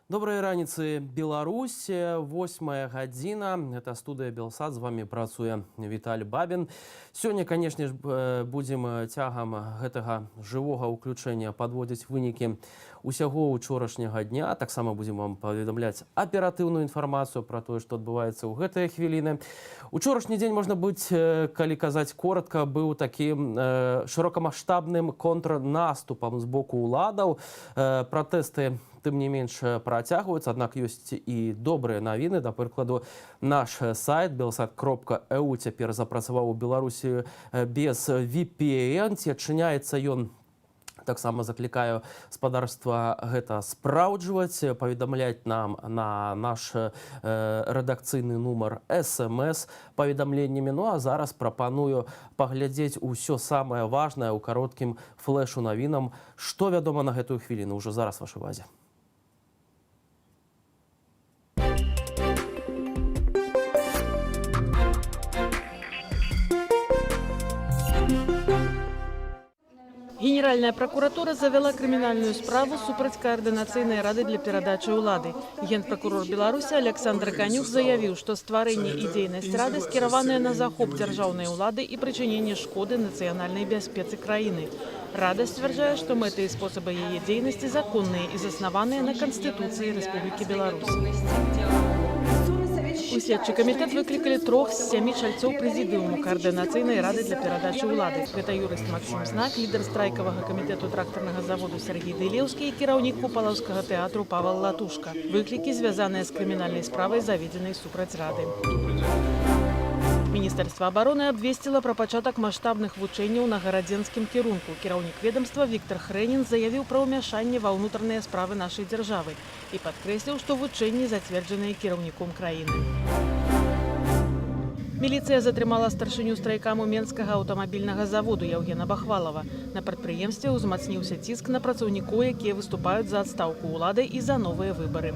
Доброй раніцы, Беларусь, 8 гадзіна. Это студыя Белсат, з вами працуе Віталь Бабін. Сёння, канешне ж, будзем цягам гэтага жывога ўключэння падводзіць вынікі усяго учорашняга дня. Таксама будзем вам паведамляць аператыўную інфармацыю пра тое, што адбываецца ў гэтыя хвіліны. Учорашні дзень, можна быць, калі казаць коротка, быў такім шырокамаштабным контрнаступам з боку ўладаў. Пратэсты тым не менш працягваюцца, аднак ёсць і добрыя навіны. Да прыкладу, наш сайт belsat.eu цяпер запрацаваў у Беларусі без VPN. Ці адчыняецца ён, таксама заклікаю спадарства гэта спраўджваць, паведамляць нам на наш рэдакцыйны нумар SMS паведамленнямі. Ну а зараз прапаную паглядзець усё самае важнае ў кароткім флэшу навінам, што вядома на гэтую хвіліну. Ужо зараз вашай увазе. Генеральная прокуратура завела криминальную справу супраць координацыйнай рады для перадачы ўлады. Генпрокурор Беларуси Александр Канюк заявіў, што стварэнне і дзейнасць рады скіраваныя на захоп дзяржаўнай улады і прычыненне шкоды нацыянальнай бяспецы краіны. Рада сцвярджае, што мэты і спосабы яе дзейнасці законныя і заснаваныя на Канстытуцыі Рэспублікі Беларусь. У следчы камітэт выклікалі 3 з 7 чальцоў прэзідыуму координацыйнай рады для перадачы ўлады. Гэта юрыст Максим Знак, лідар страйкавага камітэту трактарнага заводу Сергей Дылеўскі і кіраўнік Купалаўскага тэатру Павел Латушка. Выклікі звязаныя з крымінальнай справай, заведзенай супраць рады. Міністэрства абароны абвесціла пра пачатак маштабных вучэнняў на гарадзенскім кірунку. Кіраўнік ведомства Віктор Хрэнін заявіў пра ўмяшанне ва ўнутраныя справы нашай дзяржавы і падкрэсліў, што вучэнні зацверджаныя кіраўніком краіны. Міліцыя затрымала старшыню страйкаму Менскага аўтамабільнага заводу Яўгена Бахвалова. На прадпрыемстве ўзмацніўся ціск на працаўнікоў, якія выступаюць за адстаўку ўлады і за новыя выбары.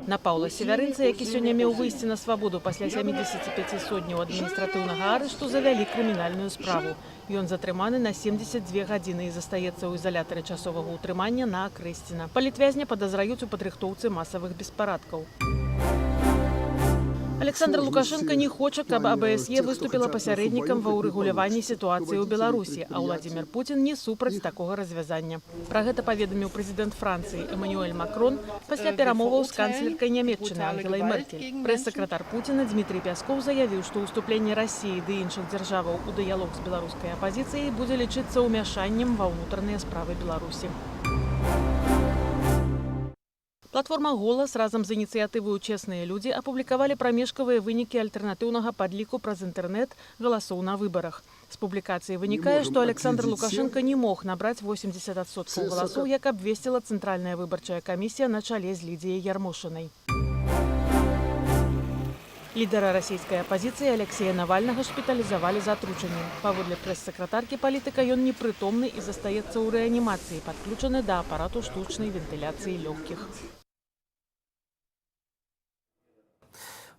На Паўла Севярынца, які сёння меў выйсці на свабоду пасля 75 сотняў адміністратыўнага арышту, завялі крымінальную справу. Ён затрыманы на 72 гадзіны і застаецца ў ізалятары часовага ўтрымання на Акрэсціна. Палітвязня падазраюць у падрыхтоўцы масавых беспарадкаў. Александр Лукашенко не хоча, каб АБСЕ выступіла пасярэднікам ва ўрэгуляванні сітуацыі ў Беларусі, а Владимир Путин не супраць такога развязання. Пра гэта паведаміў прэзідэнт Францыі Эммануэль Макрон пасля перамоваў з канцлеркай Нямецчыны Ангелай Меркель. Прэс-сакратар Путина Дмітрий Пясков заявіў, што ўступленне Расіі ды іншых дзяржаваў у дыялог з беларускай апазіцыяй будзе лічыцца ўмяшаннем ва ўнутраныя справы Беларусі. Платформа «Голас» разам з ініцыятываю «Честные люди» апублікавалі прамежкавыя вынікі альтэрнатыўнага падліку праз інтэрнэт галасоў на выбарах. З публікацыі вынікае, што Александр Лукашенко не мог набраць 80% галасоў, як абвесціла Цэнтральная выбарчая камісія на чале з Лідзіяй Ярмошынай. Лідара расійскай апазіцыі Алексея Навальнага шпіталізавалі з атручаннем. Паводле прэс-сакратаркі палітыка, ён непрытомны і застаецца ў рэанімацыі, падключаны да апарату штучнай вентыляцыі лёгкіх.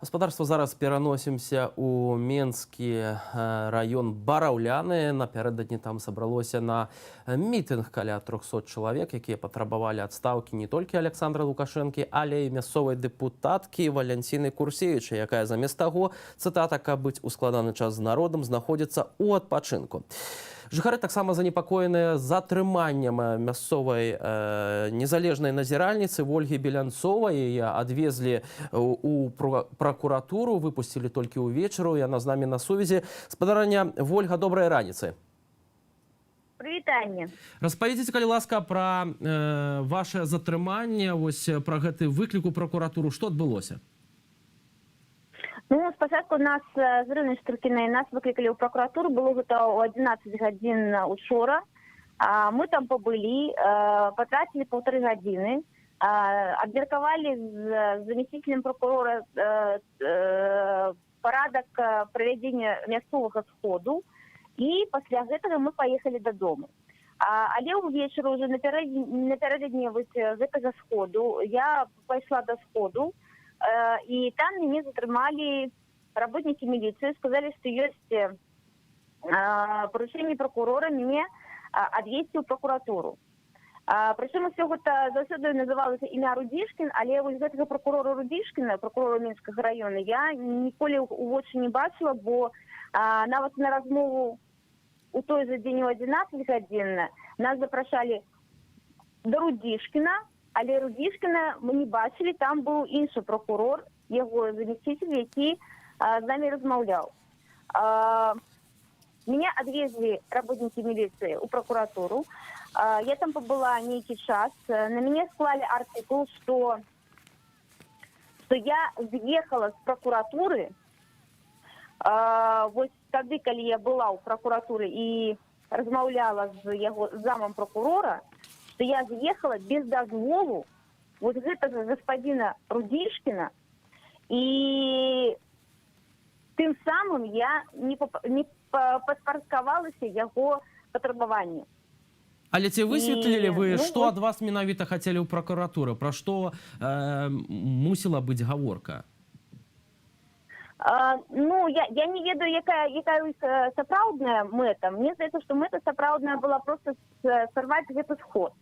Гаспадарства, зараз пераносімся ў Менскі раён Бараўляны. Напярэдадні там сабралося на мітынг каля 300 чалавек, якія патрабавалі адстаўкі не толькі Александра Лукашэнкі, але і мясцовай дэпутаткі Валянціны Курсевіча, якая замест таго, цытата, каб быць у складаны час з народам, знаходзіцца ў адпачынку. Жыхары таксама занепакоеныя затрыманнем мясцовай незалежнай назіральніцы Вольгі Белянцовай. Яе адвезлі ў пракуратуру, выпусцілі толькі ўвечару. Яна з намі на сувязі. Спадарня Вольга, добрай раніцы. Прывітанне. Распавядзіце, калі ласка, пра ваше затрыманне, вось пра гэты выклік у пракуратуру. Што адбылося? Ну, спачатку нас з Ірынай Штуркінай нас выклікалі ў пракуратуру, было гэта ў 11 гадзін учора. Мы там пабылі, патрацілі 1,5 гадзіны, абмеркавалі з заместителем прокурора парадак правядзення мясцовага сходу, і пасля гэтага мы паехалі дадому. Але ўвечары, ўжо напярэдадні гэтага сходу, я пайшла да сходу, и там меня затрымали работники милиции, сказали, что есть поручение прокурора мне отвезти в прокуратуру. Прычым усё гэта заўсёды называлася імя Рудзішкін, але вось гэтага прокурора Рудзішкіна, прокурора Мінскага раёна, я ніколі ў вочы не бачыла, бо нават на размову у той жа дзень у 11 гадзінна нас запрашалі да Рудзішкіна, але Рудзішкіна мы не бачылі, там быў іншы прокурор, яго заместитель, які з намі размаўляў. Меня отвезли работники милиции у прокуратуру. Я там побыла некий час. На меня склали артикул, что я съехала с прокуратуры. Вот тогда, когда я была у прокуратуры и размаўляла с его замом прокурора, что я съехала без дозволу вот этого господина Рудзішкіна, и тем самым я не падпарадкавалася яго патрабаванню. Але ці высветлілі вы, што ад вас менавіта хацелі ў пракуратуры? Пра што мусіла быць гаворка? Я не ведаю, якая сапраўдная мэта. Мне здаецца, што мэта сапраўдная была просто сарваць гэты сход.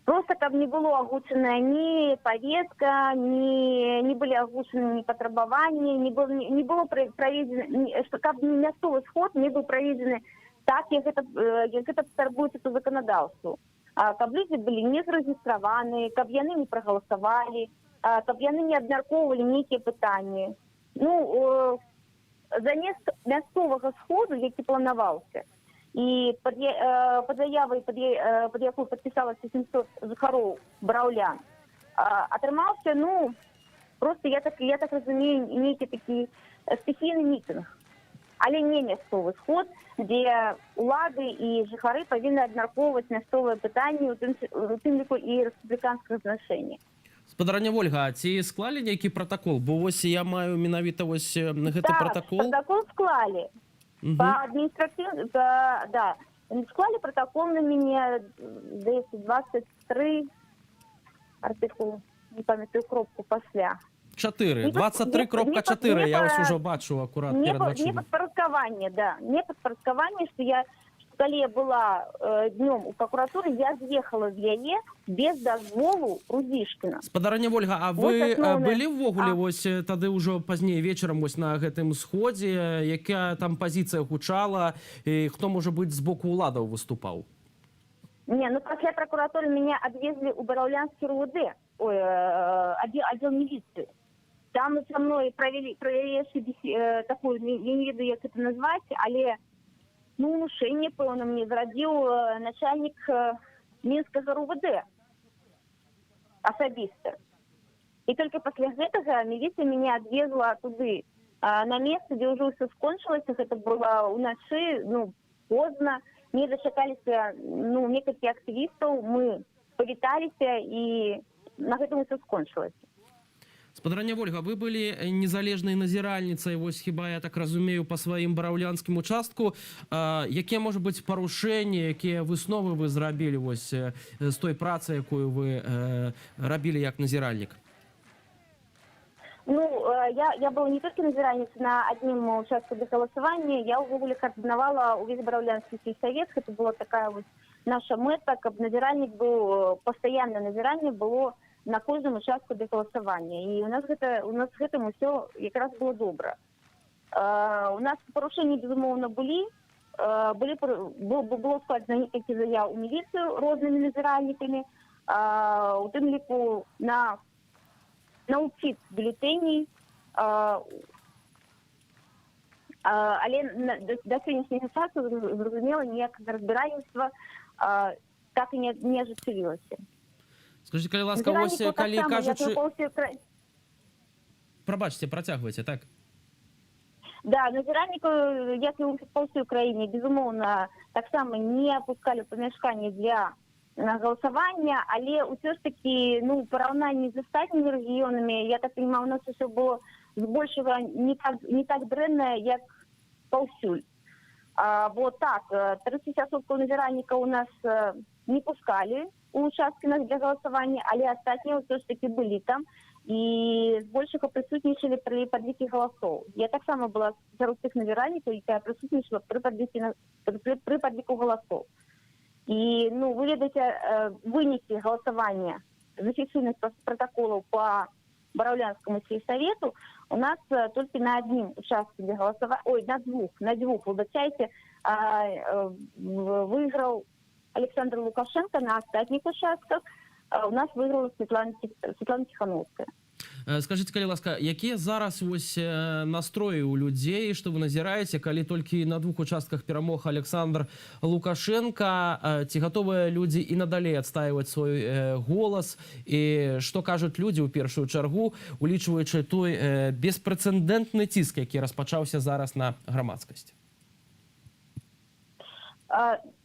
Просто каб не было агучана ні повестка, не были агучаны ні патрабаванні, не было праведзена, што каб мясцовы сход не быў праведзены так, як гэта патрабуецца по законодаўству. Каб людзі былі не зарэгістраваны, каб яны не прагаласавалі, каб яны не абмяркоўвалі нейкія пытанні. Замест мясцовага сходу, які планаваўся, и под заявой, под якую подписалось 700 жыхароў браўлян, атрымаўся, просто я так разумею, нейкі такі стыхійны мітынг, але не мясцовы сход, дзе улады і жыхары павінны абмяркоўваць мясцовыя пытанні, у тым ліку і рэспубліканскага значэння. Спадарня Вольга, ці склалі нейкі пратакол? Бо вось я маю менавіта вось гэты пратакол. Пратакол склалі. По административному, да, склали протокол на меня, 23 артикул, не памятаю, кропку пасля. 23.4, я вас уже бачу аккурат перед началом. Не подпорядкование, да, не подпорядкование, что когда я была днем у прокуратуры, я съехала з яе без дазволу Рудзішкіна. Спадарня Вольга, а вы былі ўвогуле вось тады ўжо пазней вечарам вось на гэтым сходзе, якая там пазіцыя гучала, і хто, можа быць, з боку ўладаў выступаў? Не, пасля прокуратуры меня отвезли у Бараўлянскі РУВД, отдел милиции. Там со мной провели такую, я не ведаю, як это назвать, але внушение, пэўна, мне зрабіў начальник Мінскага РУВД асабіста. И только после гэтага милиция меня отвезла туды, на место, где уже все скончилось. Это было уначы, поздно. Мы дачакаліся, некалькі актывістаў, мы павіталіся, и на гэтым все скончилось. Спадарня Вольга, вы былі незалежнай назіральніцай, вось хіба я так разумею, па сваім бараўлянскім участку. Якія, можа быць, парушэнні, якія высновы вы зрабілі вось з той працы, якую вы рабілі як назіральнік? Я была не только назиральницей на одним участке для голосования, я увогуле координировала увесь Бараўлянскі сельсовет. Это была такая вот наша мэта, каб назиральник был, постоянное назирание было на каждом участку для голосования. И у нас гэтым все якраз было добра. У нас парушэнні, безумоўна, было складзена некалькі заяў у міліцыю рознымі назіральнікамі, у тым ліку на ўцік бюлетэней, але да сённяшняга часу, зразумела, ніякага разбіральніцтва так і не ажыццявілася. Скажите, калі ласка, вось калі кажучы... Прабачце, працягвайце, так? Да, назіральніку, як і па ўсёй краіне, безумоўна, таксама не апускалі памяшканні для голосования, але ўсё ж таки, параўнанні з астатнімі рэгіёнамі, я так понимаю, у нас усё было збольшага не так дрэнна, як паўсюль. Бо так, 30% назіральнікаў у нас не пускали у участки для голосования, але астатнія ўсё ж таки былі там і збольшага прысутнічалі пры падліку галасоў. Я таксама была сярод тых назіральнікаў, якая прысутнічала пры падліку галасоў. И, ну, вы видите, вынести голосование зафиксированных протоколов по Боровлянскому сельсовету у нас только на одном участке голосования, ой, на двух, вы обещаете, выиграл Александр Лукашенко, на остальных участках у нас выиграла Светлана Тихановская. Скажите, калі ласка, якія зараз вось настроі у людей, что вы назираете, калі толькі на двух участках перамог Александр Лукашенко, ці готовыя люди и надалей отстаивать свой голос, и что кажут люди у першую чаргу, улічваючы той беспрэцэдэнтны ціск, які распачаўся зараз на грамадскасць?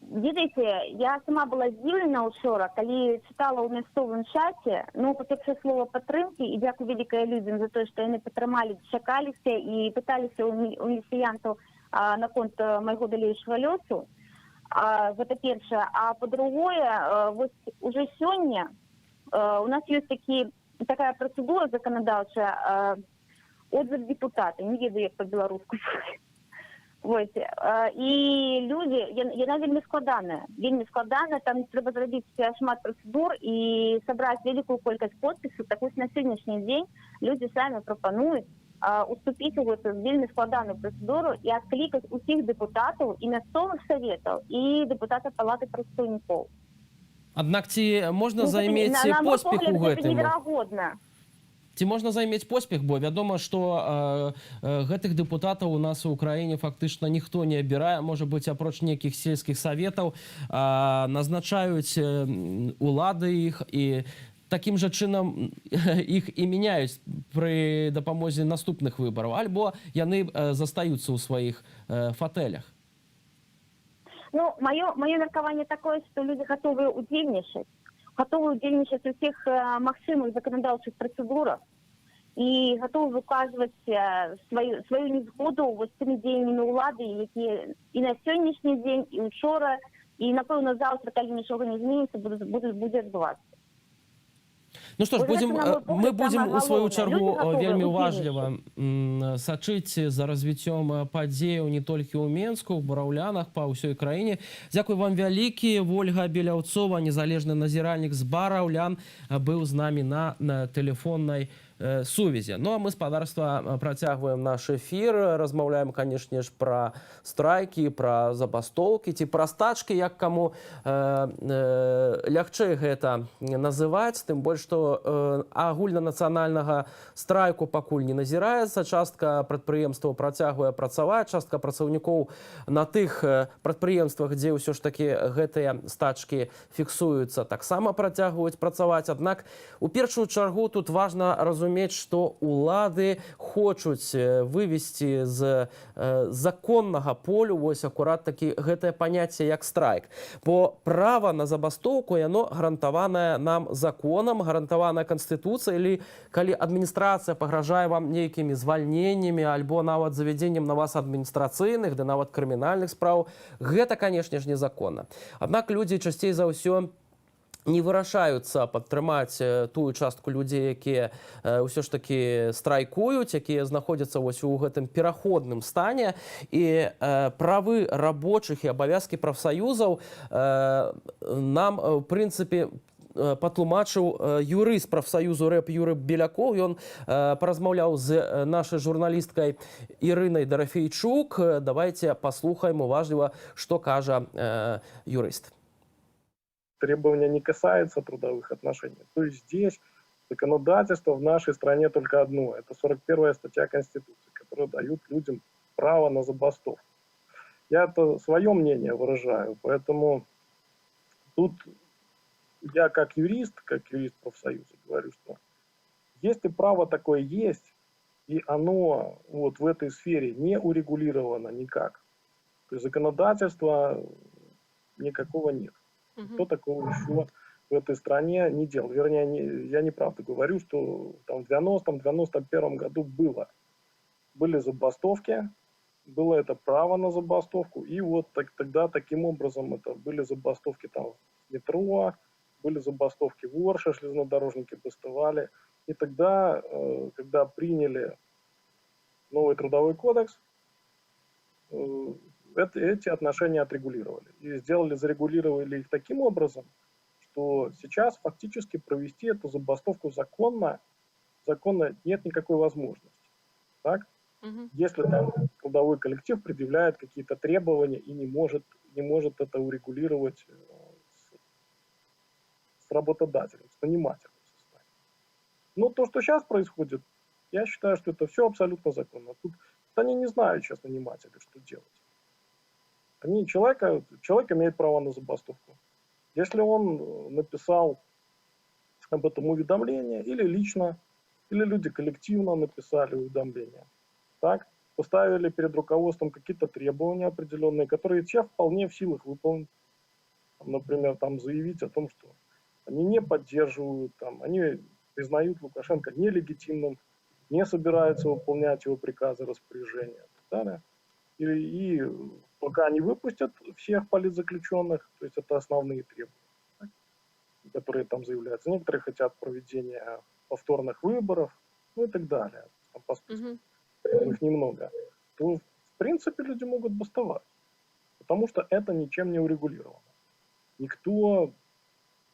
Видите, я сама была здзіўлена ўчора, калі читала ў мясцовым чаце, ну, па-першае, слова падтрымкі, і дзякую вялікае людзям за то, што яны падтрымалі, чакаліся і пыталіся у міліцыянтаў наконт майго далейшага лёсу. Гэта першае. А па-другое, вось уже сёння у нас ёсць такая працэдура заканадаўчая, отзыв депутата, не ведаю, як па-беларуску. Вот. І люди, яна вельмі складана, там трэба зрабіць шмат працэдур і сабраць вялікую колькасць подпісаў. Так вось на сённяшні дзень люди самі прапануюць уступіць у гэту вельмі складаную працэдуру і адклікаць усіх дэпутатаў і мясцовых саветаў і дэпутата палаты прадстаўнікоў. Аднак ці можна займець поспех у гэтым? Гэта неверагодна. Ці можна займець поспех, бо вядома, што гэтых дэпутатаў у нас у краіне фактычна ніхто не абірае, можа быць, апроч нейкіх сельскіх саветаў, назначаюць улады іх і такім жа чынам іх і мяняюць пры дапамозе наступных выбараў, альбо яны застаюцца ў сваіх фатэлях. Ну, маё меркаванне такое, што людзі гатовыя ўдзельнічаць у всех магчымых заканадаўчых працэдурах і гатовы выказваць сваю незгоду з тымі дзеяннямі ўлады, якія і на сённяшні дзень, і учора, і, напэўна, заўтра, калі нічога не зменіцца, будзе адбывацца. Ну что ж, мы будем у свою чаргу вельмі уважліва сачыць за развіццём падзеяў не толькі ў Менску, у Бараўлянах, па ўсёй краіне. Дзякуй вам вялікі. Ольга Беляўцова, незалежны назіральнік з Бараўлян, быў з намі на тэлефоннай сувязі. Ну а мы, спадарства, працягваем наш эфір, размаўляем, канешне ж, пра страйкі, пра забастоўкі ці пра стачкі, як каму лягчэй гэта называць, тым больш, што агульнанацыянальнага страйку пакуль не назіраецца, частка прадпрыемстваў працягвае працаваць, частка працаўнікоў на тых прадпрыемствах, дзе ўсё ж такі гэтыя стачкі фіксуюцца, таксама працягваюць працаваць. Аднак у першую чаргу тут важна разумець, што улады хочуць вывесці з законнага полю вось акурат такі гэтае паняцце як страйк. Бо права на забастоўку, яно гарантаванае нам законам, гарантаванае Канстытуцыяй, или калі адміністрацыя пагражае вам нейкімі звальненнямі альбо нават завядзеннем на вас адміністрацыйных, ды нават крымінальных спраў, гэта, канешне ж, незаконна. Аднак людзі часцей за ўсё не вырашаюцца падтрымаць тую частку людзей, якія ўсё ж такі страйкуюць, якія знаходзяцца вось у гэтым пераходным стане. І правы рабочых і абавязкі прафсаюзаў нам, в прынцыпе, патлумачыў юрыст прафсаюзу РЭП Юрый Белякоў. Ён паразмаўляў з нашай журналісткай Ірынай Дарафейчук. Давайте паслухаем уважліва, што кажа юрыст. Требования не касаются трудовых отношений. То есть здесь законодательство в нашей стране только одно. Это 41-я статья Конституции, которая дает людям право на забастовку. Я это свое мнение выражаю, поэтому тут я как юрист профсоюза говорю, что если право такое есть, и оно вот в этой сфере не урегулировано никак, то есть законодательства никакого нет. Кто такого еще в этой стране не делал? Вернее, я неправду говорю, что там в 90-91 году были забастовки, было это право на забастовку, и вот тогда таким образом это были забастовки там в метро, были забастовки в Орше, железнодорожники бастовали. И тогда, когда приняли новый трудовой кодекс, эти отношения отрегулировали. И зарегулировали их таким образом, что сейчас фактически провести эту забастовку законно нет никакой возможности. Так? Если там трудовой коллектив предъявляет какие-то требования и не может это урегулировать с работодателем, с нанимателем. Но то, что сейчас происходит, я считаю, что это все абсолютно законно. Тут они не знают сейчас, наниматели, что делать. Человек имеет право на забастовку. Если он написал об этом уведомление, или лично, или люди коллективно написали уведомление, так, поставили перед руководством какие-то требования определенные, которые те вполне в силах выполнить. Например, там заявить о том, что они не поддерживают, они признают Лукашенко нелегитимным, не собираются выполнять его приказы, распоряжения и так далее. И пока не выпустят всех политзаключенных, то есть это основные требования, которые там заявляются. Некоторые хотят проведения повторных выборов, и так далее. Там по списку. Их немного. То, в принципе, люди могут бастовать. Потому что это ничем не урегулировано. Никто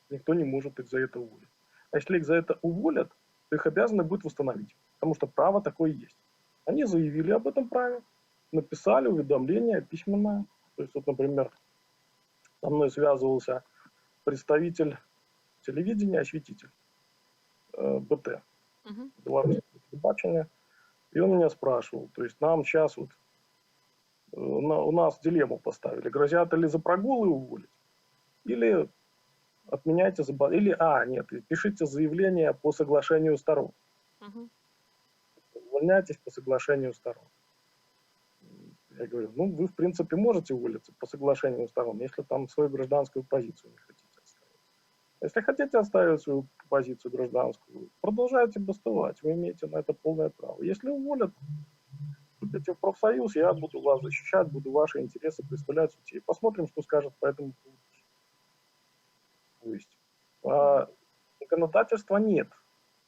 не может их за это уволить. А если их за это уволят, то их обязаны будут восстановить. Потому что право такое есть. Они заявили об этом праве, написали уведомление письменное. То есть, вот, например, со мной связывался представитель телевидения, осветитель БТ, белорусского телебачения. И он меня спрашивал, то есть нам сейчас вот, у нас дилемму поставили, грозят ли за прогулы уволить, или отменяйте, пишите заявление по соглашению сторон. Увольняйтесь по соглашению сторон. Я говорю, вы в принципе можете уволиться по соглашению сторон, если там свою гражданскую позицию не хотите отставить. Если хотите отставить свою позицию гражданскую, продолжайте бастовать, вы имеете на это полное право. Если уволят, идите в профсоюз, я буду вас защищать, буду ваши интересы представлять в суде. Посмотрим, что скажет по этому поводу. То есть законодательства нет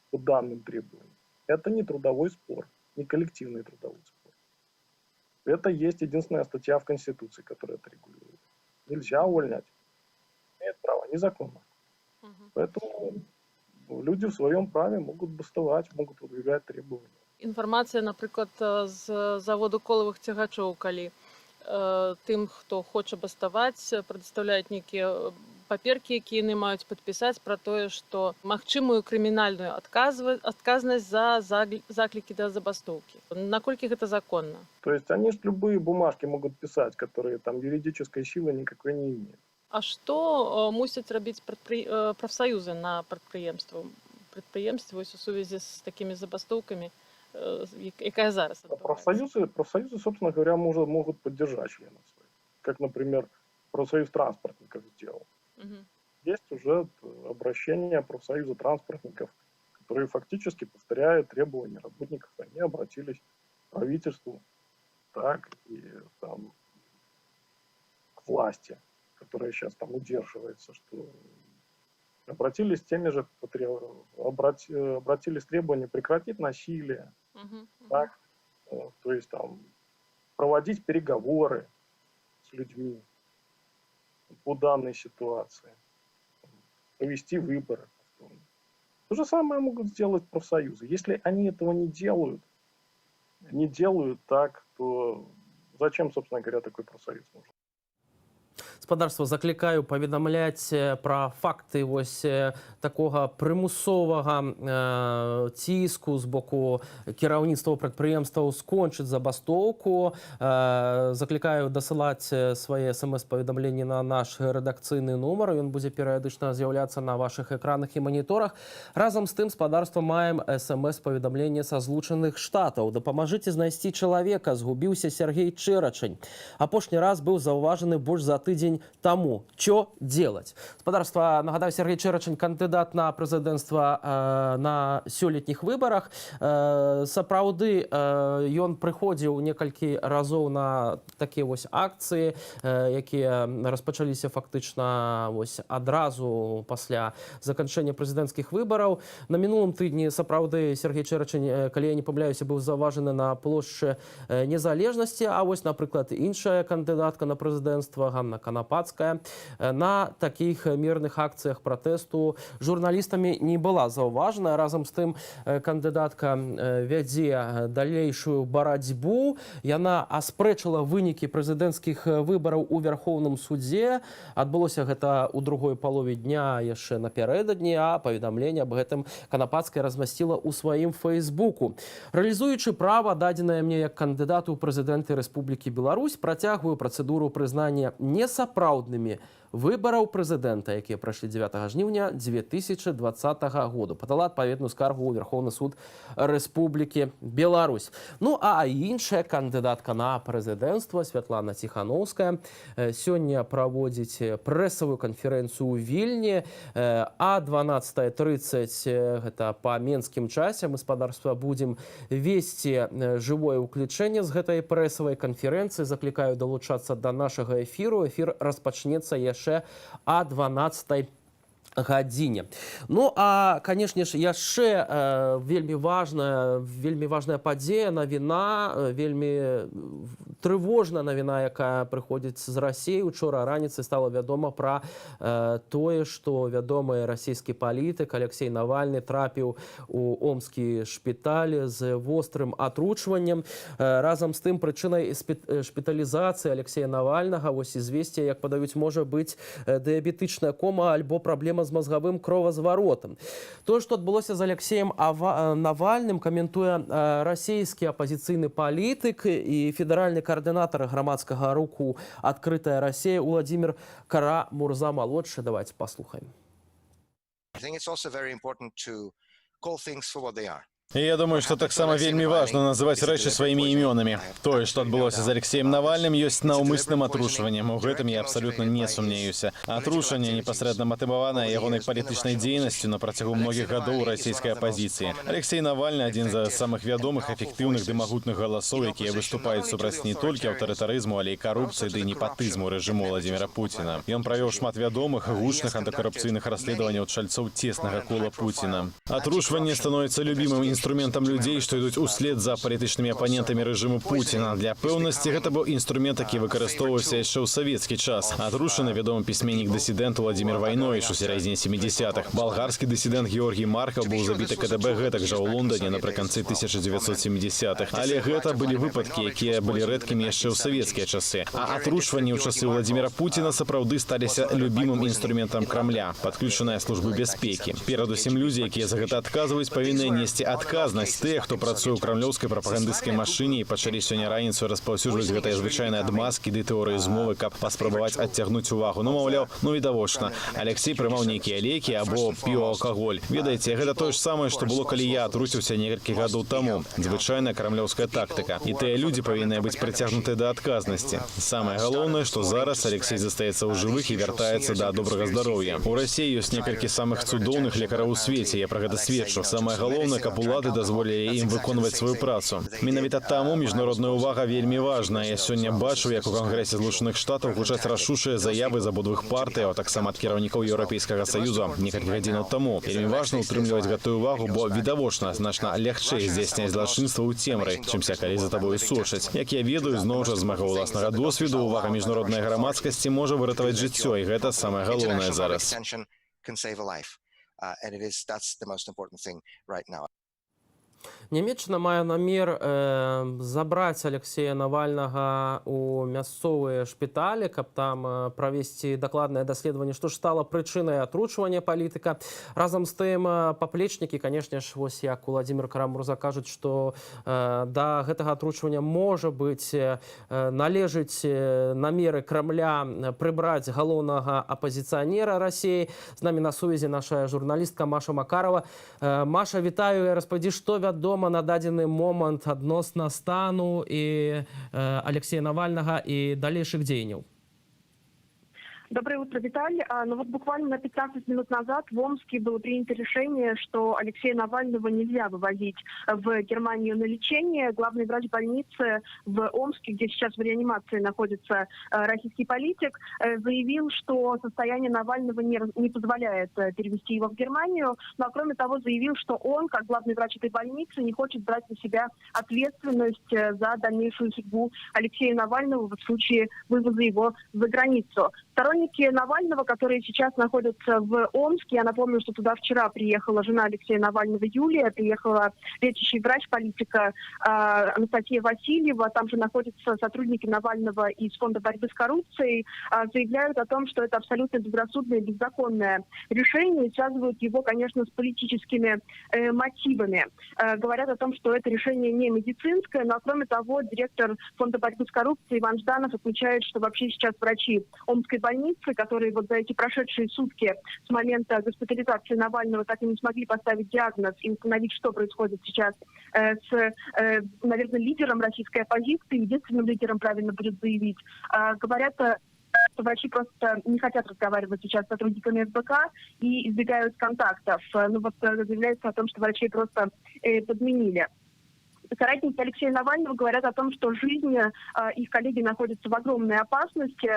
по данным требованиям. Это не трудовой спор, не коллективный трудовой спор. Это есть единственная статья в Конституции, которая это регулирует. Нельзя увольнять. Имеет право, незаконно. Поэтому люди в своем праве могут бастовать, могут выдвигать требования. Інфармацыя, напрыклад, з заводу колавых цягачоў, калі тым, хто хоча баставаць, прадастаўляюць нейкія паперкі, якія яны маюць падпісаць пра тое, што магчымую крымінальную адказнасць за заклікі да забастоўкі. Наколькі гэта законна? То есть они же любые бумажки могут писать, которые там юридической силы никакой не имеют. А што мусяць рабіць прафсаюзы на прадпрыемствы у сувязі з такімі забастоўкамі, якая зараз адбываецца? Профсоюзы, собственно говоря, могут поддержать членов своих. Как, например, профсоюз транспортников сделал. Есть уже обращение профсоюза транспортников, которые фактически повторяют требования работников. Они обратились к правительству, так, и там, к власти, которая сейчас там удерживается, что обратились обратились требования прекратить насилие, так, то есть там проводить переговоры с людьми по данной ситуации, провести выборы. То же самое могут сделать профсоюзы. Если они этого не делают так, то зачем, собственно говоря, такой профсоюз нужен? Спадарства, заклікаю паведамляць пра факты вось такога прымусовага ціску з боку кіраўніцтва прадпрыемстваў скончыць забастоўку. Заклікаю дасылаць свае смс-паведамленні на наш рэдакцыйны нумар. Ён будзе перыядычна з'яўляцца на вашых экранах і маніторах. Разам з тым, спадарства, маем смс-паведамленне са Злучаных Штатаў. Дапамажыце знайсці чалавека, згубіўся Сергей Чэрачань. Апошні раз быў заўважаны больш за тыдзень тыдзень тому. Что делать? Спадарства, нагадаю, Сергей Чэрачань, кандидат на прэзідэнцтва на сёлетніх выбарах. Сапраўды, ён прыходзіў некалькі разоў на такія вось акцыі, якія распачаліся фактычна вось адразу пасля заканчэння прэзідэнцкіх выбараў. На мінулым тыдні сапраўды Сергей Чэрачань, калі я не памыляюся, быў заўважаны на плошчы Незалежнасці, а вось, напрыклад, іншая кандыдатка на прэзідэнцтва, Ганна Канапацкая, на такіх мірных акцыях пратэсту журналістамі не была заўважана. Разам з тым кандыдатка вядзе далейшую барацьбу. Яна аспрэчыла вынікі прэзідэнцкіх выбараў у Верхоўным судзе. Адбылося гэта ў другой палове дня яшчэ напярэдадні, а паведамленне аб гэтым Канапацкая размясціла ў сваім фэйсбуку. Рэалізуючы права, дадзенае мне як кандыдату ў прэзідэнты Рэспублікі Беларусь, працягваю працэдуру прызнання несапраўднымі выбараў прэзідэнта, якія прайшлі 9 жніўня 2020 году. Падала адпаведную скаргу ў Верхоўны суд Рэспублікі Беларусь. Ну, а іншая кандыдатка на прэзідэнцтва, Святлана Ціхановская, сёння праводзіць прэсавую канферэнцыю ў Вільні, а 12:30, гэта па менскім часе, мы, спадарства, будзем весці жывое ўключэнне з гэтай прэсавай канферэнцыі. Заклікаю далучацца да нашага эфіру. Эфір распачнецца яшчэ а 12 гадзіне. Ну, а, канешне ж, яшчэ вельмі важная падзея, навіна, вельмі трывожная навіна, якая прыходзіць з Расіі. Учора раніцай стала вядома пра тое, што вядомы расійскі палітык Алексей Навальны трапіў у омскі шпіталь з вострым атручваннем. Разам з тым, прычынай шпіталізацыі Алексея Навальнага, вось извесце, як падаюць, можа быць дыябетычная кома альбо праблема з мозгавым кровазваротам. Тое, што адбылося з Алексеем Навальным, каментуе расійскі апазіцыйны палітык і федэральны координатор громадского руху «Открытая Россия» Владимир Кара-Мурза-молодший. Давайте послухаем. І я думаю, што таксама вельмі важна называць рэчы сваімі імёнамі. Тое, што адбылося з Алексеем Навальным, ёсць наўмысным атручваннем. У гэтым я абсалютна не сумнеюся. Атручванне непасрэдна матываванае ягонай палітычнай дзейнасцю на працягу многіх гадоў расійскай апазіцыі. Алексей Навальны адзін з самых вядомых, эфектыўных ды магутных галасоў, якія выступаюць супраць не толькі аўтарытарызму, але і карупцыі ды непатызму рэжыму Владзіміра Пуціна. Ён правёў шмат вядомых, гучных антыкарупцыйных расследаванняў чальцоў цеснага кола Пуціна. Атручванне становіцца любімым инструментом людей, что идут услед за политичными оппонентами режиму Путина. Для пэўнасці гэта быў інструмент, які выкарыстоўваўся яшчэ ў савецкі час. Атручаны вядомы пісьменнік-дысідэнт Владимир Вайнович у сярэдзіне 70-х. Балгарскі дысідэнт Георгій Маркаў быў забіты КДБ гэтак жа ў Лондоне напрыканцы 1970-х. Але гэта былі выпадкі, якія былі рэдкімі яшчэ ў савецкія часы. А атручванні ў часы Владимира Путина сапраўды сталіся любімым інструментам Крамля, падключаныя службы бяспекі. Перадусім людзі, якія за гэта адказваюць, павінны несці адказнасць. Тыя, хто працуе ў крамлёўскай прапагандысцкай машыне і пачалі сёння раніцу распаўсюджваць гэтыя звычайныя адмазкі ды тэорыі змовы, каб паспрабаваць адцягнуць увагу. Ну, маўляў, відавочна, Алексей прымаў нейкія лекі або піў алкаголь. Ведаеце, гэта тое ж самае, што было, калі я атруціўся некалькі гадоў таму. Звычайная крамлёўская тактыка. І тыя людзі павінны быць прыцягнутыя да адказнасці. Самае галоўнае, што зараз Алексей застаецца ў жывых і вяртаецца да добрага здароўя. У Расіі ёсць некалькі самых цудоўных лекараў у свеце, я пра гэта сведчу. Самае галоўнае, каб улады дазволілі ім выконваць сваю працу. Менавіта таму міжнародная ўвага вельмі важная. Я сёння бачу, як у Кангрэсе Злучаных Штатаў гучаць рашучыя заявы з абодвух партый, а таксама ад кіраўнікаў Еўрапейскага Саюза некалькі гадзінаў таму. Вельмі важна ўтрымліваць гэтую ўвагу, бо відавочна значна лягчэй здзяйсняць злачынства ў цемры, чымся калі за табою сочаць. Як я ведаю, зноў жа з майго ўласнага досведу, увага міжнароднай грамадскасці можа выратаваць жыццё, і гэта самае галоўнае зараз. Нямецчына мае намер забраць Алексея Навальнага у мясцовыя шпіталі, каб там правесці дакладнае даследаванне, што ж стала прычынай атручвання палітыка. Разам з тым, паплечнікі, канешне ж, вось як Владимир Кара-Мурза кажуць, што да гэтага атручвання можа быць належыць намеры Крамля прыбраць галоўнага апазіцыянера Расіі. З намі на сувязі наша журналістка Маша Макарова. Маша, вітаю, распавядзі, што вядома на дадзены момант адносна стану і Алексея Навальнага і далейшых дзеянняў. Доброе утро, Виталий. Ну вот буквально на 15 минут назад в Омске было принято решение, что Алексея Навального нельзя вывозить в Германию на лечение. Главный врач больницы в Омске, где сейчас в реанимации находится российский политик, заявил, что состояние Навального не позволяет перевести его в Германию. Но кроме того заявил, что он, как главный врач этой больницы, не хочет брать на себя ответственность за дальнейшую судьбу Алексея Навального в случае вывоза его за границу. Сторонники Навального, которые сейчас находятся в Омске, я напомню, что туда вчера приехала жена Алексея Навального Юлия, приехала лечащий врач политика Анастасия Васильева, там же находятся сотрудники Навального из Фонда борьбы с коррупцией, заявляют о том, что это абсолютно безрассудное и беззаконное решение, и связывают его, конечно, с политическими мотивами. Говорят о том, что это решение не медицинское, но кроме того, директор Фонда борьбы с коррупцией Иван Жданов отмечает, что вообще сейчас врачи Омской больницы, которые вот за эти прошедшие сутки с момента госпитализации Навального так и не смогли поставить диагноз и установить, что происходит сейчас с, наверное, лидером российской оппозиции, единственным лидером, правильно будет заявить, говорят, что врачи просто не хотят разговаривать сейчас с сотрудниками ФБК и избегают контактов. Ну вот заявляется о том, что врачей просто подменили. Соратники Алексея Навального говорят о том, что жизнь их коллеги находится в огромной опасности,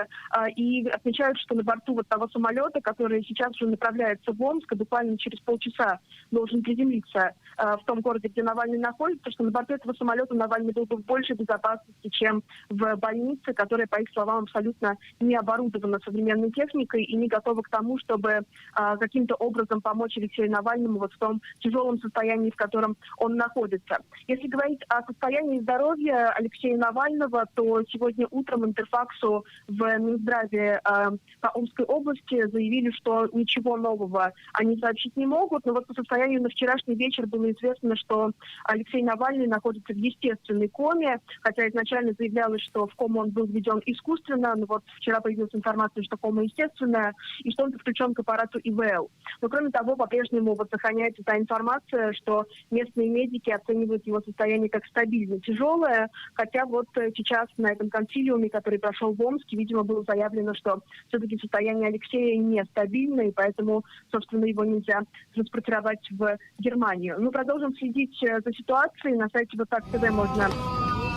и отмечают, что на борту вот того самолета, который сейчас уже направляется в Омск, буквально через полчаса должен приземлиться в том городе, где Навальный находится, что на борту этого самолета Навальный был бы в большей безопасности, чем в больнице, которая, по их словам, абсолютно не оборудована современной техникой и не готова к тому, чтобы каким-то образом помочь Алексею Навальному вот в том тяжелом состоянии, в котором он находится. Если говорить о состоянии здоровья Алексея Навального, то сегодня утром Интерфаксу в Минздраве по Омской области заявили, что ничего нового они сообщить не могут. Но вот по состоянию на вчерашний вечер было известно, что Алексей Навальный находится в естественной коме, хотя изначально заявлялось, что в кому он был введен искусственно, но вот вчера появилась информация, что кома естественная, и что он подключен к аппарату ИВЛ. Но кроме того, по-прежнему вот сохраняется та информация, что местные медики оценивают его состояние как стабильно тяжелое, хотя вот сейчас на этом консилиуме, который прошел в Омске, видимо, было заявлено, что все-таки состояние Алексея нестабильно, и поэтому, собственно, его нельзя транспортировать в Германию. Мы продолжим следить за ситуацией. На сайте Вот так ТВ можно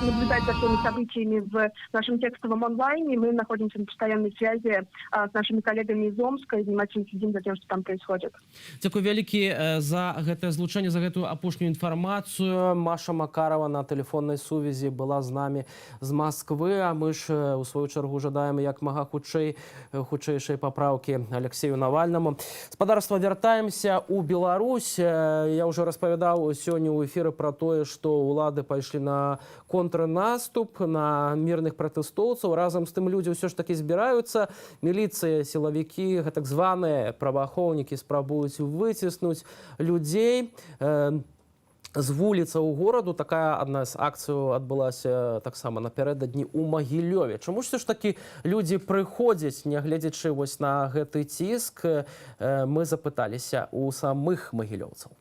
наблюдать за всеми событиями в нашем текстовом онлайне. Мы находимся на постоянной связи с нашими коллегами из Омска и внимательно следим за тем, что там происходит. Дзякуй вялікі за гэтае злучэнне, за гэтую апошнюю інфармацыю. Маша Макарова на тэлефоннай сувязі была з намі з Масквы, а мы ж у сваю чаргу жадаем як мага хутчэйшай папраўкі Алексею Навальнаму. Спадарства, вяртаемся ў Беларусь. Я ўжо распавядаў сёння ў эфіры пра тое, што ўлады пайшлі на контрнаступ на мирных пратэстоўцаў. Разам з тым людзі ўсё ж такі збіраюцца. Міліцыя, сілавікі, так званыя праваахоўнікі спрабуюць выціснуць людзей з вуліцаў гораду. Такая адна з акцыяў адбылася таксама напярэдадні ў Магілёве. Чаму ж такі людзі прыходзяць, нягледзячы вось на гэты ціск? Мы запыталіся у самых магілёўцаў.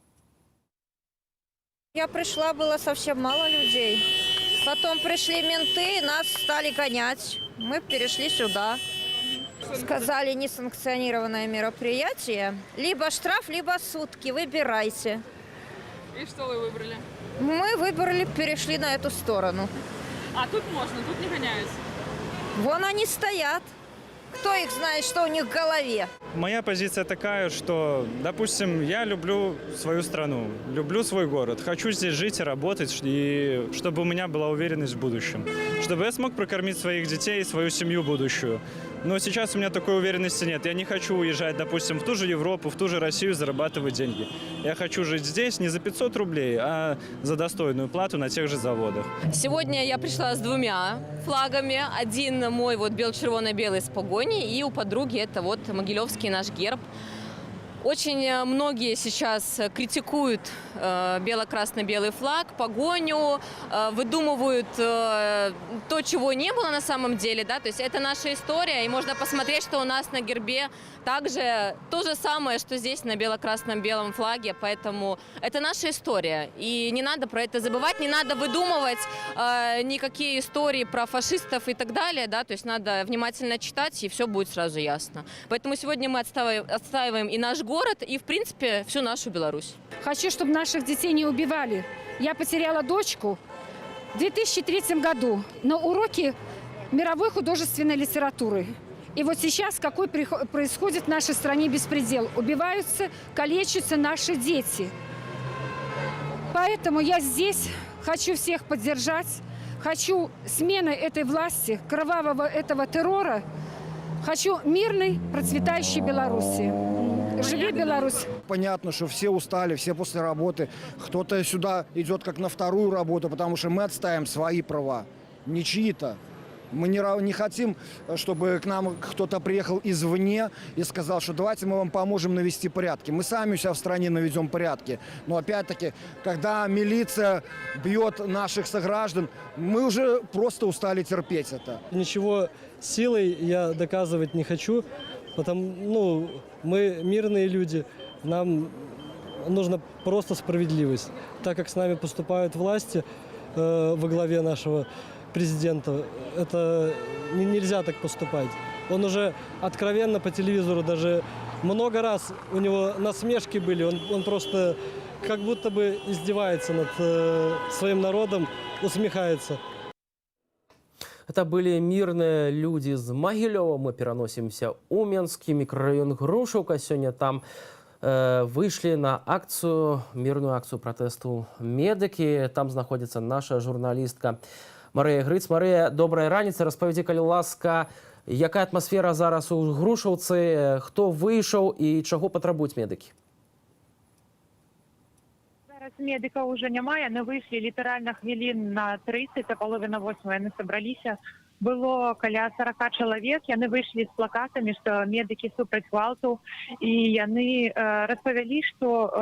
Я пришла, было совсем мало людей. Потом пришли менты, нас стали гонять. Мы перешли сюда. Сказали, несанкционированное мероприятие. Либо штраф, либо сутки. Выбирайте. И что вы выбрали? Мы выбрали, перешли на эту сторону. А тут можно, тут не гоняют. Вон они стоят. Кто их знает, что у них в голове? Моя позиция такая, что, допустим, я люблю свою страну, люблю свой город, хочу здесь жить и работать, и чтобы у меня была уверенность в будущем, чтобы я смог прокормить своих детей и свою семью будущую. Но сейчас у меня такой уверенности нет. Я не хочу уезжать, допустим, в ту же Европу, в ту же Россию, зарабатывать деньги. Я хочу жить здесь не за 500 рублей, а за достойную плату на тех же заводах. Сегодня я пришла с двумя флагами. Один мой вот бело-червоно-белый с погоней, и у подруги это вот могилевский наш герб. Очень многие сейчас критикуют бело-красно-белый флаг, погоню, выдумывают то, чего не было на самом деле, да, то есть это наша история, и можно посмотреть, что у нас на гербе также то же самое, что здесь на бело-красном-белом флаге, поэтому это наша история, и не надо про это забывать, не надо выдумывать никакие истории про фашистов и так далее, да, то есть надо внимательно читать, и все будет сразу ясно. Поэтому сегодня мы отстаиваем и наш город, и, в принципе, всю нашу Беларусь. Хочу, чтобы наших детей не убивали. Я потеряла дочку в 2003 году на уроке мировой художественной литературы. И вот сейчас какой происходит в нашей стране беспредел. Убиваются, калечатся наши дети. Поэтому я здесь хочу всех поддержать. Хочу смены этой власти, кровавого этого террора. Хочу мирной, процветающей Беларуси. Живи Беларусь! Понятно, что все устали, все после работы. Кто-то сюда идет как на вторую работу, потому что мы отстаиваем свои права, не чьи-то. Мы не хотим, чтобы к нам кто-то приехал извне и сказал, что давайте мы вам поможем навести порядки. Мы сами у себя в стране наведем порядки. Но опять-таки, когда милиция бьет наших сограждан, мы уже просто устали терпеть это. Ничего силой я доказывать не хочу, потому мы мирные люди, нам нужна просто справедливость. Так как с нами поступают власти во главе нашего президента, это нельзя так поступать. Он уже откровенно по телевизору, даже много раз у него насмешки были, он просто как будто бы издевается над своим народом, усмехается. Это были мирные люди из Могилева. Мы переносимся у Менский микрорайон Грушевка. Сегодня там вышли на акцию, мирную акцию протесту медики. Там находится наша журналистка Мария Грыц. Мария, добрая раніца. Распавядзі, калі ласка, якая атмасфера зараз у Грушаўцы, хто выйшаў і чаго патрабуюць медыкі? Зараз медика уже няма, яны выйшлі літаральна хвілін на 30, а половина 8 яны сабраліся. Было каля 40 чалавек, яны выйшлі з плакатамі, што медыкі супраць гвалту, і яны распавялі, што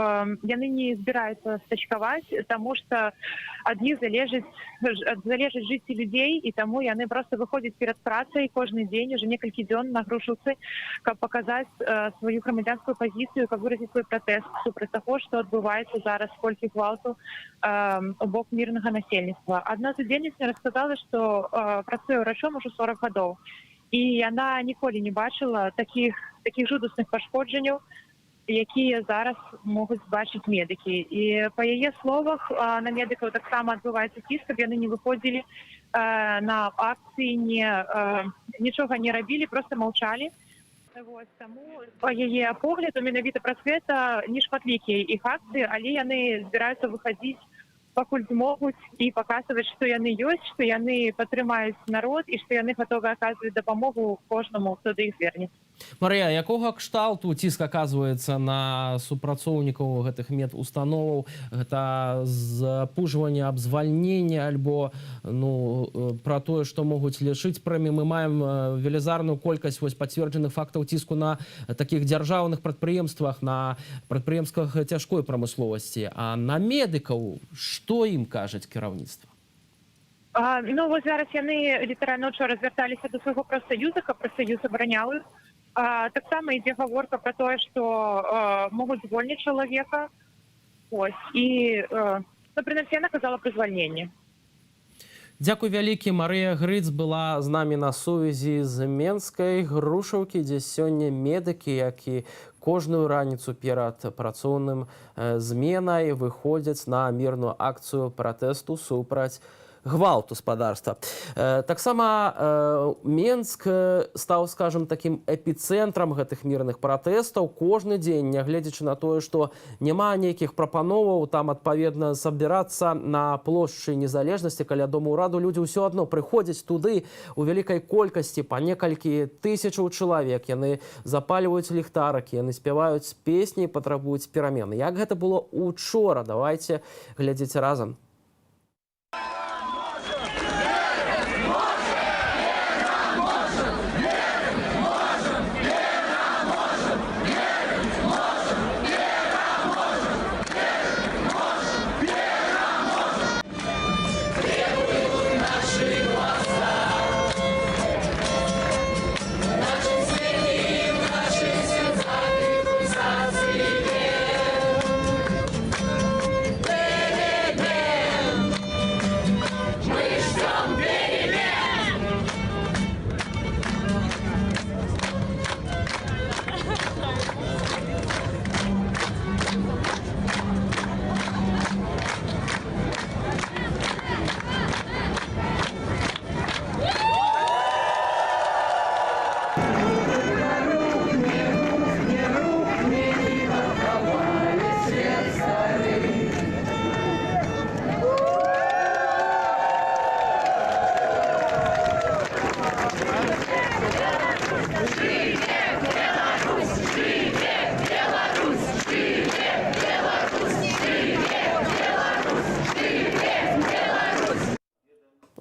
яны не збіраюцца стачкаваць, таму што ад іх залежыць жыцці людзей, і таму яны проста выходзяць перад працай кожны дзень, уже некалькі дзён на Грушаўцы, каб паказаць сваю грамадзянскую пазіцыю, каб выразіць свой пратэст супраць таго, што адбываецца зараз, колькі гвалту у бок мірнага насельніцтва. Адна з удзельніц мне расказала, што працуе врачом уже 40 гадоў. І яна ніколі не бачыла такіх жудасных пашкоджанняў, якія зараз могуць бачыць медыкі. І па яе словах, на медыкаў таксама адбываецца ціск, каб яны не выходзілі на акцыі, нічога не рабілі, проста маўчалі. Таму па яе погляду менавіта праз гэта не шматлікія іх акцыі, але яны збіраюцца выхадзіць пакуль змогуць і паказваць, што яны ёсць, што яны падтрымаюць народ і што яны гатовы аказваць дапамогу кожнаму, хто да іх звернецца. Марыя, якога кшталту ціск аказваецца на супрацоўнікаў гэтых медустановаў? Гэта запужванне аб звальненні альбо пра тое, што могуць лічыць прэмі. Мы маем велізарную колькасць пацверджаных фактаў ціску на такіх дзяржаўных прадпрыемствах, на прадпрыемствах цяжкой прамысловасці. А на медыкаў што ім кажаць кіраўніцтва? Вось зараз яны літаральна учора звярталіся да свайго прафсаюза, каб прафсаюз абараняў іх. Таксама ідзе гаворка пра тое, што могуць звольніць чалавека. І, прынамсі, яна казала пра звальненне. Дзякуй вялікі. Марыя Грыц была з намі на сувязі з Менскай Грушаўкі, дзе сёння медыкі, які кожную раніцу перад працоўным зменай выходзяць на мірную акцыю пратэсту супраць гвалту гаспадарства. Таксама Менск стаў, скажем, такім эпіцэнтрам гэтых мірных пратэстаў. Кожны дзень, нягледзячы на тое, што няма нейкіх прапановаў там адпаведна сабірацца на плошчы незалежнасці каля дома ўраду, людзі ўсё адно прыходзяць туды у вялікай колькасці, па некалькі тысячаў чалавек. Яны запальваюць ліхтарыкі, яны спяваюць песні і патрабуюць перамены. Як гэта было учора? Давайце глядзець разам.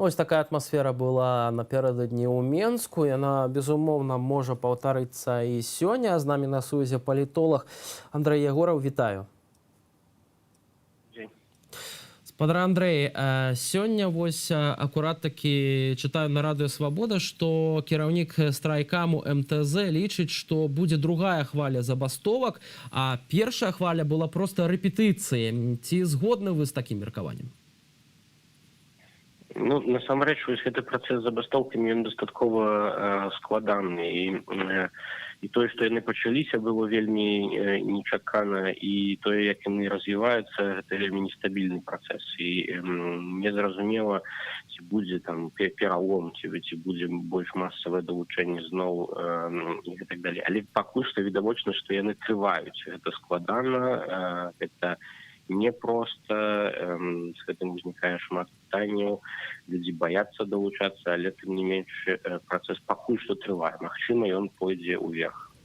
Вось такая атмасфера была напярэдадні ў Менску. Яна, безумоўна, можа паўтарыцца і сёння. З намі на сувязі палітолог Андрэй Ягораў. Вітаю. Спадар Андрэй, сёння вось акурат такі чытаю на радыё «Свабода», што кіраўнік страйкаму МТЗ лічыць, што будзе другая хваля забастовак, а першая хваля была проста рэпетыцыяй. Ці згодны вы з такім меркаваннем? Ну, насамрэч, вось гэты працэс забастоўкамі ён дастаткова складаны. І тое, што яны пачаліся, было вельмі нечакана, і тое, як яны развіваюцца, гэта вельмі нестабільны працэс. І незразумела, ці будзе там пералом, ці будзе больш масавае далучэнне зноў і так далей. Але пакуль што відавочна, што яны трываюць. Гэта складана, гэта непросто, з гэтым узнікае шмат пытанняў, людзі баяцца далучацца, але тым не менш працэс пакуль што трывае. Магчыма, ён пойдзе ўверх.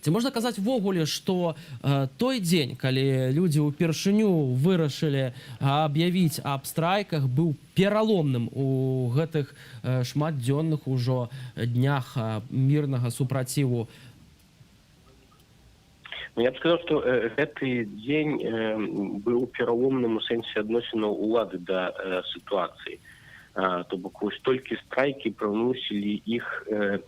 Ці можна казаць ввогуле, што той дзень, калі людзі ўпершыню вырашылі аб'явіць аб страйках, быў пераломным у гэтых шматдзённых ужо днях мірнага супраціву? Я б сказаў, што гэты дзень быў пераломным у сэнсе адносінаў улады да сітуацыі. То бок вось толькі страйкі прымусілі іх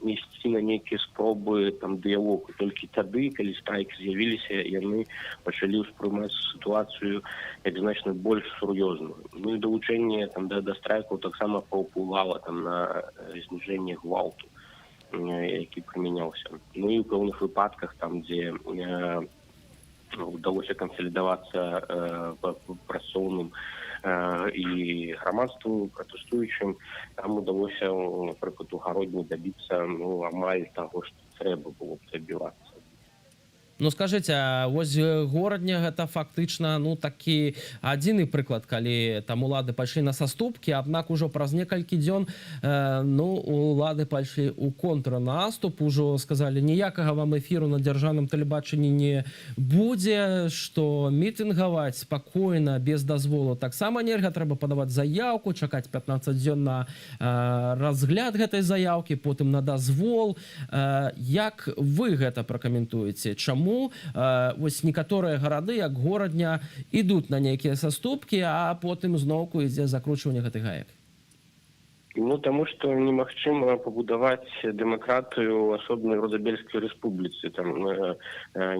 ісці на нейкія спробы дыялогу. Толькі тады, калі страйкі з'явіліся, яны пачалі ўспрымаць сітуацыю як значна больш сур'ёзную. Ну і далучэнне да страйкаў таксама паўплывала на зніжэнне гвалту, які прымяняўся. Ну і ў пэўных выпадках, дзе удалося кансалідавацца працоўным і грамадству пратэстуючым, там удалося, напрыклад, у гародні дабіцца амаль таго, што трэба было б дабівацца. Ну, скажыце, вось горадня гэта фактычна такі адзіны прыклад, калі там улады пайшлі на саступкі, аднак ужо праз некалькі дзён улады пайшлі ў контрнаступ, ужо сказалі, ніякага вам эфіру на дзяржаўным тэлебачанні не будзе, што мітынгаваць спакойна, без дазволу таксама нельга, трэба падаваць заяўку, чакаць 15 дзён на разгляд гэтай заяўкі, потым на дазвол. Як вы гэта пракаментуеце? Чаму вось некаторыя гарады, як горадня, ідуць на нейкія саступкі, а потым зноўку ідзе закручванне гэтых гаек? Ну, таму што немагчыма пабудаваць дэмакратыю ў асобнай Розабельскай рэспубліцы. Там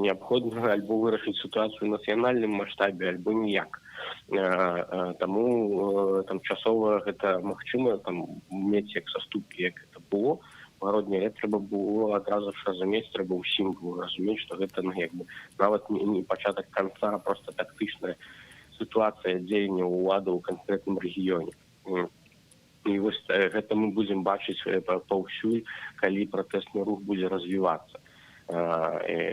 неабходна альбо вырашыць сітуацыю ў нацыянальным маштабе, альбо ніяк. Таму часова гэта магчыма мець як саступкі, як гэта было. Гародня, трэба было адразу ж разумець, трэба ўсім было разумець, што гэта нават не пачатак канца, а проста тактычная сітуацыя дзеяння ўлады ў канкрэтным рэгіёне. І вось гэта мы будзем бачыць паўсюль, калі пратэсны рух будзе развівацца.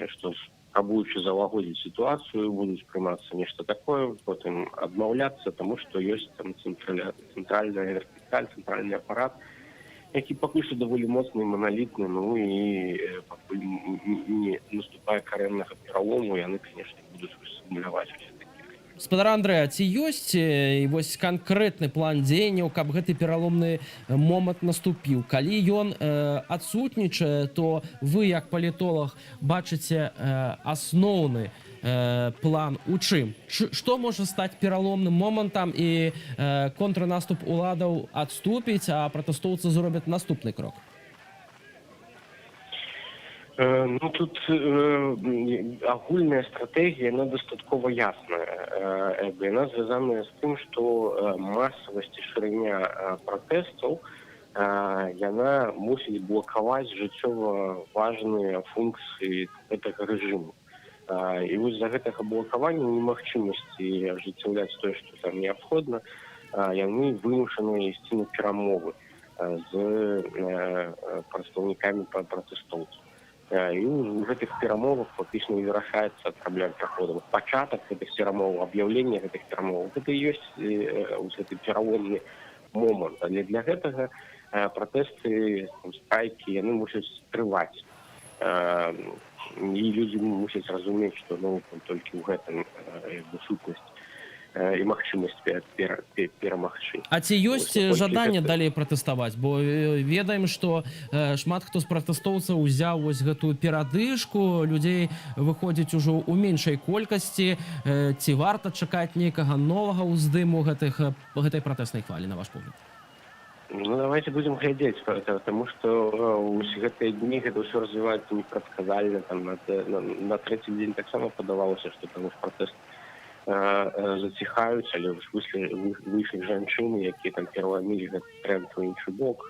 Што спрабуючы залагодзіць сітуацыю, будуць прымацца нешта такое, потым адмаўляцца, таму што ёсць цэнтральная вертыкаль, цэнтральны апарат, які пакуль што даволі моцны, монолітны, ну і пакуль не наступае карэннага пералому, яны, канешне, будуць сімуляваць усе такія. Спадар Андрэя, ці ёсць вось канкрэтны план дзеянняў, каб гэты пераломны момант наступіў? Калі ён адсутнічае, то вы, як палітолог, бачыце асноўны план у чым? Што можа стаць пераломным момантам і контрнаступ уладаў адступіць, а пратэстоўцы зробяць наступны крок? Ну, тут агульная стратэгія, яна дастаткова ясная. Яна звязаная з тым, што масавасць і шырыня пратэстаў яна мусіць блакаваць жыццёва важныя функцыі гэтага рэжыму. І вось за гэтага блакавання немагчымасці ажыццяўляць тое, што там неабходна, яны вымушаны ісці на перамовы з прадстаўнікамі пратэстоўцаў. І ў гэтых перамовах фактычна і вырашаецца праблема праходу. Пачатак гэтых перамоваў, аб'яўленне гэтых перамоваў, гэта і ёсць гэты пераломны момант. Але для гэтага пратэсты, страйкі, яны мусяць трываць. І людзі мусяць разумець, што толькі ў гэтым сутнасць. і магчымасць перамагчы. А ці ёсць жаданне далей пратэставаць? Бо ведаем, што шмат хто з пратэстоўцаў узяў вось гэтую перадышку, людзей выходзіць ужо ў меншай колькасці. Ці варта чакаць нейкага новага ўздыму гэтай пратэснай хвалі, на ваш погляд? Ну, давайте будем глядзець, потому что гэтыя дні гэта ўсё развіваецца непрадказальна. На трэці дзень таксама падавалася, што там пратэст заціхаюць, але выйшлі жанчыны, якія там пераламілі гэты тренд у іншы бок.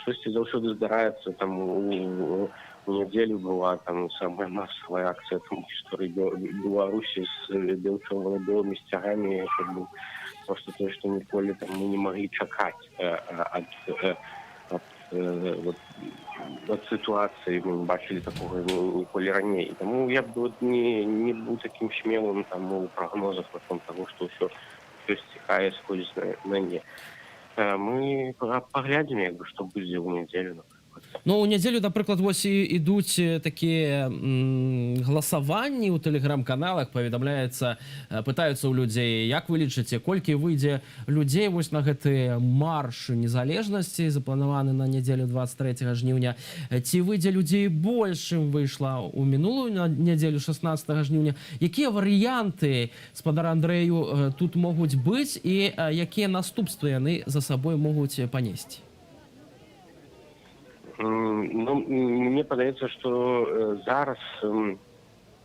Штосьці заўсёды здараецца. Там у нядзелю была там самая масавая акцыя там гісторыі Беларусі з белчовано-белымі сцягамі, щоб просто тое, што ніколі там мы не маглі чакаць ад ситуации, мы бачили такого ніколі раней. І тому я б не був таким смелым там у прогнозах того, что все стихає, сходить на не. Мы поглядим, якби, что будет в неделю, например. Ну, у нядзелю, напрыклад, вось ідуць такія галасаванні ў тэлеграм-каналах, паведамляецца, пытаюцца ў людзей, як вы лічыце, колькі выйдзе людзей вось на гэты марш незалежнасці, запланаваны на нядзелю 23 жніўня, ці выйдзе людзей больш, чым выйшла ў мінулую нядзелю 16 жніўня. Якія варыянты, спадар Андрэю, тут могуць быць і якія наступствы яны за сабой могуць панесці? Ну, мне падаецца, што зараз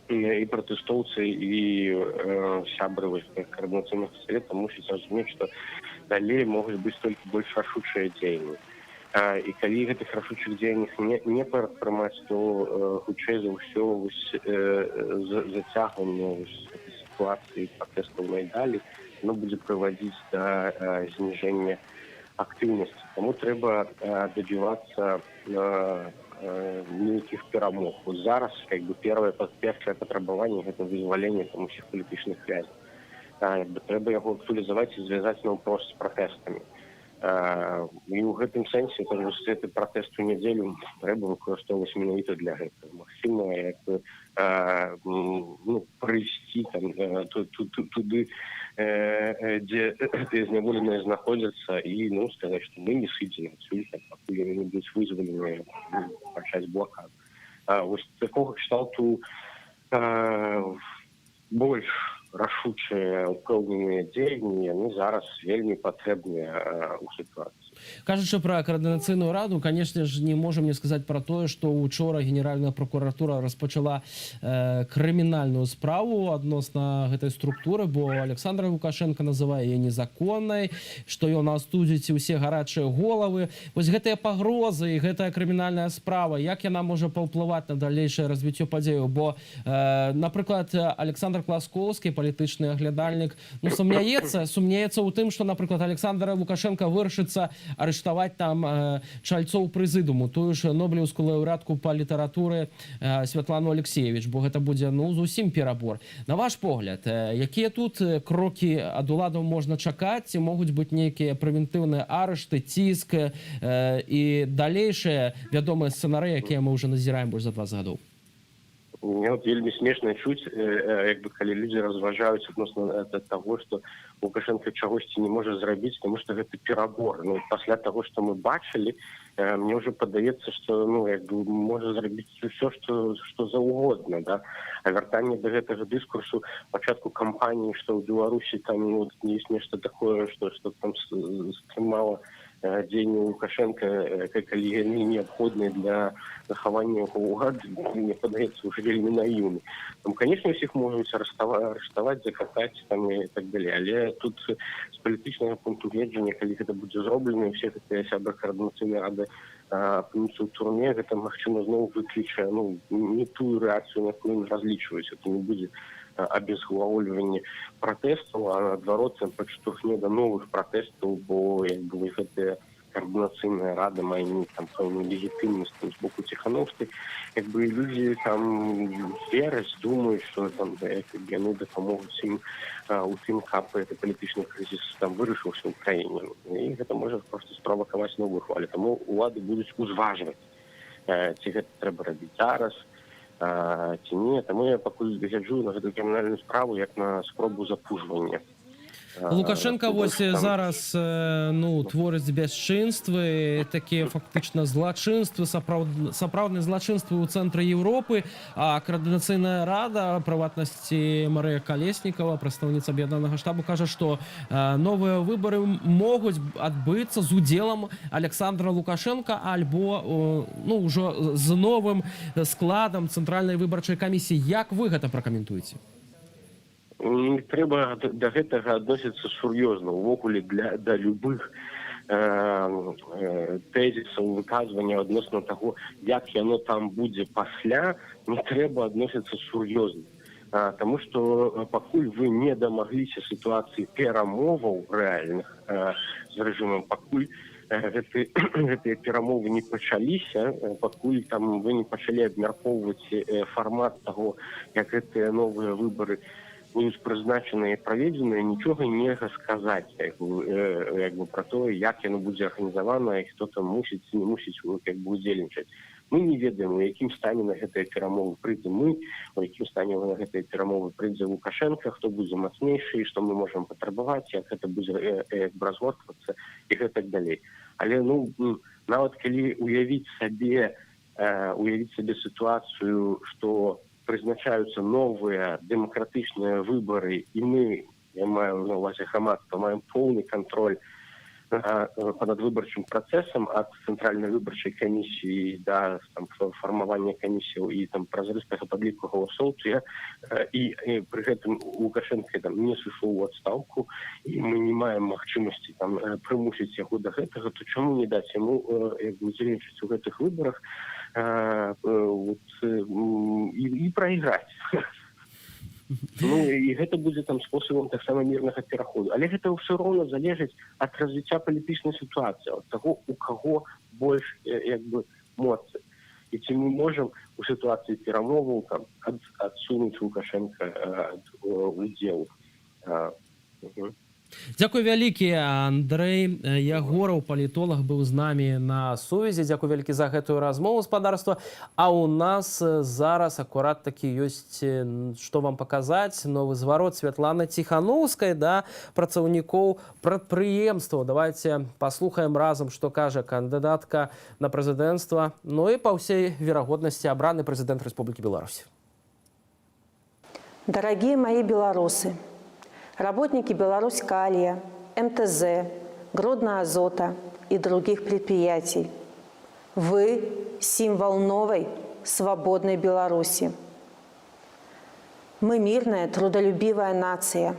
і пратэстоўцы, і сябры координацыйных саветаў мусяць разумець, што далей могуць быць толькі больш рашучыя дзеянні. І калі гэтых рашучых дзеяннях не прадпрымаць, то хутчэй за ўсё зацягванне гэтай сітуацыі пратэстаў найдалей, оно будзе прыводзіць да зніжэння актыўнасці. Таму трэба дабівацца нейкіх перамог. Зараз першае патрабаванне гэта вызваленне усіх палітычных вязняў. Трэба яго актуалізаваць і звязаць наўпрост з пратэстамі. І ў гэтым сэнсе гэты пратэст у нядзелю трэба выкарыстоўваць менавіта для гэтага. Магчыма, прыйсці туды, дзе тыя зняволеныя знаходзяцца, і сказаць, што мы не сыдзем адсюль, пакуль яны не будуць вызваленыя, пачаць блакаду. Вось такога кшталту больш рашучыя ўпэўненыя дзеянні, яны зараз вельмі патрэбныя ў сітуацыі. Кажучы пра координацыйную раду, конечно ж, не можем не сказаць пра тое, што учора Генеральная прокуратура распачала крымінальную справу адносна гэтай структуры, бо Александр Лукашенко называе яе незаконнай, што ён астудзіць усе гарачыя головы. Вось гэтыя пагрозы і гэтая крымінальная справа, як яна можа паўплываць на далейшае развіццё падзеяў? Бо, напрыклад, Александр Класкоўскі, палітычны аглядальнік, сумняецца ў тым, што, напрыклад, Александр Лукашенко вырашыцца арыштаваць там чальцоў прэзідыуму, тую ж нобелеўскую лаўрэатку па літаратуры Святлану Алексеевич, бо гэта будзе зусім перабор. На ваш погляд, якія тут крокі ад уладаў можна чакаць, ці могуць быць нейкія прэвентыўныя арышты, ціск і далейшыя вядомыя сцэнарыі, якія мы ўжо назіраем больш за 20 гадоў? Мне вельмі смешна чуць, калі людзі разважаюць адносна таго, што Лукашенко чагосьці не можа зрабіць, тому што гэта перабор. Пасля таго, што мы бачылі, мне ўжо падаецца, што можа зрабіць усё, што заўгодна. А вяртанне да гэтага дыскурсу пачатку кампаніі, што ў Беларусі там ёсць нешта такое, што там стрымала дзеянне Лукашенко, калі яны неабходныя для захавання яго ўлады, мне падаецца, уже вельмі наіўны. Там, конечно, усіх могуць арыштаваць, закатаць і так далее. Але тут з палітычнага пункту гледжання, калі гэта будзе зроблена, і все гэтыя сябры координацыйнай рады апынуцца ў турме, гэта, магчыма, зноў выкліча не тую рэакцыю, на якую разлічваюць. Это не будзе абезглаўліванне пратэстаў, а наадварот падштурхне да новых пратэстаў, бо гэтая координацыйная рада мае там пэўную легітымнасць з боку Ціхановскай. Людзі там вераць, думаюць, што яны дапамогуць ім у тым, каб гэты палітычны крызіс там вырашыўся ў краіне. І гэта можа проста справакаваць новую хвалю. Таму улады будуць узважваць, ці гэта трэба рабіць зараз, ці не. Таму я пакуль гляджу на гэту крымінальную справу як на спробу запужвання. Лукашенко вось зараз творыць бясчынствы, такія фактычна злачынствы, сапраўдныя злачынствы ў цэнтры Еўропы, а Координацыйная рада, прыватнасці Марыя Калеснікава, прадстаўніца аб'яднанага штабу, кажа, што новыя выбары могуць адбыцца з удзелам Александра Лукашенко альбо ўжо з новым складам Цэнтральнай выбарчай камісіі. Як вы гэта пракаментуеце? Не трэба да гэтага адносіцца сур'ёзна. Увогуле да любых тэзісаў, выказвання адносна таго, як яно там будзе пасля, не трэба адносіцца сур'ёзна. Таму што пакуль вы не дамагліся сітуацыі перамоваў рэальных з рэжымам, пакуль гэтыя перамовы не пачаліся, пакуль там вы не пачалі абмяркоўваць фармат таго, як гэтыя новыя выбары будуць прызначаныя і праведзеныя, нічога нельга сказаць пра тое, як яно будзе арганізавана і хто там мусіць ці не мусіць удзельнічаць. Мы не ведаем, у якім стане на гэтыя перамовы прыйдзе мы, у якім стане на гэтыя перамовы прыйдзе Лукашенко, хто будзе мацнейшы, што мы можам патрабаваць, як гэта будзе разгортвацца і гэтак далей. Але нават калі уявіць сабе сітуацыю, што прызначаюцца новыя дэмакратычныя выбары, і мы, я маю на ўвазе грамадства, маем поўны кантроль над выбарчым працэсам ад цэнтральнай выбарчай камісіі да фармавання камісіяў і празрыстага падліку галасоў, і пры гэтым Лукашенко не сышоў у адстаўку, і мы не маем магчымасці прымусіць яго да гэтага, то чаму не даць яму удзельнічаць у гэтых выбарах і прайграць. І гэта будзе спосабам таксама мірнага пераходу. Але гэта ўсё роўна залежыць ад развіцця палітычнай сітуацыі, ад таго, у каго больш моцы. І ці мы можам у сітуацыі перамоваў адсунуць Лукашенка ад удзелу. Дзякуй вялікі. Андрэй Ягораў, палітолог, быў з намі на сувязі. Дзякуй вялікі за гэтую размову, спадарства. А ў нас зараз акурат такі ёсць, што вам паказаць, новы зварот Святланы Ціханаўскай да працаўнікоў прадпрыемстваў. Давайте паслухаем разам, што кажа кандыдатка на прэзідэнцтва, і па ўсей верагоднасці абраны прэзідэнт Рэспублікі Беларусь. Дорогие мои белорусы, работники Беларусь-Калия, МТЗ, Гродно-Азота и других предприятий. Вы – символ новой, свободной Беларуси. Мы мирная, трудолюбивая нация.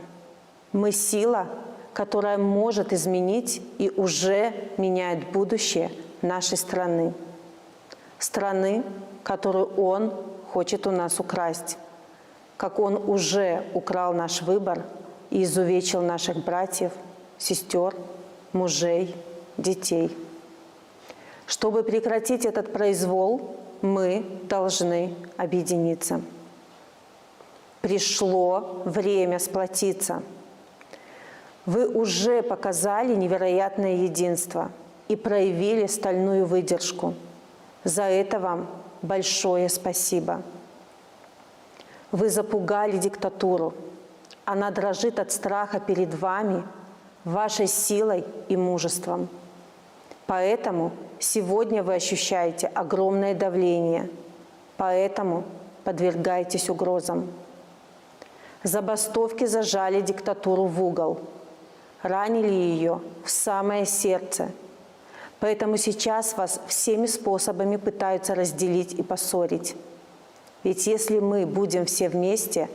Мы сила, которая может изменить и уже меняет будущее нашей страны. Страны, которую он хочет у нас украсть. Как он уже украл наш выбор и изувечил наших братьев, сестер, мужей, детей. Чтобы прекратить этот произвол, мы должны объединиться. Пришло время сплотиться. Вы уже показали невероятное единство и проявили стальную выдержку. За это вам большое спасибо. Вы запугали диктатуру. Она дрожит от страха перед вами, вашей силой и мужеством. Поэтому сегодня вы ощущаете огромное давление. Поэтому подвергаетесь угрозам. Забастовки зажали диктатуру в угол, ранили ее в самое сердце. Поэтому сейчас вас всеми способами пытаются разделить и поссорить. Ведь если мы будем все вместе,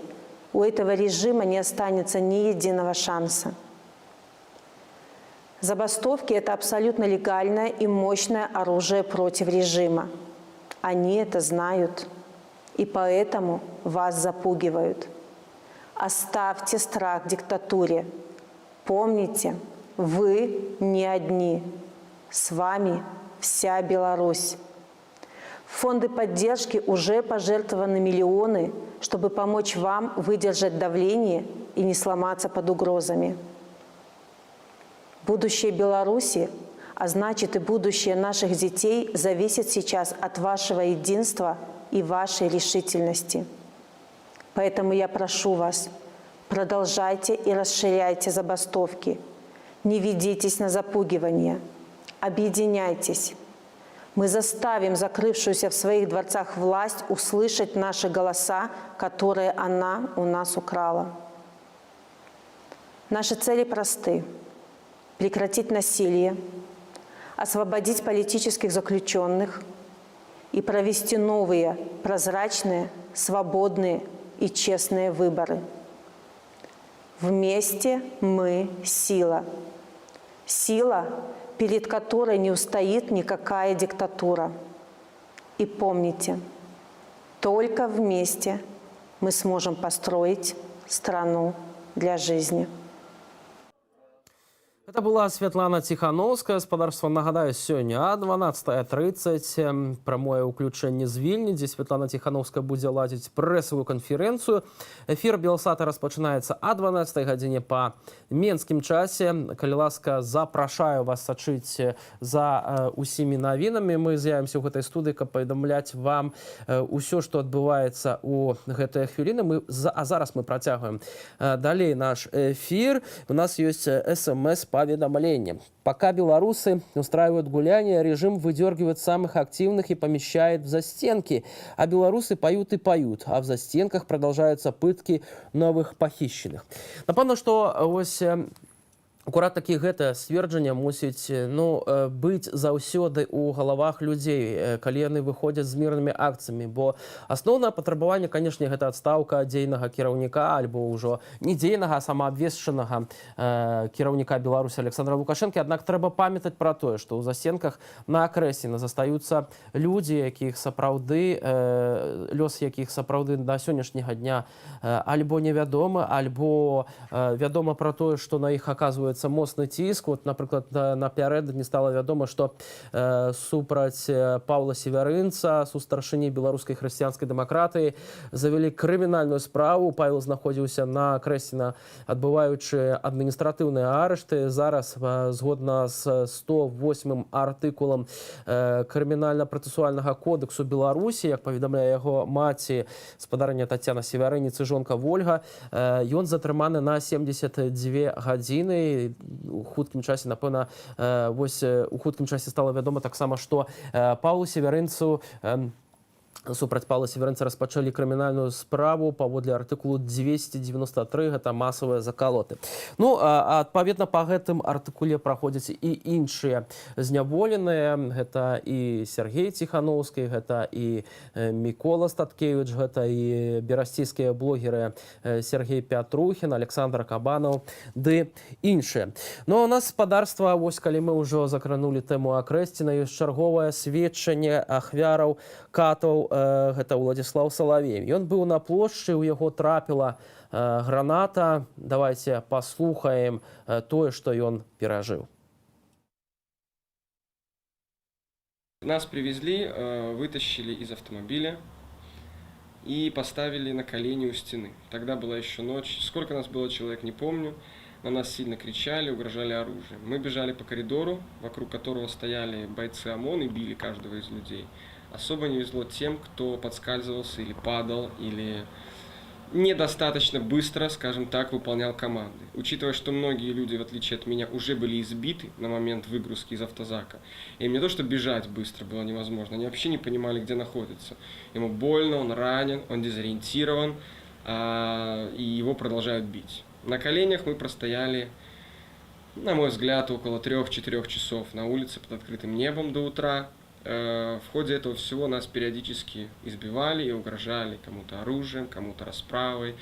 у этого режима не останется ни единого шанса. Забастовки – это абсолютно легальное и мощное оружие против режима. Они это знают, и поэтому вас запугивают. Оставьте страх диктатуре. Помните, вы не одни. С вами вся Беларусь. В фонды поддержки уже пожертвованы миллионы, чтобы помочь вам выдержать давление и не сломаться под угрозами. Будущее Беларуси, а значит и будущее наших детей, зависит сейчас от вашего единства и вашей решительности. Поэтому я прошу вас, продолжайте и расширяйте забастовки. Не ведитесь на запугивание. Объединяйтесь. Мы заставим закрывшуюся в своих дворцах власть услышать наши голоса, которые она у нас украла. Наши цели просты. Прекратить насилие, освободить политических заключенных и провести новые, прозрачные, свободные и честные выборы. Вместе мы сила. Сила, перед которой не устоит никакая диктатура. И помните, только вместе мы сможем построить страну для жизни. Это была Святлана Ціхановская. Спадарства, нагадаю, сёння а 12:30 прамое ўключэнне з Вільні, дзе Святлана Ціхановская будзе ладзіць прэсавую канферэнцыю. Эфір Белсата распачынаецца а 12 гадзіне па менскім часе. Калі ласка, запрашаю вас сачыць за усімі навінамі. Мы з'явімся ў гэтай студыі, каб паведамляць вам усё, што адбываецца ў гэтыя хвіліны. А зараз мы працягваем далей наш эфір. У нас ёсць СМС-поведомление. Пока белорусы устраивают гуляния, режим выдергивает самых активных и помещает в застенки. А белорусы поют и поют, а в застенках продолжаются пытки новых похищенных. Напомню, что ось акурат такі гэта сцверджанне мусіць быць заўсёды ў галавах людзей, калі яны выходзяць з мірнымі акцыямі, бо асноўнае патрабаванне, канешне, гэта адстаўка дзейнага кіраўніка альбо ўжо не дзейнага, а самаабвешчанага кіраўніка Беларусі Александра Лукашэнкі. Аднак трэба памятаць пра тое, што ў застенках на акрэсіна застаюцца людзі, якіх сапраўды лёс якіх сапраўды да сённяшняга дня альбо невядомы, альбо вядома пра тое, што на іх аказваецца моцны ціск. Вот, напрыклад, напярэдадні стала вядома, што супраць Паўла Севярынца, сустаршыні беларускай хрысціянскай дэмакратыі, завялі крымінальную справу. Павел знаходзіўся на Крэсіна, адбываючы адміністратыўныя арышты. Зараз, згодна з 108 артыкулам крымінальна-працэсуальнага кодексу Беларусі, як паведамляе яго маці, спадарня Тацяна Севярыніц і жонка Вольга, ён затрыманы на 72 гадзіны. У хуткім часе, напэўна, у хуткім часе стала вядома таксама, што Паўлу Севярынцу супраць Паўла Севярынца распачалі крымінальную справу паводле артыкулу 293, гэта масавыя закалоты. Адпаведна, па гэтым артыкуле праходзяць і іншыя зняволеныя. Гэта і Сергей Ціхановскі, гэта і Мікола Статкевіч, гэта і берасцейскія блогеры Сергей Пятрухін, Александр Кабанаў, ды іншыя. У нас спадарства, вось калі мы ўжо закранулі тэму Акрэсціна, ёсць чарговае сведчанне ахвяраў катаў. Гэта Уладзіслаў Салавей. Ён быў на плошчы, у яго трапіла граната. Давайте паслухаем тое, што ён перажыў. Нас привезли, вытащили из автомобиля и поставили на колени у стены. Тогда была еще ночь. Сколько нас было человек, не помню. На нас сильно кричали, угрожали оружием. Мы бежали по коридору, вокруг которого стояли бойцы ОМОН и били каждого из людей. Особо не везло тем, кто подскальзывался или падал, или недостаточно быстро, скажем так, выполнял команды. Учитывая, что многие люди, в отличие от меня, уже были избиты на момент выгрузки из автозака, им не то что бежать быстро было невозможно, они вообще не понимали, где находятся. Ему больно, он ранен, он дезориентирован, и его продолжают бить. На коленях мы простояли, на мой взгляд, около 3-4 часов на улице под открытым небом до утра. В ходе этого всего нас периодически избивали и угрожали кому-то оружием, кому-то расправой,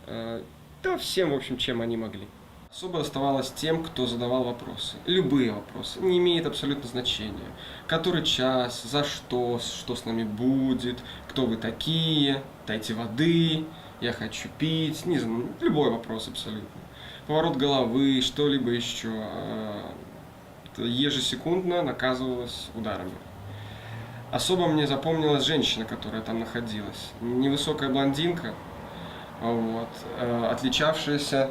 да всем, в общем, чем они могли. Особо оставалось тем, кто задавал вопросы. Любые вопросы, не имеет абсолютно значения. Который час, за что с нами будет, кто вы такие, дайте воды, я хочу пить, не знаю, любой вопрос абсолютно. Поворот головы, что-либо еще, ежесекундно наказывалось ударами. Особо мне запомнилась женщина, которая там находилась. Невысокая блондинка, отличавшаяся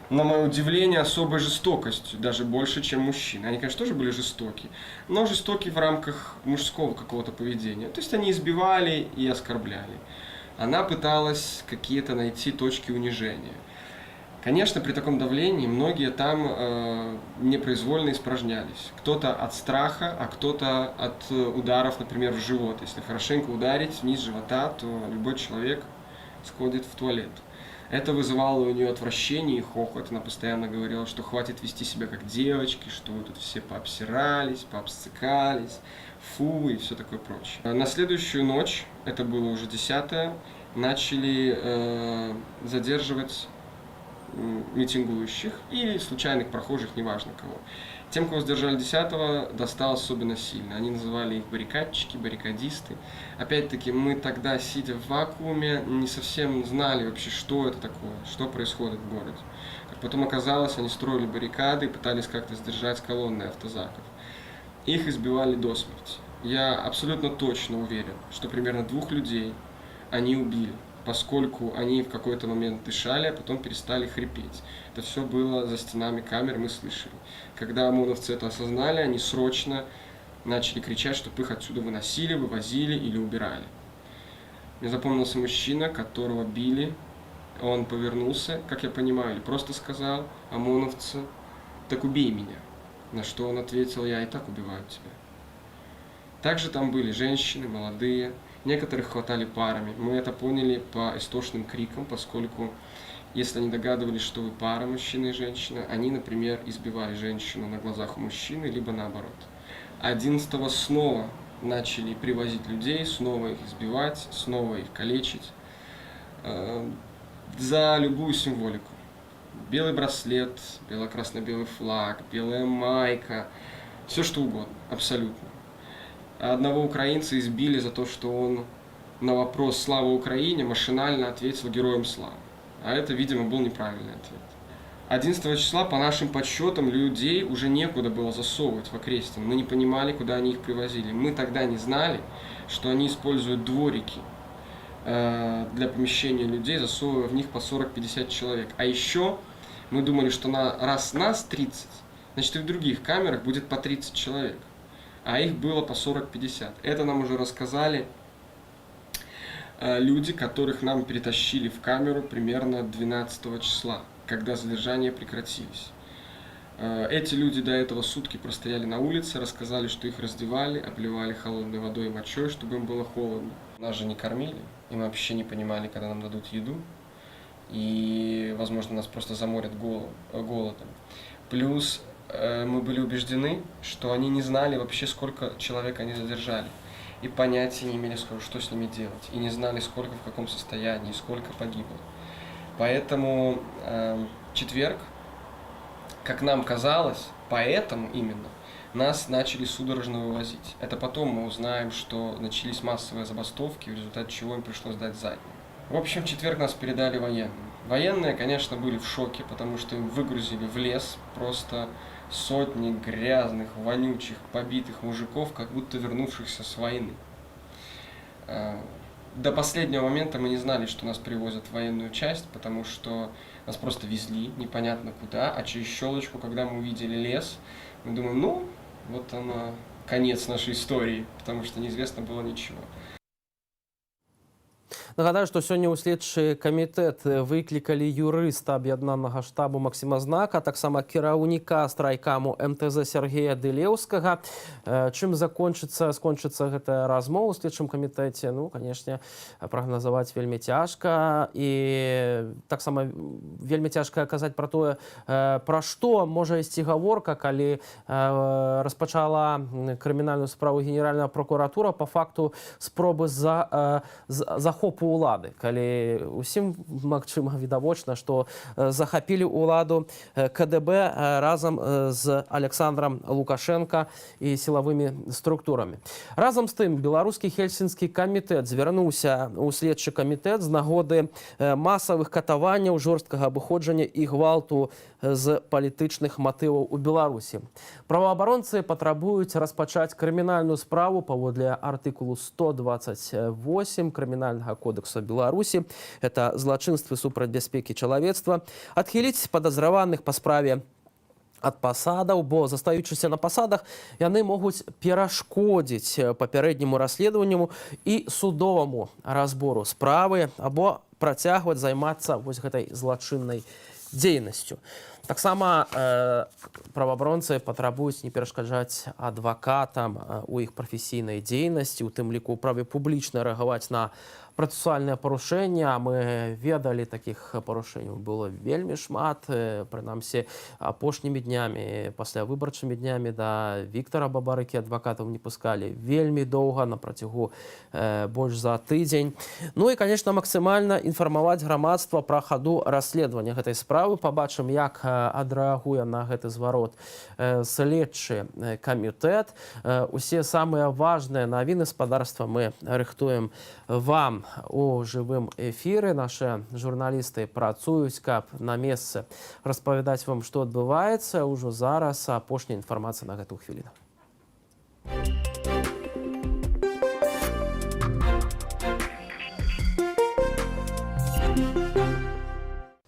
на мое удивление, особой жестокостью, даже больше, чем мужчины. Они, конечно, тоже были жестоки, но жестоки в рамках мужского какого-то поведения. То есть они избивали и оскорбляли. Она пыталась какие-то найти точки унижения. Конечно, при таком давлении многие там непроизвольно испражнялись. Кто-то от страха, а кто-то от ударов, например, в живот. Если хорошенько ударить вниз живота, то любой человек сходит в туалет. Это вызывало у нее отвращение и хохот. Она постоянно говорила, что хватит вести себя как девочки, что вы тут все пообсирались, пообсцикались, фу и все такое прочее. На следующую ночь, это было уже 10-е, начали задерживать митингующих и случайных прохожих, неважно кого. Тем, кого задержали 10-го, досталось особенно сильно. Они называли их баррикадчики, баррикадисты. Опять-таки, мы тогда, сидя в вакууме, не совсем знали вообще, что это такое, что происходит в городе. Как потом оказалось, они строили баррикады и пытались как-то сдержать колонны автозаков. Их избивали до смерти. Я абсолютно точно уверен, что примерно 2 людей они убили, поскольку они в какой-то момент дышали, а потом перестали хрипеть. Это все было за стенами камер, мы слышали. Когда ОМОНовцы это осознали, они срочно начали кричать, чтобы их отсюда выносили, вывозили или убирали. Мне запомнился мужчина, которого били. Он повернулся, как я понимаю, или просто сказал ОМОНовцу: «Так убей меня». На что он ответил: «Я и так убиваю тебя». Также там были женщины, молодые, некоторых хватали парами. Мы это поняли по истошным крикам, поскольку если они догадывались, что вы пара, мужчина и женщина, они, например, избивали женщину на глазах у мужчины, либо наоборот. 11-го снова начали привозить людей, снова их избивать, снова их калечить за любую символику. Белый браслет, бело-красно-белый флаг, белая майка, все что угодно, абсолютно. Одного украинца избили за то, что он на вопрос «Слава Украине» машинально ответил «Героям слава». А это, видимо, был неправильный ответ. 11 числа, по нашим подсчетам, людей уже некуда было засовывать в Окрестин. Мы не понимали, куда они их привозили. Мы тогда не знали, что они используют дворики для помещения людей, засовывая в них по 40-50 человек. А еще мы думали, что раз нас 30, значит и в других камерах будет по 30 человек. А их было по 40-50. Это нам уже рассказали люди, которых нам перетащили в камеру примерно 12 числа, когда задержания прекратились. Эти люди до этого сутки простояли на улице, рассказали, что их раздевали, обливали холодной водой и мочой, чтобы им было холодно. Нас же не кормили, и мы вообще не понимали, когда нам дадут еду. И, возможно, нас просто заморят голодом. Плюс мы были убеждены, что они не знали вообще, сколько человек они задержали. И понятия не имели, что с ними делать. И не знали, сколько, в каком состоянии, сколько погибло. Поэтому четверг, как нам казалось, поэтому именно нас начали судорожно вывозить. Это потом мы узнаем, что начались массовые забастовки, в результате чего им пришлось дать заднюю. В общем, в четверг нас передали военным. Военные, конечно, были в шоке, потому что им выгрузили в лес просто сотни грязных, вонючих, побитых мужиков, как будто вернувшихся с войны. До последнего момента мы не знали, что нас привозят в военную часть, потому что нас просто везли непонятно куда, а через щелочку, когда мы увидели лес, мы думаем, ну, вот оно, конец нашей истории, потому что неизвестно было ничего. Нагадаю, што сёння ў следчы камітэт выклікалі юрыста аб'яднанага штабу Максіма Знака, таксама кіраўніка страйкаму МТЗ Сергея Дылеўскага. Чым скончыцца гэтая размова ў следчым камітэце? Ну, канешне, прагназаваць вельмі цяжка. І таксама вельмі цяжка казаць пра тое, пра што можа ісці гаворка, калі распачала крымінальную справу Генеральная прокуратура па факту спробы захопу улады, калі усім магчыма відавочна, што захапілі ўладу КДБ разам з Александром Лукашенко і сілавымі структурамі. Разам з тым, беларускі хельсінскі камітэт звярнуўся ў следчы камітэт з нагоды масавых катаванняў, жорсткага абыходжання і гвалту з палітычных матываў у Беларусі. Праваабаронцы патрабуюць распачаць крымінальную справу паводле артыкулу 128 крымінальнага коду кодекса Беларуси, это злочинство супраць бяспекі чалавецтва, адхіліць падазраваных па справе ад пасадаў, бо застаючыся на пасадах яны могуць перашкодзіць папярэдняму расследаванню і судоваму разбору справы або працягваць займацца вось гэтай злачыннай дзейнасцю. Таксама праваабаронцы патрабуюць не перашкаджаць адвакатам у іх прафесійнай дзейнасці, у тым ліку ў праве публічна рэагаваць на працэсуальныя парушэння. Мы ведалі, такіх парушэнняў было вельмі шмат. Прынамсі, апошнімі днямі, пасля выбарчымі днямі да Віктара Бабарыкі адвакатаў не пускалі вельмі доўга, на працягу больш за тыдзень. Ну і, конечно, максімальна інфармаваць грамадства пра хаду расследавання гэтай справы. Пабачым, як адрэагуе на гэты зварот следчы камітэт. Усе самыя важныя навіны спадарства мы рыхтуем вам у жывым эфіры. Нашы журналісты працуюць, каб на месцы распавядаць вам, што адбываецца. Ужо зараз апошняя інфармацыя на гэту хвіліну.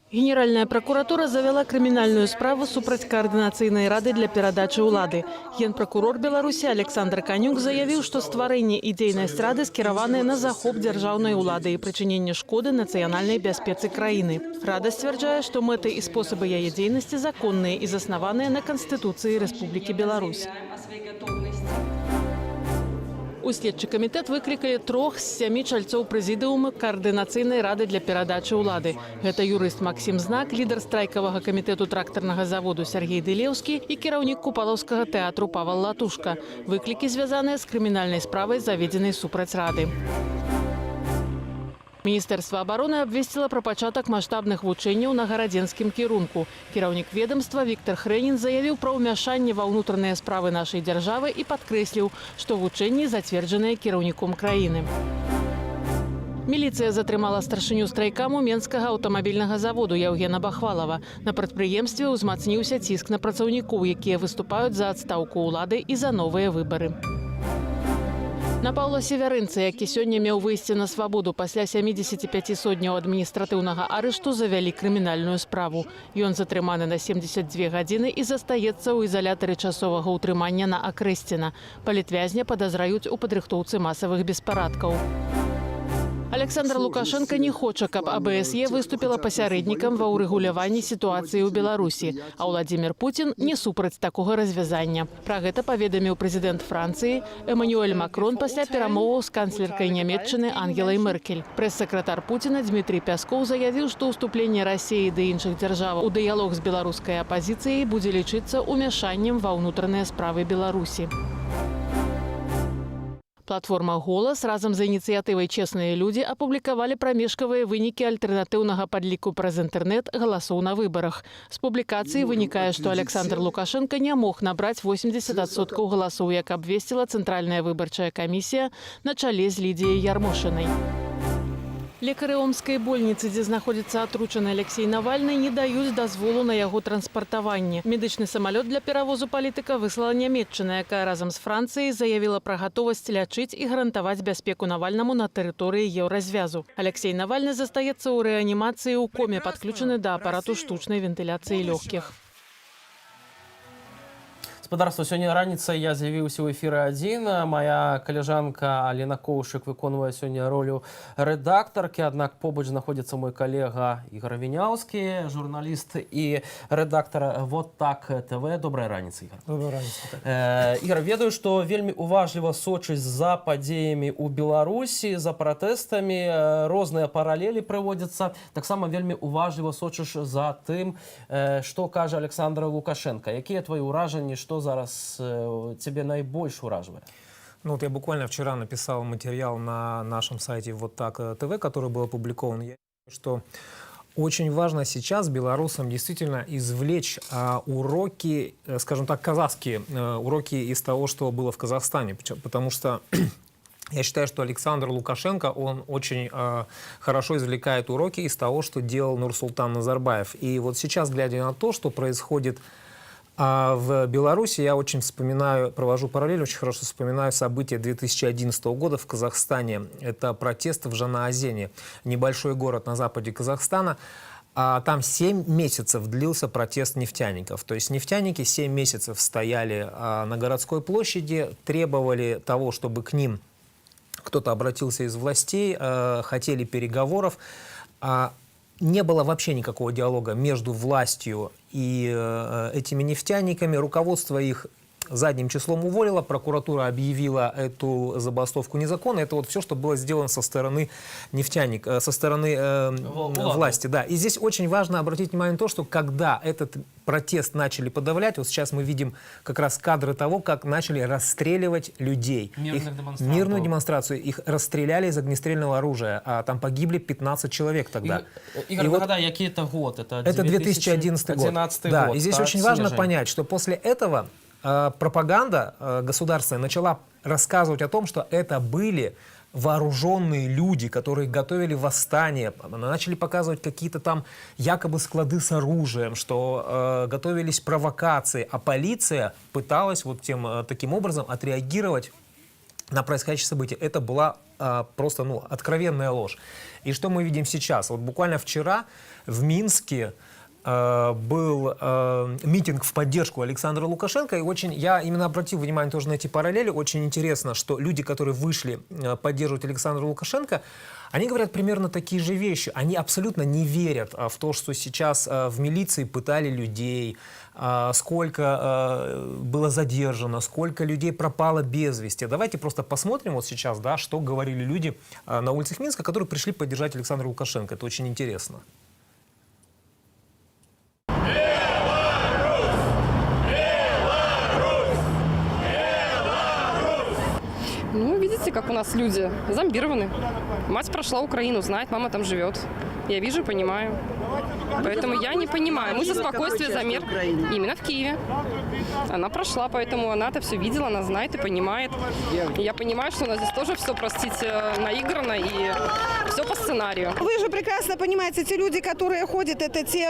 Генеральная прокуратура завяла крымінальную справу супраць координацыйнай рады для перадачы ўлады. Генпракурор Беларусі Александр Канюк заявіў, што стварэнне і дзейнасць рады скіраваныя на захоп дзяржаўнай улады і прычыненне шкоды нацыянальнай бяспецы краіны. Рада сцвярджае, што мэты і спосабы яе дзейнасці законныя і заснаваныя на Канстытуцыі Рэспублікі Беларусь. У следчы камітэт выклікалі 3 з 7 чальцоў прэзідыума координацыйнай рады для перадачы ўлады. Гэта юрыст Максім Знак, лідар страйкавага камітэту трактарнага заводу Сергей Дылеўскі і кіраўнік Купалаўскага тэатру Павал Латушка. Выклікі звязаныя з крымінальнай справай, заведзенай супраць рады. Міністэрства абароны абвесціла пра пачатак маштабных вучэнняў на гарадзенскім кірунку. Кіраўнік ведомства Віктор Хрэнін заявіў пра ўмяшанне ва ўнутраныя справы нашай дзяржавы і падкрэсліў, што вучэнні зацверджаныя кіраўніком краіны. Міліцыя затрымала старшыню страйкаму Менскага аўтамабільнага заводу Яўгена Бахвалава. На прадпрыемстве ўзмацніўся ціск на працаўнікоў, якія выступаюць за адстаўку ўлады і за новыя выбары. На Паўла Севярынца, які сёння меў выйсці на свабоду пасля 75 сотняў адміністратыўнага арышту, завялі крымінальную справу. Ён затрыманы на 72 гадзіны і застаецца ў изолятары часовага ўтрымання на Акрэсціна. Палітвязня падазраюць у падрыхтоўцы масавых беспарадкаў. Александр Лукашенко не хоча, каб АБСЕ выступила пасярэднікам ва ўрэгуляванні сітуацыі ў Беларусі, а Владимир Путин не супраць такога развязання. Пра гэта паведаміў прэзідэнт Францыі Эммануэль Макрон пасля перамоваў з канцлеркай Нямецчыны Ангелай Меркель. Прэс-сакратар Путина Дмітрий Пяскоў заявіў, што ўступленне Расіі ды іншых дзяржаваў у дыялог з беларускай апазіцыяй будзе лічыцца ўмяшаннем ва ўнутраныя справы Беларусі. Платформа «Голас» разам з ініцыятывай «Честные люди» апублікавалі прамежкавыя вынікі альтэрнатыўнага падліку праз інтэрнэт галасоў на выбарах. З публікацыі вынікае, што Александр Лукашенко не мог набраць 80% галасоў, як абвесціла Цэнтральная выбарчая камісія на чале з Лідіяй Ярмошынай. Лекары омскай больніцы, дзе знаходзіцца атручаны Алексей Навальны, не даюць дазволу на яго транспартаванне. Медычны самалёт для перавозу палітыка выслала Нямецчына, якая разам з Францыяй заявіла пра гатовасць лячыць і гарантаваць бяспеку Навальнаму на тэрыторыі еўразвязу. Алексей Навальны застаецца ў рэанімацыі ў коме, падключаны да апарату штучнай вентыляцыі лёгкіх. Спадарства, сёння раніцай я з'явіўся ў эфіры адзін. Моя каляжанка Алена Коўшык выконвае сёння ролю рэдактаркі, аднак побач знаходзіцца мой калега Ігор Віняўскі, журналіст і рэдактар «Вот так ТВ». Добрая раніца, Ігор. Добрая раніца. Ігор, ведаю, што вельмі уважліва сочыць за падзеямі ў Беларусі, за пратэстамі, розныя паралелі прыводзяцца. Таксама вельмі уважліва сочыш за тым, што кажа Александр Лукашенко. Якія твои ўражанні, што зараз тебе найбольш ураживает? Ну, вот я буквально вчера написал материал на нашем сайте «Вот так ТВ», который был опубликован. Я считаю, что очень важно сейчас белорусам действительно извлечь уроки, скажем так, казахские уроки из того, что было в Казахстане. Потому что я считаю, что Александр Лукашенко, он очень хорошо извлекает уроки из того, что делал Нурсултан Назарбаев. И вот сейчас, глядя на то, что происходит А в Беларуси я очень вспоминаю, провожу параллель, очень хорошо вспоминаю события 2011 года в Казахстане. Это протесты в Жанаозене, небольшой город на западе Казахстана. Там 7 месяцев длился протест нефтяников. То есть нефтяники 7 месяцев стояли на городской площади, требовали того, чтобы к ним кто-то обратился из властей, хотели переговоров. Не было вообще никакого диалога между властью и этими нефтяниками. Руководство их задним числом уволило, прокуратура объявила эту забастовку незаконной. Это вот все, что было сделано со стороны нефтяников, со стороны власти. Да. И здесь очень важно обратить внимание на то, что когда этот протест начали подавлять, вот сейчас мы видим как раз кадры того, как начали расстреливать людей. Мирную демонстрацию. Их расстреляли из огнестрельного оружия. А там погибли 15 человек тогда. Игорь, нагадай, який это год? Это 2011 год. Да, и здесь очень важно понять, что после этого пропаганда государственная начала рассказывать о том, что это были вооруженные люди, которые готовили восстание, начали показывать какие-то там якобы склады с оружием, что готовились провокации, а полиция пыталась вот таким образом отреагировать на происходящее событие. Это была просто откровенная ложь. И что мы видим сейчас? Вот буквально вчера в Минске был митинг в поддержку Александра Лукашенко, и я именно обратил внимание тоже на эти параллели. Очень интересно, что люди, которые вышли поддерживать Александра Лукашенко, они говорят примерно такие же вещи. Они абсолютно не верят в то, что сейчас в милиции пытали людей, сколько было задержано, сколько людей пропало без вести. Давайте просто посмотрим вот сейчас, да, что говорили люди на улицах Минска, которые пришли поддержать Александра Лукашенко. Это очень интересно. Ну, видите, как у нас люди зомбированы. Мать прошла Украину, знает, мама там живет. Я вижу, понимаю. Поэтому я не понимаю. Мы за спокойствие, за мир. Именно в Киеве. Она прошла, поэтому она это все видела, она знает и понимает. И я понимаю, что у нас здесь тоже все, простите, наиграно и все по сценарию. Вы же прекрасно понимаете, те люди, которые ходят, это те...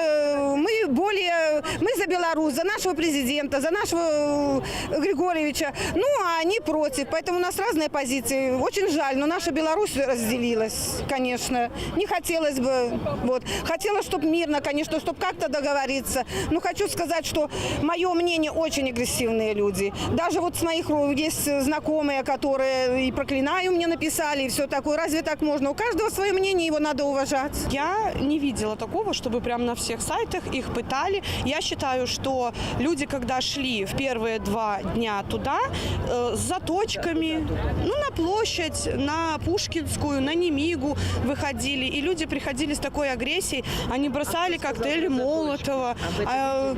Мы за Беларусь, за нашего президента, за нашего Григорьевича. Ну, а они против. Поэтому у нас разные позиции. Очень жаль, но наша Беларусь разделилась, конечно. Не хотелось бы. Вот. Хотела, чтобы мирно, конечно, чтобы как-то договориться. Но хочу сказать, что мое мнение, очень агрессивные люди. Даже вот с моих есть знакомые, которые и проклинаю мне написали, и все такое. Разве так можно? У каждого свое мнение, его надо уважать. Я не видела такого, чтобы прям на всех сайтах их пытали. Я считаю, что люди, когда шли в первые 2 дня туда, с заточками, на площадь, на Пушкинскую, на Немигу выходили, и люди приходили с такой агрессией, они бросали коктейли Молотова. А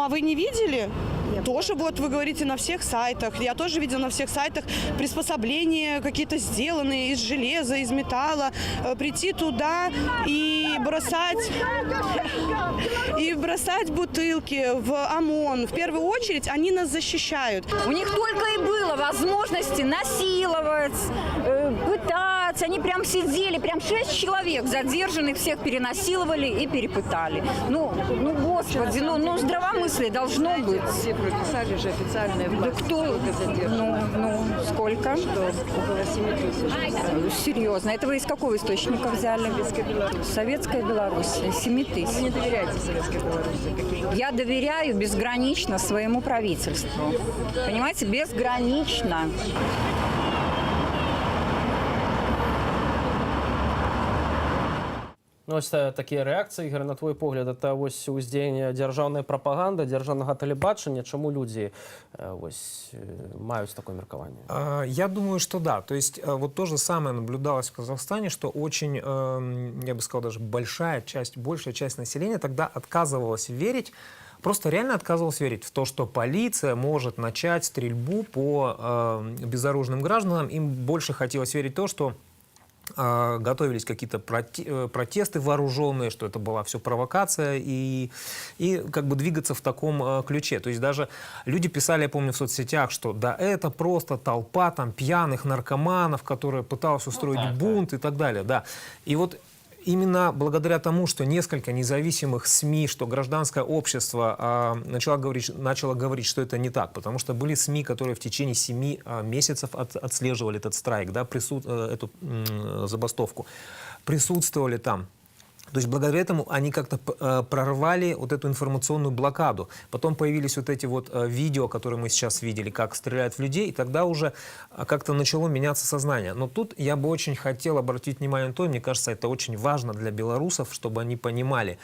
вы не видели? Тоже вот вы говорите на всех сайтах. Я тоже видела на всех сайтах приспособления какие-то сделанные из железа, из металла. Прийти туда и бросать бутылки в ОМОН. В первую очередь они нас защищают. У них только и было возможности насиловать, пытаться. Они прям сидели, прям 6 человек задержанных, всех перенасиловали и перепытали. Господи, здравомыслие должно быть. Писали же официальные власти. Да кто? Сколько? Около 7 тысяч. Серьезно? Это вы из какого источника взяли? Советская Беларусь. 7 тысяч. Вы не доверяете Советской Беларуси? Я доверяю безгранично своему правительству. Понимаете, безгранично. Ось такія рэакцыі, Ігор, на твой погляд, это вось уздзеянне дзяржаўнай прапаганды, дзяржаўнага тэлебачання. Чаму люди маюць такое меркаванне? Я думаю, что да. То есть вот то же самое наблюдалось в Казахстане, что очень, я бы сказал, даже большая часть населения тогда отказывалась верить, просто реально отказывалась верить в то, что полиция может начать стрельбу по безоружным гражданам. Им больше хотелось верить в то, что готовились какие-то протесты вооруженные, что это была все провокация, и как бы двигаться в таком ключе. То есть даже люди писали, я помню, в соцсетях, что да, это просто толпа там пьяных наркоманов, которые пыталась устроить бунт и так далее. Да. И вот именно благодаря тому, что несколько независимых СМИ, что гражданское общество начало говорить, что это не так, потому что были СМИ, которые в течение 7 месяцев отслеживали этот страйк, да, эту забастовку, присутствовали там. То есть благодаря этому они как-то прорвали вот эту информационную блокаду. Потом появились вот эти вот видео, которые мы сейчас видели, как стреляют в людей, и тогда уже как-то начало меняться сознание. Но тут я бы очень хотел обратить внимание на то, и мне кажется, это очень важно для белорусов, чтобы они понимали,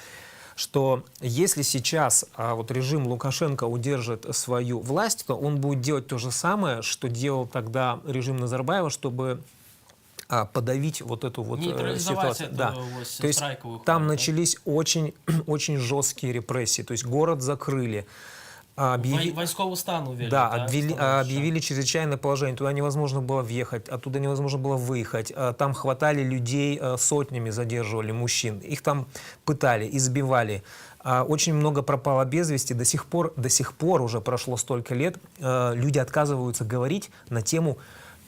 что если сейчас вот режим Лукашенко удержит свою власть, то он будет делать то же самое, что делал тогда режим Назарбаева, чтобы подавить вот эту вот ситуацию. Да. То есть там начались очень, очень жесткие репрессии. То есть город закрыли. Войсковый стан увели. Да, объявили чрезвычайное положение. Туда невозможно было въехать, оттуда невозможно было выехать. Там хватали людей, сотнями задерживали мужчин. Их там пытали, избивали. Очень много пропало без вести. До сих пор уже прошло столько лет, люди отказываются говорить на тему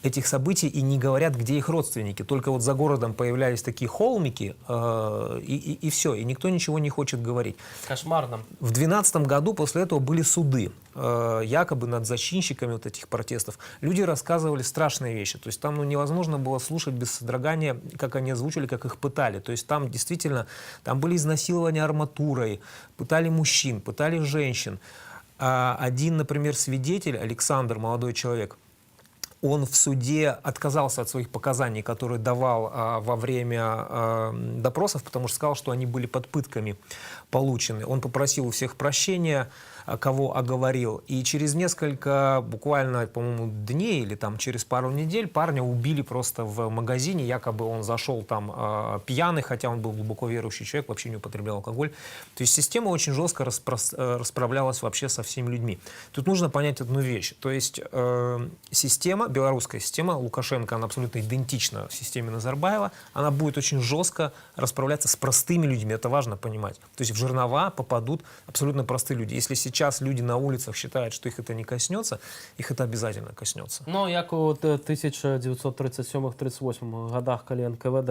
этих событий и не говорят, где их родственники. Только вот за городом появлялись такие холмики, и все, и никто ничего не хочет говорить. Кошмарно. В 2012 году после этого были суды, якобы над зачинщиками вот этих протестов. Люди рассказывали страшные вещи. То есть там невозможно было слушать без содрогания, как они озвучили, как их пытали. То есть там действительно, там были изнасилования арматурой, пытали мужчин, пытали женщин. Один, например, свидетель, Александр, молодой человек, он в суде отказался от своих показаний, которые давал во время допросов, потому что сказал, что они были под пытками получены. Он попросил у всех прощения, кого оговорил. И через несколько, буквально, по-моему, дней или там через пару недель парня убили просто в магазине. Якобы он зашел там пьяный, хотя он был глубоко верующий человек, вообще не употреблял алкоголь. То есть система очень жестко расправлялась вообще со всеми людьми. Тут нужно понять одну вещь. То есть система, белорусская система Лукашенко, она абсолютно идентична системе Назарбаева. Она будет очень жестко расправляться с простыми людьми. Это важно понимать. То есть в жернова попадут абсолютно простые люди. Если сейчас люди на улицах считают, что их это не коснется, их это обязательно коснется. Ну, як у 1937-38 годах, коли НКВД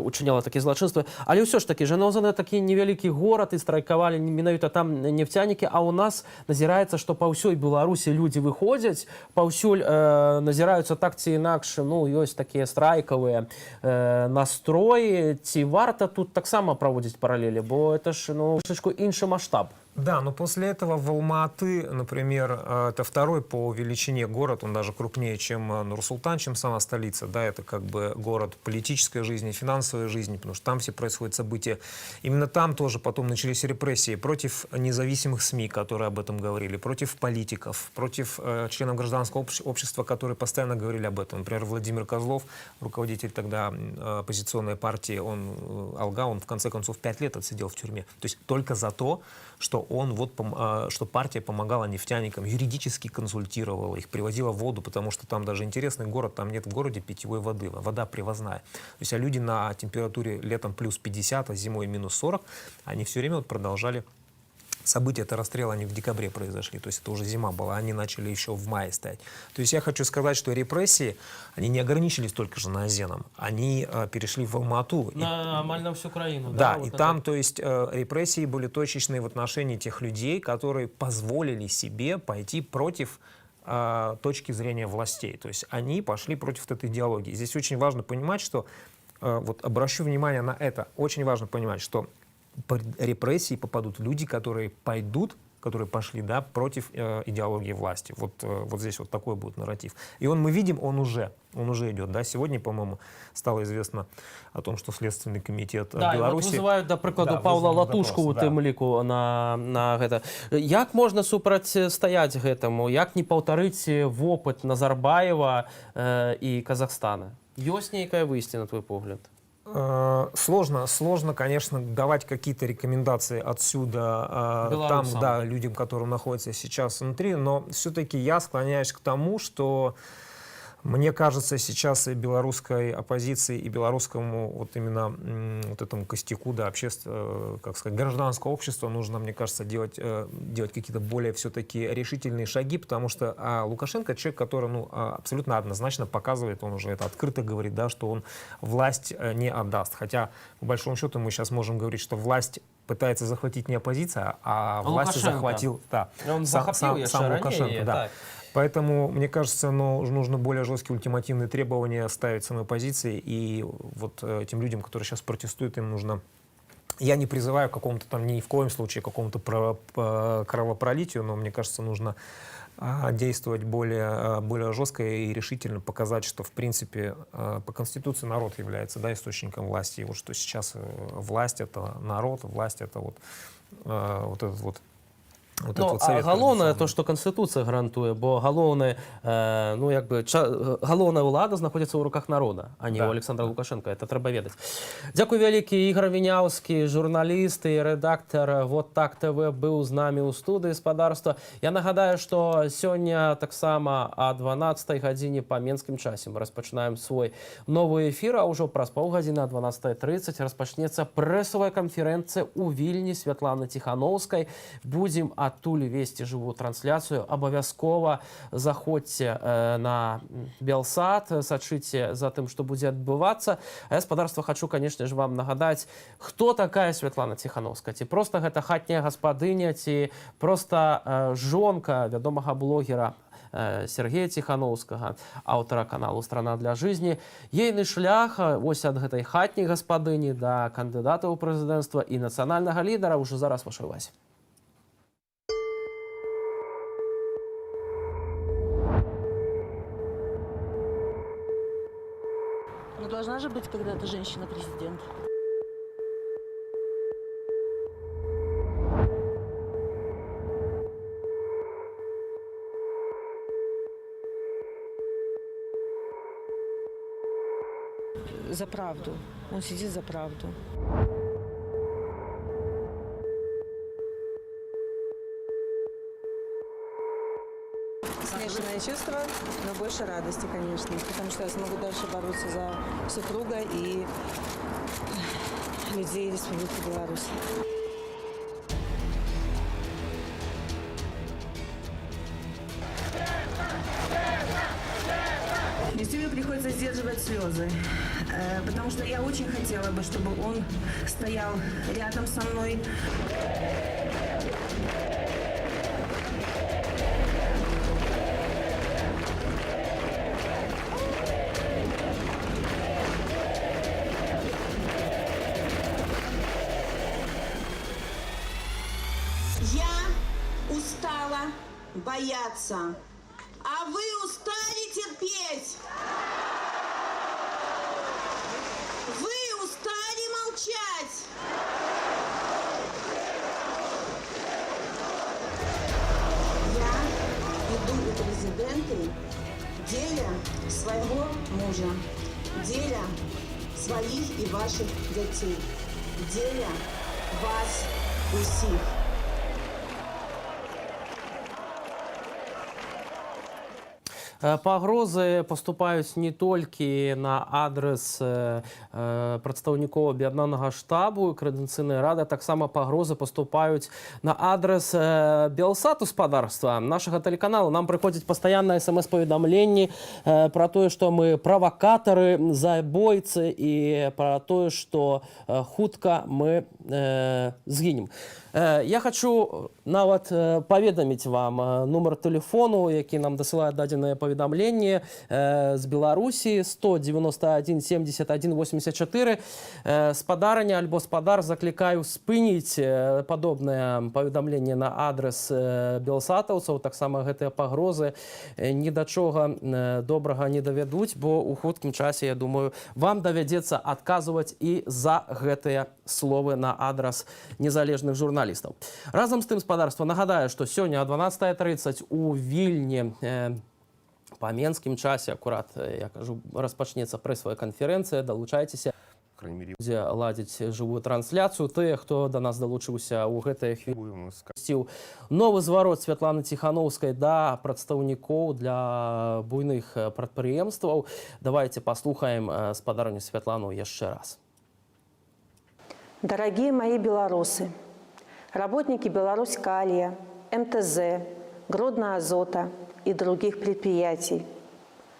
учиняла такі злочинства. Але ўсё ж таки, Жанозан — такі невялікі горад, і страйкавалі менавіта там нефтянікі, а у нас назіраецца, што па ўсёй Беларусі людзі выходзяць, паўсюль назіраюцца так ці інакш, ну, ёсць такія страйкавыя настроі. Ці варта тут таксама праводзіць паралелі, бо это ж, ну, трошечку іншы маштаб. Да, но после этого в Алма-Аты, например, это второй по величине город, он даже крупнее, чем Нур-Султан, чем сама столица. Да, это как бы город политической жизни, финансовой жизни, потому что там все происходят события. Именно там тоже потом начались репрессии против независимых СМИ, которые об этом говорили, против политиков, против членов гражданского общества, которые постоянно говорили об этом. Например, Владимир Козлов, руководитель тогда оппозиционной партии, он в конце концов 5 лет отсидел в тюрьме. То есть только за то, что что партия помогала нефтяникам, юридически консультировала их, привозила воду, потому что там даже интересный город, там нет в городе питьевой воды, вода привозная. То есть люди на температуре летом плюс 50, а зимой минус 40, они все время вот продолжали. События, это расстрелы, они в декабре произошли, то есть это уже зима была, они начали еще в мае стоять. То есть я хочу сказать, что репрессии, они не ограничились только же Азеном, они перешли в Алма-Ату. На всю Украину. Да, вот и там, то есть репрессии были точечные в отношении тех людей, которые позволили себе пойти против точки зрения властей. То есть они пошли против этой идеологии. Здесь очень важно понимать, что, вот обращу внимание на это, очень важно понимать, что под репрессии попадут люди, которые пошли, да, против идеологии власти. Вот здесь вот такой будет нарратив. И мы видим, он уже идет. Да? Сегодня, по-моему, стало известно о том, что Следственный комитет Беларуси... Да, вызывают, до прикладу, Павла Латушку у тым ліку на гэта. Як можна супрацьстаяць гэтаму? Як не паўтарыць вопыт Назарбаева і Казахстана? Ёсць нейкая выйсце, на твой погляд? Сложно, конечно, давать какие-то рекомендации отсюда там, да, людям, которые находятся сейчас внутри, но все-таки я склоняюсь к тому, что Мне кажется, сейчас и белорусской оппозиции, и белорусскому вот именно вот этому костяку, да, как сказать, гражданского общества нужно, мне кажется, делать какие-то более все-таки решительные шаги, потому что Лукашенко человек, который абсолютно однозначно показывает, он уже это открыто говорит, да, что он власть не отдаст. Хотя, по большому счету, мы сейчас можем говорить, что власть пытается захватить не оппозиция, а власть захватил он сам Лукашенко. Да. Поэтому, мне кажется, нужно более жесткие ультимативные требования ставить самой оппозиции. И вот тем людям, которые сейчас протестуют, им нужно... Я не призываю к какому-то там, ни в коем случае, к какому-то кровопролитию, но мне кажется, нужно действовать более жестко и решительно, показать, что, в принципе, по Конституции народ является, да, источником власти. И вот что сейчас власть — это народ, власть — это вот этот вот. Галоўнае то, што Канстытуцыя гарантуе, бо галоўная ўлада знаходзіцца ў руках народа, а не ў Александра Лукашенко. Это трэба ведаць. Дзякуй вялікі. Ігор Віняўскі, журналіст і рэдактар Вот так ТВ быў з намі ў студыі спадарства. Я нагадаю, што сёння таксама о 12 гадзіне па менскім часе мы распачынаем свой новы эфір, а ўжо праз паўгадзіны о 12:30 распачнецца прэсавая канферэнцыя ў Вільні Святланы Ціхановскай. Будзем адтуль весці жывую трансляцыю. Абавязкова заходзьце на Белсат, сачыце за тым, што будзе адбывацца. А я, спадарства, хочу, конечно же, вам нагадаць, хто такая Святлана Ціхановская. Ці проста гэта хатняя гаспадыня, ці проста жонка вядомага блогера Сергея Ціхановскага, аўтара каналу «Страна для жизни». Ейны шлях вось ад гэтай хатняй гаспадыні да кандыдата ў прэзідэнцтва і нацыянальнага лідара ўжо зараз вашай увазе. Но должна же быть когда-то женщина-президент. За правду. Он сидит за правду. Смешанное чувство, но больше радости, конечно, потому что я смогу дальше бороться за супруга и людей Республики Беларусь. Мне приходится сдерживать слезы, потому что я очень хотела бы, чтобы он стоял рядом со мной. Я устала бояться, а вы устали терпеть. Вы устали молчать. Я иду в президенты, деля своего мужа, деля своих и ваших детей, деля вас усих. Пагрозы паступаюць не толькі на адрес прадстаўнікоў аб'яднанага штабу і Координацыйнай рады, таксама пагрозы паступаюць на адрес Белсату спадарства нашага тэлеканалу. Нам прыходзяць пастаянныя смс-паведамленні пра тое, што мы правакатары, забойцы і пра тое, што хутка мы згінем. Я хочу нават паведаміць вам нумар тэлефону, які нам дасылае дадзенае паведамленне з Беларусі 191 71 84. Спадарня альбо спадар, заклікаю спыніць падобнае паведамленне на адрес белсатаўцаў. Таксама гэтыя пагрозы ні да чога добрага не давядуць, бо ў хуткім часе, я думаю, вам давядзецца адказваць і за гэтыя словы на адрес незалежных журналістаў. Разам з тым, спадарства, нагадаю, што сёння о 12:30 у Вільні па менскім часе, акурат, я кажу, распачнецца прэсавая канферэнцыя, далучайцеся. крайней мере. Будзе ладзіць жывую трансляцыю. Тыя, хто да нас далучыўся ў гэтай хвілі, сціў новы зварот Святланы Ціхановскай да прадстаўнікоў для буйных прадпрыемстваў. Давайте паслухаем спадарню Святлану яшчэ раз. Дорогие мои белорусы, работники Беларусь-Калия, МТЗ, Гродно-Азота и других предприятий,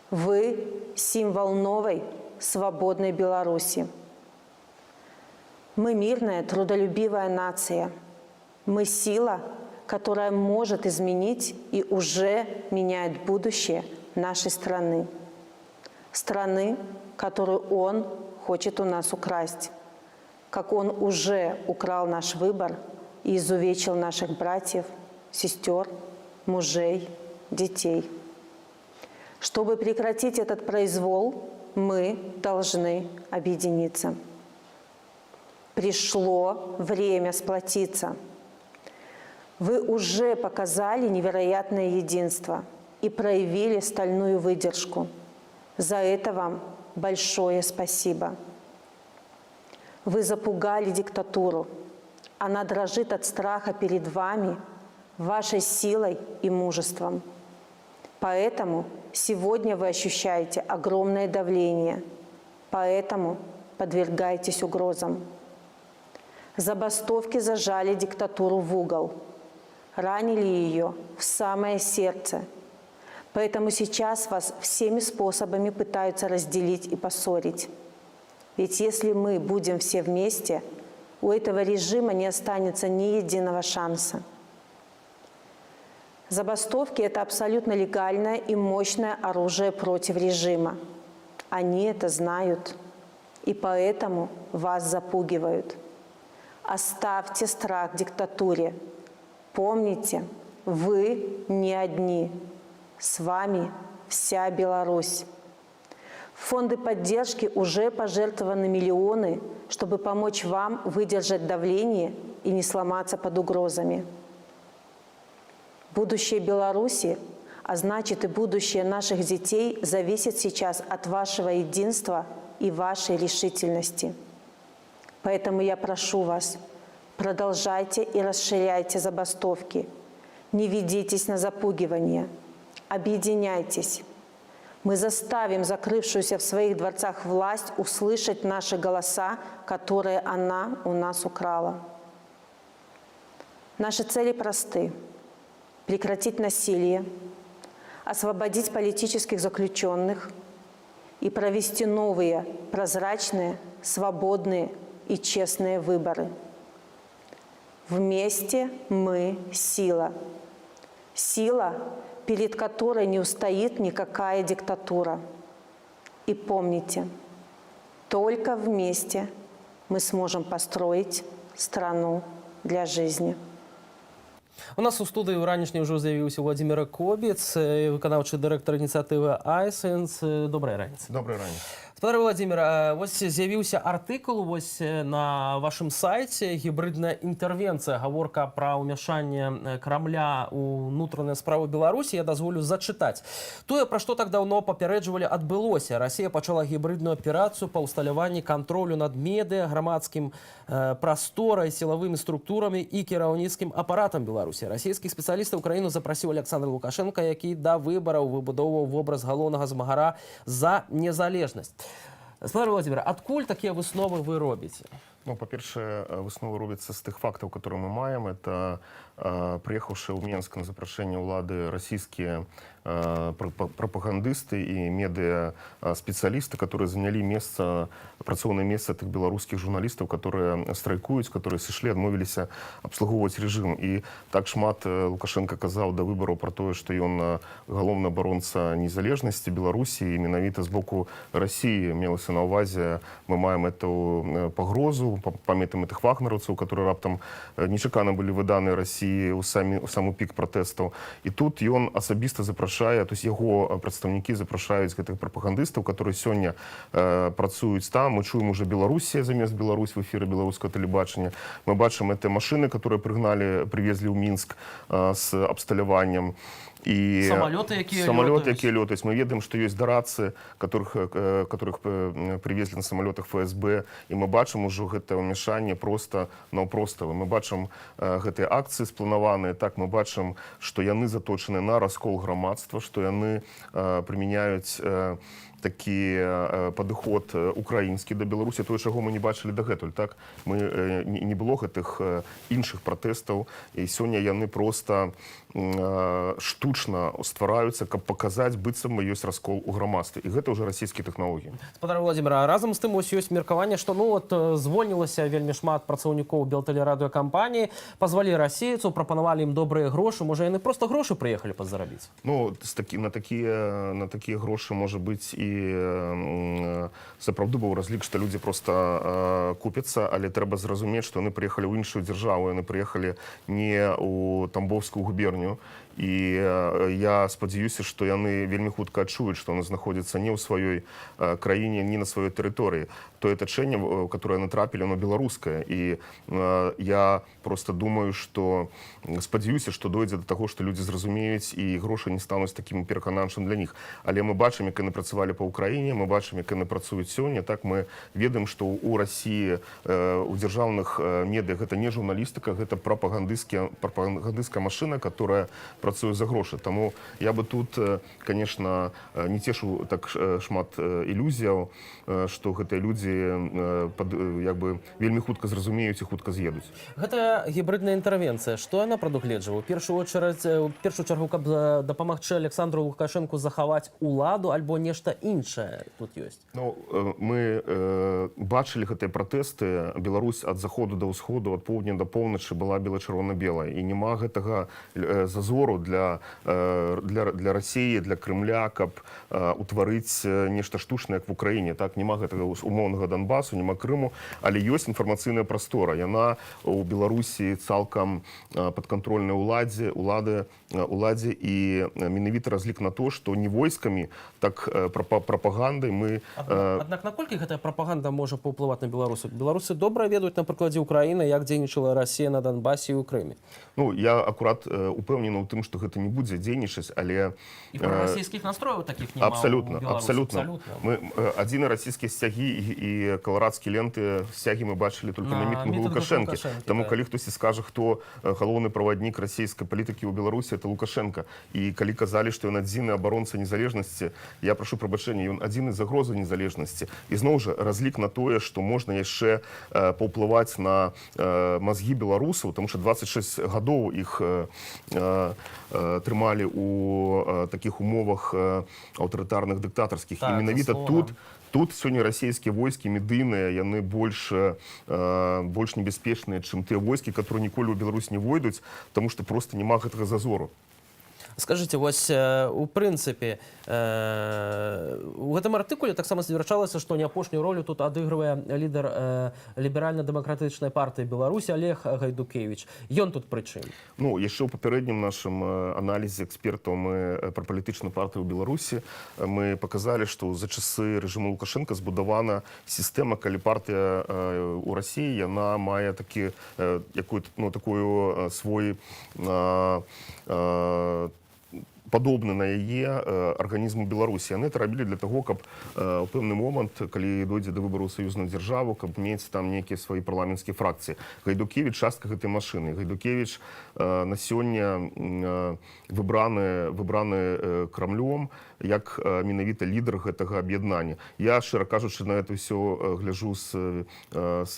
вы – символ новой, свободной Беларуси. Мы мирная, трудолюбивая нация. Мы сила, которая может изменить и уже меняет будущее нашей страны. Страны, которую он хочет у нас украсть. Как он уже украл наш выбор и изувечил наших братьев, сестер, мужей, детей. Чтобы прекратить этот произвол, мы должны объединиться. Пришло время сплотиться. Вы уже показали невероятное единство и проявили стальную выдержку. За это вам большое спасибо. Вы запугали диктатуру. Она дрожит от страха перед вами, вашей силой и мужеством. Поэтому сегодня вы ощущаете огромное давление. Поэтому подвергаетесь угрозам. Забастовки зажали диктатуру в угол, ранили ее в самое сердце. Поэтому сейчас вас всеми способами пытаются разделить и поссорить. Ведь если мы будем все вместе, у этого режима не останется ни единого шанса. Забастовки – это абсолютно легальное и мощное оружие против режима. Они это знают, и поэтому вас запугивают. Оставьте страх диктатуре. Помните, вы не одни. С вами вся Беларусь. В фонды поддержки уже пожертвованы миллионы, чтобы помочь вам выдержать давление и не сломаться под угрозами. Будущее Беларуси, а значит и будущее наших детей, зависит сейчас от вашего единства и вашей решительности. Поэтому я прошу вас, продолжайте и расширяйте забастовки. Не ведитесь на запугивание. Объединяйтесь. Мы заставим закрывшуюся в своих дворцах власть услышать наши голоса, которые она у нас украла. Наши цели просты. Прекратить насилие, освободить политических заключенных и провести новые, прозрачные, свободные и честные выборы. Вместе мы сила. Сила, перед которой не устоит никакая диктатура. И помните, только вместе мы сможем построить страну для жизни. У нас у студыі ранішняй ўжо з'явіўся Владимир Кобец, выканаўчы дырэктар ініцыятывы iSense. Добрая раніца. Добрая раніца. Спадар Владимир, вось з'явіўся артыкул вось на вашым сайце «Гібридная інтэрвенцыя», гаворка пра ўмяшанне Крамля ў унутраныя справы Беларусі. Я дазволю зачытаць. Тое, пра што так даўно папярэджвалі, адбылося. Расія пачала гібридную аперацыю па ўсталяванні кантролю над медыа, грамадскім прасторай, сілавымі структурамі і кіраўніцкім апаратам Беларусі. Расійскі спецыяліст Украіну запрасіў Александр Лукашенко, які да выбараў выбудоўваў вобраз галоўнага змагара за незалежнасць. Спадар Владимир, адкуль такія высновы вы робіце? Ну, па-першае, высновы робяцца з тых фактаў, которые мы маем. Это приехавшие ў Менск на запрашэнне ўлады расійскія пропагандисты и медиа-специалисты, которые заняли працоўнае месца тых беларускіх журналістаў, которые страйкуюць, которые сышлі, адмовіліся абслугоўваць рэжым. І так шмат Лукашенко казаў да выбараў пра тое, што ён галоўны абаронца незалежнасці Беларусі, і менавіта з боку Расіі мелася на ўвазе, мы маем эту пагрозу, памятаем этих вагнераўцаў, которые раптам нечакана былі выданы Расіі ў самы пік пратэстаў. І тут ён асабіста запрашае, то есть яго прадстаўнікі запрашаюць гэтых прапагандыстаў, которые сёння працуюць там. Мы чуем уже Белоруссия замест Беларусь в эфире белорусского телебачення. Мы бачым это машины, которые привезли в Минск с абсталяваннем. І самолеты, якія лётаюць. Мы ведаем, што ёсць дарацы, которых привезли на самолетах ФСБ, і мы бачым ужо гэта ўмяшанне просто наўпростава. Мы бачым гэтыя акцыі спланаваныя, так мы бачым, што яны заточаны на раскол грамадства, што яны прымяняюць такі падыход украінскі да Беларусі, тое, чаго мы не бачылі дагэтуль. Так? Не было гэтых іншых пратэстаў, і сёння яны проста штучна ствараюцца, каб паказаць, быццам ёсць раскол у грамадстве. І гэта ўжо расійскія тэхналогіі. Спадар Владимира, разам з тым ёсць меркаванне, што звольнілася вельмі шмат працаўнікоў белтэлерадыёкампаніі, пазвалі расейцаў, прапанавалі ім добрыя грошы. Можа, яны проста грошы прыехалі падзарабіць? На такія грошы, можа быць, і сапраўды быў разлік, што людзі проста купяцца, але трэба зразумець, што яны прыехалі ў іншую дзяржаву, яны прыехалі не ў Тамбовскую губернію. І я спадзяюся, што яны вельмі хутка адчуюць, што яны знаходзяцца не ў сваёй краіне, не на сваёй тэрыторыі. Тое тачэнне, которое натрапілі, оно беларускае. І я просто думаю, што спадзяюся, што дойдзе да таго, што людзі зразумеюць і грошы не стануць такім пераканаўчым для них. Але мы бачым, як яны працавалі па ўкраіне, мы бачым, як яны працуюць сёння. Так мы ведаем, што ў Расіі у дзяржаўных медыа гэта не журналістыка, гэта прапагандысцкая машына, которая працуе за грошы. Таму я бы тут, конечно, не цешу так шмат ілюзіяў, што гэтыя людзі вельмі хутка зразумеюць і хутка з'едуць. Гэта гібридная інтэрвенцыя. Што яна прадугледжвае? У першую чаргу, каб дапамагчы Александру Лукашэнку захаваць уладу, альбо нешта іншае тут ёсць? Мы бачылі гэтыя пратэсты. Беларусь ад заходу да ўсходу, ад поўдня да поўначы была бела-чырвона-белая. І няма гэтага зазору для России, для Кремля, каб утварыць нешта штучнае, як в Украіне. Так, нема гэтага умоўнага Донбасу, нема Крыму, але ёсць інфармацыйная прастора. Яна у Беларусі цалкам падкантрольная уладзе, і менавіта разлік на то, што не войскамі, так прапагандай мы... Аднак наколькі гэтая прапаганда можа паўплываць на беларусы? Беларусы добра ведаюць на прыкладзе Украіны, як дзейнічала Расія на Донбасе і ў Крыме. Я акурат упэўнены ў тым, што гэта не будзе дзейнічаць, але... І прарасійскіх настрояў такіх няма абсолютно. Адзіны расійскія сцягі і каларадскія ленты сцягі мы бачылі толькі на мітынгу Лукашэнкі. Таму калі хтосьці скажа, хто галоўны праваднік расійскай палітыкі ў Беларусі, это Лукашенко. І калі казалі, што ён адзіны абаронца незалежнасці, я прашу прабачэння, ён адзіны загроза незалежнасці. І зноў жа разлік на тое, што можна яшчэ паўплываць на мазгі беларусаў, тому што 26 гадоў іх трымалі у такіх умовах аўтарытарных дыктатарскіх. І менавіта тут сёння расійскія войскі медыйныя, яны больш небяспечныя, чым тыя войскі, которые ніколі ў Беларусь не войдуць, таму што проста няма гэтага зазору. Скажите, вось у прынцыпе у гэтым артыкуле таксама сцвярджалася, што не апошнюю ролю тут адыгрывае лідар ліберальна-дэмакратычнай партыі Беларусі Олег Гайдукевич. Ён тут пры чым? Яшчэ ў папярэднім нашым аналізе экспертаў мы пра палітычную партыю ў Беларусі мы паказалі, што за часы рэжыму Лукашенка збудавана сістэма, калі партыя ў Расіі яна мае такую свой падобны на яе арганізму Беларусі. Яны это рабілі для таго, каб у пэўны момант, калі дойдзе да выбару саюзную дзяржаву, каб мець там нейкія свае парламенцкія фракцыі. Гайдукевич частка гэтай машыны. Гайдукевич на сёння выбраны Крамлём як менавіта лідар гэтага аб'яднання. Я, шчыра кажучы, на это ўсё гляджу з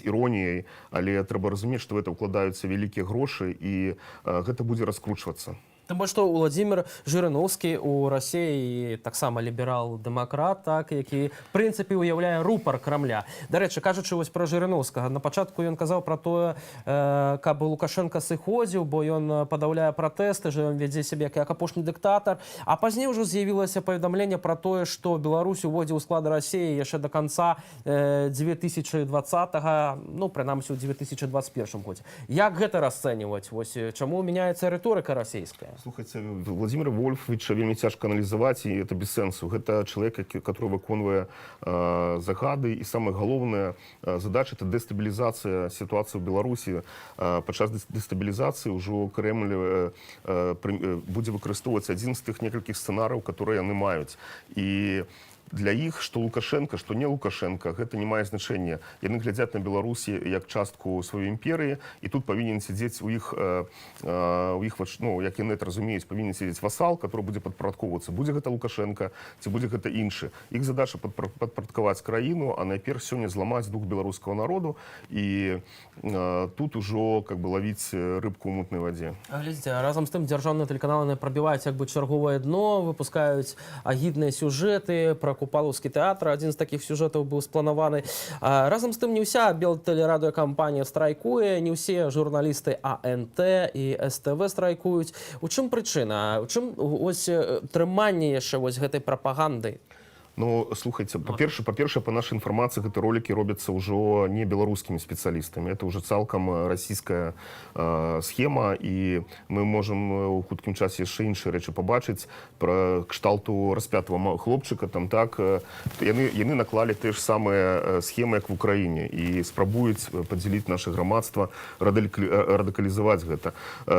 іроніяй, але трэба разумець, што в это ўкладаюцца вялікія грошы і гэта будзе раскручвацца. Тым больш, што Владимир Жырыноўскі у Расіі таксама ліберал-дэмакрат, які, в прынцыпе, уяўляе рупар Крамля. Дарэчы, кажучы вось пра Жырыноўскага, на пачатку ён казаў пра тое, каб Лукашенко сыходзіў, бо ён падаўляе пратэсты, што ён вядзе сябе як апошні дыктатар. А пазней ужо з'явілася паведамленне пра тое, што Беларусь уводзе ў склад Расіі яшчэ да канца 2020-га, прынамсі ў 2021 годзе. Як гэта расцэньваць? Вось чаму мяняецца рыторыка расійская? Слухайте, Владимира Вольфовича вельмі цяжка аналізаваць, і это без сэнсу. Гэта чалавек, который выконвае загады, і самая галоўная задача — это дэстабілізацыя сітуацыі ў Беларусі. Падчас дэстабілізацыі ўжо Кремль будзе выкарыстоўваць адзін з тых некалькіх сцэнарыяў, которые яны маюць. І для іх, што Лукашенко, што не Лукашенко, гэта не мае значэння. Яны глядзяць на Беларусі як частку сваёй імперыі, і тут павінен сядзець у іх, ну, як яны это разумеюць, павінен сядзець васал, который будзе падпарадкоўвацца. Будзе гэта Лукашенко, ці будзе гэта іншы. Іх задача падпарадкаваць краіну, а найперш сёння зламаць дух беларускага народу, і тут ужо как бы лавіць рыбку ў мутнай вадзе. Глядзіце, разам з тым дзяржаўныя тэлеканалы прабіваюць як бы чарговае дно, выпускаюць агідныя сюжэты пра Купалаўскі тэатр. Адзін з такіх сюжэтаў быў спланаваны. Разам з тым не ўся белтэлерадыёкампанія страйкуе, не ўсе журналісты АНТ і СТВ страйкуюць. У чым прычына? У чым ось трыманне яшчэ вось гэтай прапаганды? Ну, слухайте, по-перше, по нашей информации, эти ролики робятся уже не белорусскими специалистами. Это уже цалком российская схема, и мы можем у хуткім часе еще іншыя речі побачить про кшталту распятого хлопчика. Там так, яны наклали те ж самые схемы, як в Украине, и спрабуюць подзяліць наше грамадства, радыкалізаваць гэта.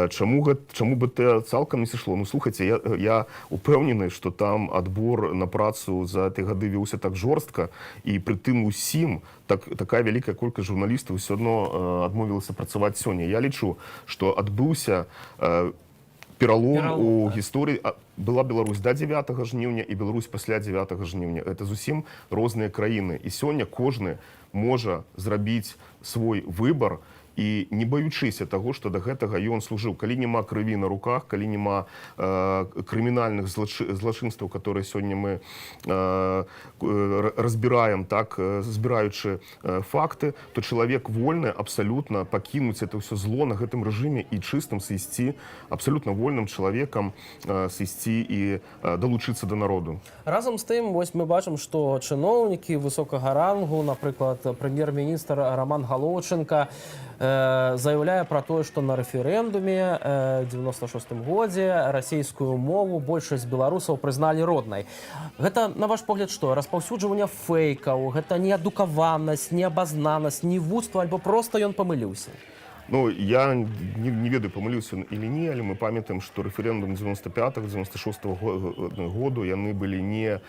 Чаму бы это цалком не сышло? Ну, слухайте, я упэўнены, что там отбор на працу за эти гады вёўся так жорстка, і пры тым усім такая вялікая колькасць журналістаў ўсё адно адмовілася працаваць сёння. Я лічу, што адбыўся пералом у гісторыі. Была Беларусь до 9 жніўня і Беларусь пасля 9 жніўня. Это зусім розныя краіны. І сёння кожны можа зрабіць свой выбар, і не баючыся таго, што да гэтага ён служыў. Калі няма крыві на руках, калі няма крымінальных злачынстваў, которые сёння мы разбіраем, так, збіраючы факты, то чалавек вольны абсалютна пакінуць это ўсё зло на гэтым рэжыме і чыстым сысці, абсалютна вольным чалавекам сысці і далучыцца да народу. Разам з тым, вось мы бачым, што чыноўнікі высокага рангу, напрыклад, прэм'ер-міністр Роман Галоўченка, заявляе пра тое, што на рэферэндуме 96-м годзе расійскую мову большасць беларусаў прызналі роднай. Гэта, на ваш погляд, што? Распаўсюджванне фэйкаў, гэта неадукаванасць, неабазнанасць, невуцтва, альбо проста ён памыліўся? Ну, я не ведаю, памыліўся или не, але мы памятаем, што рэферэндум 95-96 году яны былі не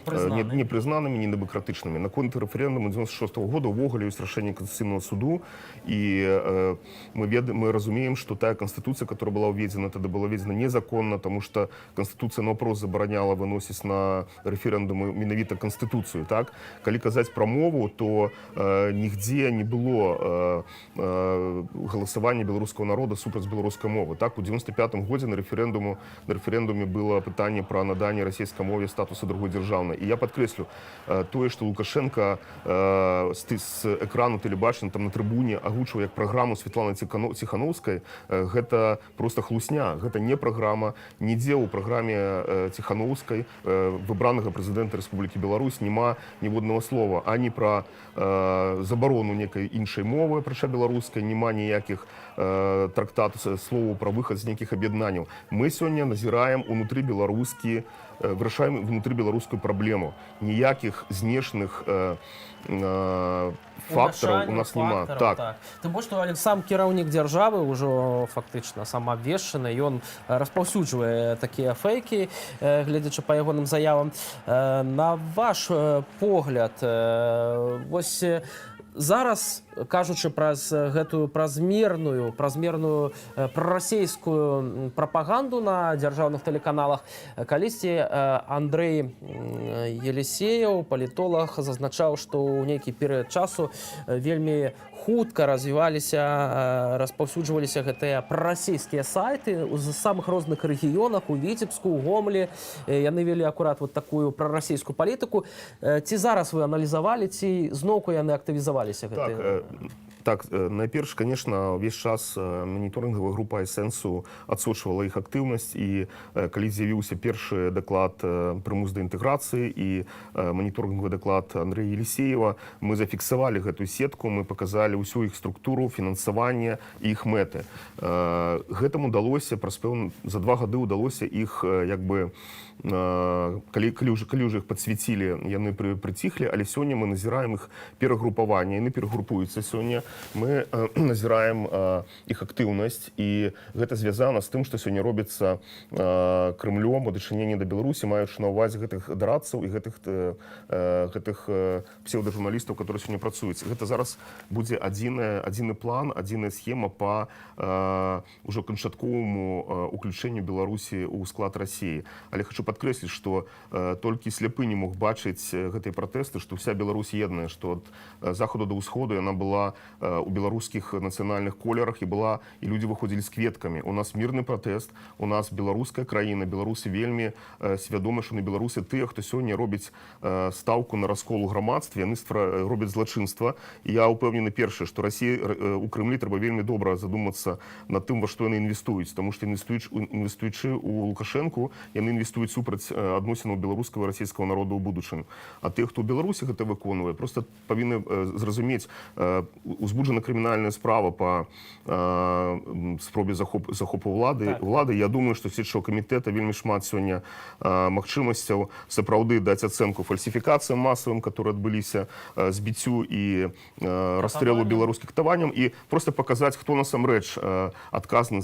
прызнанымі, не дэмакратычнымі. Наконт рэферэндуму 96 года ўвогуле ёсць рашэнне Конституцыйнага суду, і мы разумеем, што тая Конституцыя, которая была ўведзена, тады была ўведзена незаконна, тому што Конституцыя наўпрост забараняла выносіць на рэферэндумы менавіта Конституцыю. Так? Калі казаць пра мову, то нігдзе не было галасавання беларускага народа супраць беларускай мовы. Так, у 95-м годзе на рэферэндуме было пытанне пра наданне расійскай мове статуса другой дзяржаўнай. І я падкрэслю тое, што Лукашенко з экрану тэлебачання там на трыбуне агучваў як праграму Светланы Ціхановскай, гэта проста хлусня. Гэта не праграма. Нідзе ў праграме Ціхановскай, выбранага прэзідэнта Рэспублікі Беларусь, няма ніводнага слова ані пра забарону некай іншай мовы, апрача беларускай, няма ніякіх трактатаў, словаў пра выхад з нейкіх аб'яднанняў. Мы сёння назіраем унутры беларускі, вырашаем внутры беларускую праблему. Ніякіх знешных фактараў у нас няма. Так. Тым больш, што сам кіраўнік дзяржавы ўжо фактычна самаабвешчаны, ён распаўсюджвае такія фэйкі, гледзячы па ягоным заявам. На ваш погляд, вось зараз, кажучы праз гэтую празмерную прарасейскую прапаганду на дзяржаўных тэлеканалах, калісьці Андрэй Елисеев, палітолог, зазначаў, што ў нейкі перыяд часу вельмі хутка развіваліся, распаўсюджваліся гэтыя прарасійскія сайты з самых розных рэгіёнах, у Віцебску, у Гомелі. Яны вели акурат вот такую прарасійскую палітыку. Ці зараз вы аналізавалі, ці зноўку яны актывізаваліся? Так, Так, найперш, конечно, весь час моніторинговая група эсэнсу адсочвала іх актыўнасць, і калі з'явіўся першы даклад «Прымус да інтэграцыі» і моніторинговый даклад Андрэя Елисеева, мы зафіксавалі гэтую сетку, мы показалі ўсю іх структуру, фінансаванне і іх мэты. Гэтым удалося, за 2 гады удалося іх, як бы, калі ўжо іх падсвяцілі, яны прыціхлі, але сёння мы назіраем іх перагрупаванне, яны перагрупуюцца сёння, мы назіраем іх актыўнасць, і гэта звязана з тым, што сёння робіцца Крымлём у дачыненні да Беларусі, маючы на ўвазе гэтых дарадцаў і гэтых псевдажурналістаў, которые сёння працуюць. Гэта зараз будзе адзіны план, адзіная схема па ўжо канчатковаму уключэнню Беларусі ў склад Расіі. Але хочу падкрэсліць, што толькі сляпы не мог бачыць гэтыя пратэсты, што вся Беларусь едная, што ад захаду да ўсходу яна была у беларускіх нацыянальных колерах і людзі выходзілі з кветкамі. У нас мірны пратэст, у нас беларуская краіна, беларусы вельмі свядомы, што на беларусы тыя, хто сёння робіць стаўку на раскол у грамадстве, яны робяць злачынства. І я ўпэўнены першае, што Расія у Крымлі трэба вельмі добра задумацца над тым, во што яны інвестуюць, таму што інвестуючы у Лукашэнку, яны інвестуюць супраць адносінаў беларускага і расійскага народу ў будучыню. А тыя, хто ў Беларусі гэта выконвае, проста павінны зразумець, узбуджана крымінальная справа па спробе захопу ўлады. Я думаю, што следчага камітэта вельмі шмат сёння магчымасцяў сапраўды даць ацэнку фальсіфікацыям масавым, которые адбыліся, збіццю і расстрэлу беларускіх катаванняў, і проста паказаць, хто насамрэч адказны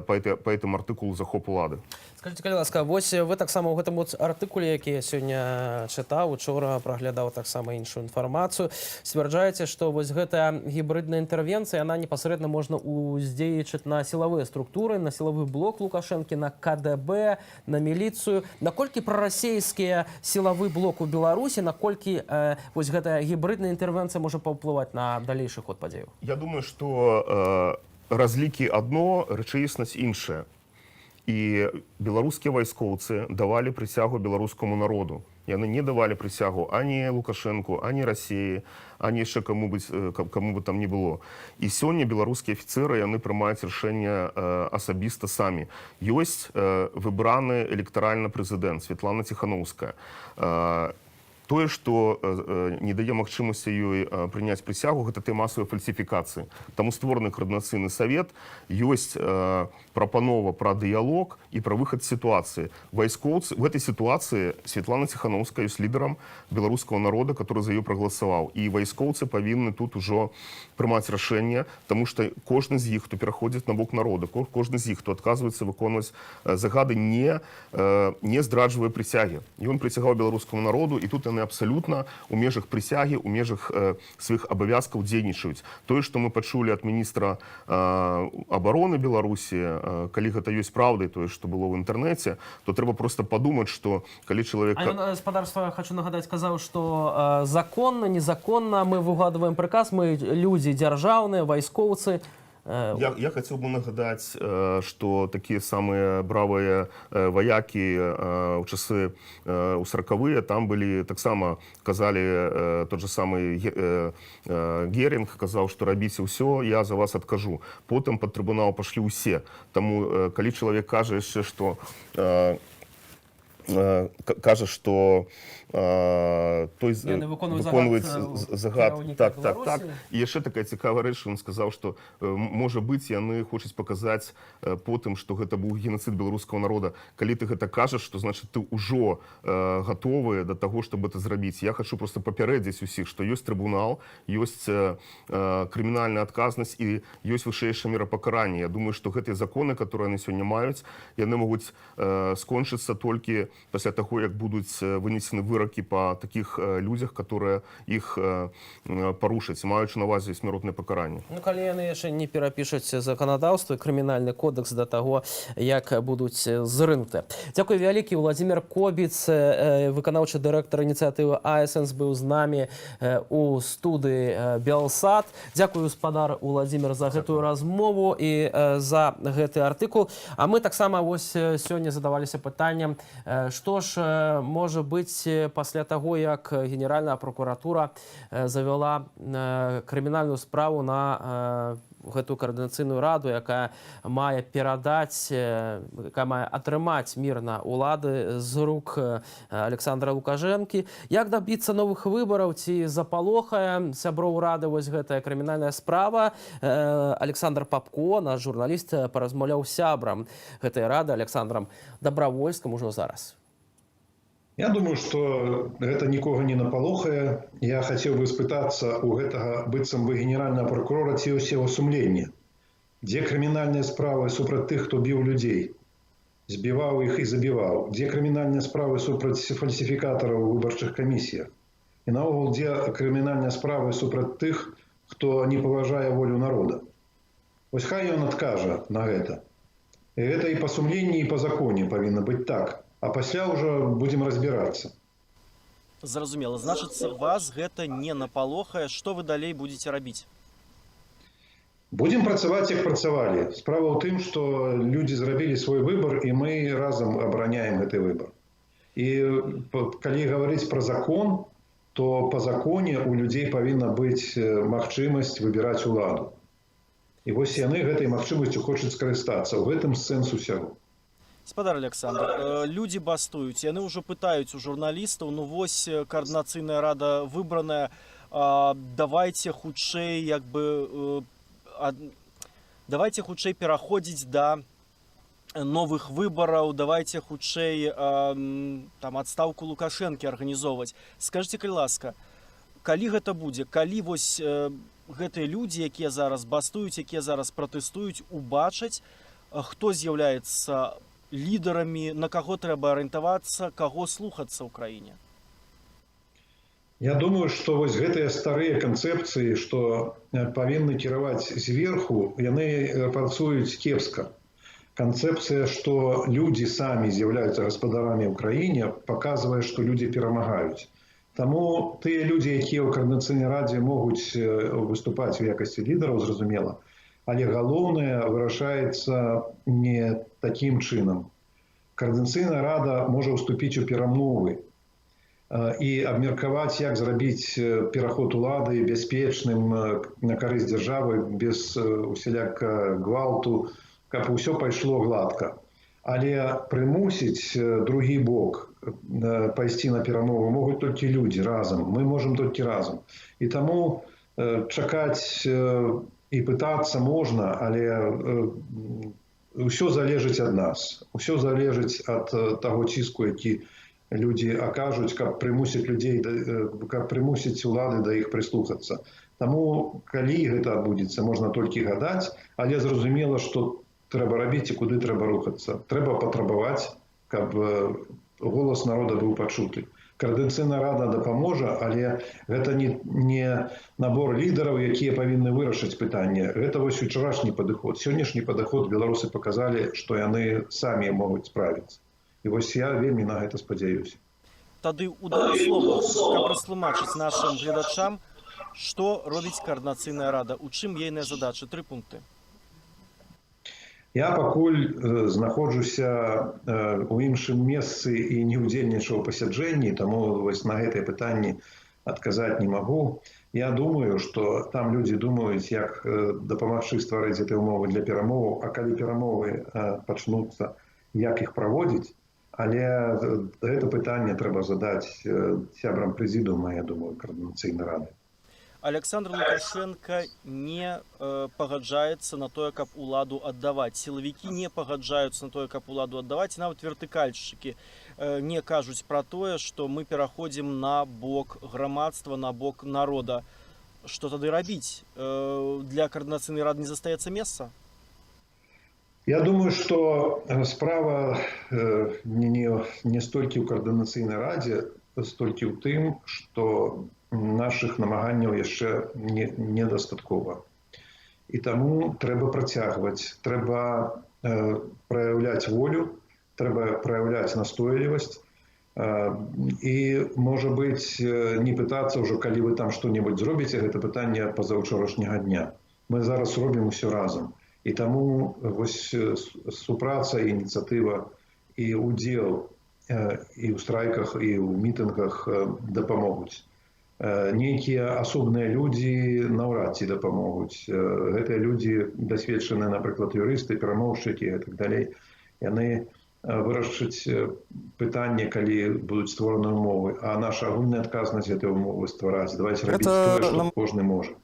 па гэтым артыкулу захоп улады. Скажите, калі ласка, вось вы таксама ў гэтым артыкуле, які я сёння чытаў, учора праглядаў таксама іншую інфармацыю, сцвярджаеце, што вось гэтая гібридная інтэрвенцыя, яна непасрэдна можна уздзеячыць на сілавыя структуры, на сілавы блок Лукашэнкі, на КДБ, на міліцыю. Наколькі прарасійскі сілавы блок у Беларусі, наколькі вось гэтая гібридная інтэрвенцыя можа паўплываць на далейшы ход падзеяў? Я думаю, што разлікі адно, рэчаіснасць іншая. І беларускія вайскоўцы давалі прысягу беларускаму народу. Яны не давалі прысягу ані Лукашэнку, ані Расіі, ані яшчэ каму бы там не было. І сёння беларускія афіцэры, яны прымаюць рашэнне асабіста самі. Ёсць выбраны электаральны прэзідэнт Светлана Ціханаўская. Тое, што не дае магчымасці ёй прыняць прысягу, гэта тыя масавыя фальсіфікацыі. Таму створаны коордынацыйны савет, ёсць прапанова пра дыялог і пра выхад з сітуацыі. Вайскоўцы, в этой сітуацыі Светлана Ціханаўская ёсць лідарам беларускага народа, который за ёй прагаласаваў. І вайскоўцы павінны тут ужо прымаць рашэнне, таму што кожны з іх, хто пераходзіць на бок народа, кожны з іх, хто адказваецца выконваць загады, не здраджвае прысягі. Ён прысягаў беларускаму народу, і тут яны абсалютна у межах прысягі, у межах сваіх абавязкаў дзейнічаюць. Тое, што мы пачулі ад міністра абароны Беларусі, калі гэта ёсць праўдай, тое, што было ў інтэрнэце, то трэба проста падумаць, што калі чалавек... Гаспадарства, хочу нагадаць, казаў, што законна, незаконна, мы выгадваем прыказ, мы людзі дзяржаўныя, вайскоўцы. Я хацеў бы нагадаць, што такія самыя бравыя ваякі ў часы ў 40-е, там былі, таксама казалі, тот же самы Герінг казаў, што рабіце ўсё, я за вас адкажу. Потым пад трыбунал пашлі ўсе. Таму, калі чалавек кажа яшчэ, што той выконваюць загад. Так. І яшчэ такая цікавая рэч, ён сказаў, што, можа быць, яны хочуць паказаць потым, што гэта быў геноцид беларускага народа. Калі ты гэта кажаш, то значыць ты ўжо гатовы да таго, чтобы это зрабіць. Я хочу просто папярэдзіць усіх, што ёсць трыбунал, ёсць крымінальная адказнасць і ёсць вышэйшая мера пакарання. Я думаю, што гэтыя законы, которые яны сёння маюць, яны могуць скончыцца толькі пасля таго, як будуць вынесены выроки по таких людях, которые их порушаць, маючы на ўвазе смяротнае пакаранне. Ну, калі яны яшчэ не перапішуць заканадаўства, крымінальны кодекс да таго, як будуць зрынуты. Дзякуй вялікі. Владимир Кобіц, выканаўчы дырэктар ініцыятывы АСНС, быў з намі у студыі Белсат. Дзякуй, гаспадар Владимир, за гэтую размову і за гэты артыкул. А мы таксама вось сёння задаваліся пытаннем, Што ж можа быць пасля таго, як Генеральная прокуратура завяла крымінальную справу на гэтую координацыйную раду, якая мае перадаць, якая мае атрымаць мірна улады з рук Александра Лукашэнкі. Як дабіцца новых выбараў, ці запалохае сяброў рады вось гэтая крымінальная справа? Александр Папко, наш журналіст, паразмаўляў з сябрам гэтай рады Александром Добровольским ужо зараз. Я думаю, что это нікога не напалохае. Я хотел бы спытацца у гэтага быццам бы генерального прокурора, ці ёсць яго сумленне. Дзе крымінальныя справы супраць тых, хто біў людзей, збіваў іх і забіваў? Дзе крымінальныя справы супраць фальсіфікатараў у выбарчых камісіях? І наогул, дзе крымінальныя справы супраць тых, хто не паважае волю народа? Вось хай ён адкажа на гэта. І гэта і па сумленні, і па законе павінна быць так. А пасля ўжо будзем разбірацца. Зразумела. Значыцца, вас гэта не напалохае. Што вы далей будзеце рабіць? Будзем працаваць, як працавалі. Справа ў тым, што людзі зрабілі свой выбар, і мы разам абараняем гэты выбар. І калі гаварыць пра закон, то па законе у людзей павінна быць магчымасць выбіраць уладу. І вось яны гэтай магчымасцю хочуць скарыстацца. У гэтым сэнс усяго. Спадар Александр, людзі бастуюць, яны ўжо пытаюць у журналістаў, ну вось координацыйная рада выбраная, давайте хутчэй пераходзіць да новых выбараў, давайте хутчэй адстаўку Лукашэнкі арганізоўваць. Скажыце, калі ласка, калі гэта будзе, калі вось гэтыя людзі, якія зараз бастуюць, якія зараз пратэстуюць, убачаць, хто з'яўляецца лідарамі, на каго трэба арыентавацца, каго слухацца ў краіне? Я думаю, што вось гэтыя старыя канцэпцыі, што павінны кіраваць зверху, яны працуюць кепска. Канцэпцыя, што людзі самі з'яўляюцца гаспадарамі ў краіне, паказвае, што людзі перамагаюць. Таму тыя людзі, якія ў координацыйнай радзе могуць выступаць у якасці лідараў, зразумела, але галоўнае вырашаецца не такім чынам. Координацыйная рада можа ўступіць у перамовы і абмеркаваць, як зрабіць пераход улады бяспечным на карысць дзяржавы, без усяляка гвалту, каб усё пайшло гладка. Але прымусіць другі бок пайсці на перамовы могуць толькі людзі разам. Мы можам толькі разам. І таму чакаць і пытацца можна, але ўсё залежыць ад нас. Усё залежыць ад таго ціску, які людзі акажуць, каб прымусіць людзей, каб прымусіць улады да іх прыслухацца. Таму, калі гэта адбудзецца, можна толькі гадаць, але зразумела, што трэба рабіць і куды трэба рухацца. Трэба патрабаваць, каб голас народа быў пачуты. Координацыйная рада дапаможа, але гэта не набор лідараў, якія павінны вырашыць пытанне. Гэта вось учарашні падыход. Сённяшні падыход беларусы паказалі, што яны самі могуць справіцца. І вось я вельмі на гэта спадзяюся. Тады у двух словах, каб растлумачыць нашым гледачам, што робіць координацыйная рада, у чым ейная задача? 3 пункты. Я пакуль знаходжуся ў іншым месцы і не ўдзельнічаў у пасяджэнні, таму вось на гэтыя пытанні адказаць не магу. Я думаю, што там людзі думаюць, як дапамагчы стварыць гэтыя ўмовы для перамоваў, а калі перамовы пачнуцца, як іх праводзіць. Але гэта пытанне трэба задаць сябрам прэзідыума, я думаю, координацыйнай рады. Александр Лукашенко не пагаджаецца на тое, каб уладу аддаваць. Сілавікі не пагаджаюцца на тое, каб уладу аддаваць. Нават вертыкальшчыкі не кажуць пра тое, што мы пераходзім на бок грамадства, на бок народа. Што тады рабіць? Для координацыйнай рады не застаецца месца? Я думаю, што справа не столькі ў координацыйнай радзе, столькі ў тым, што нашых намаганняў яшчэ недастаткова. І таму трэба працягваць, трэба праяўляць волю, трэба праяўляць настойлівасць і, можа быць, не пытацца ўжо, калі вы там што-небудзь зробіце, гэта пытанне пазаўчорашняга дня. Мы зараз робім усё разам. І таму вось супраца, ініцыятыва і удзел і ў страйках, і ў мітынгах дапамогуць. Нейкія асобныя людзі наўрад ці дапамогуць. Гэтыя людзі дасведчаныя, напрыклад, юрысты, перамоўшчыкі і так далей. Яны вырашаць пытанне, калі будуць створаны ўмовы, а наша агульная адказнасць гэтай умовы ствараць. Давайте рабіць тое, што кожны можа.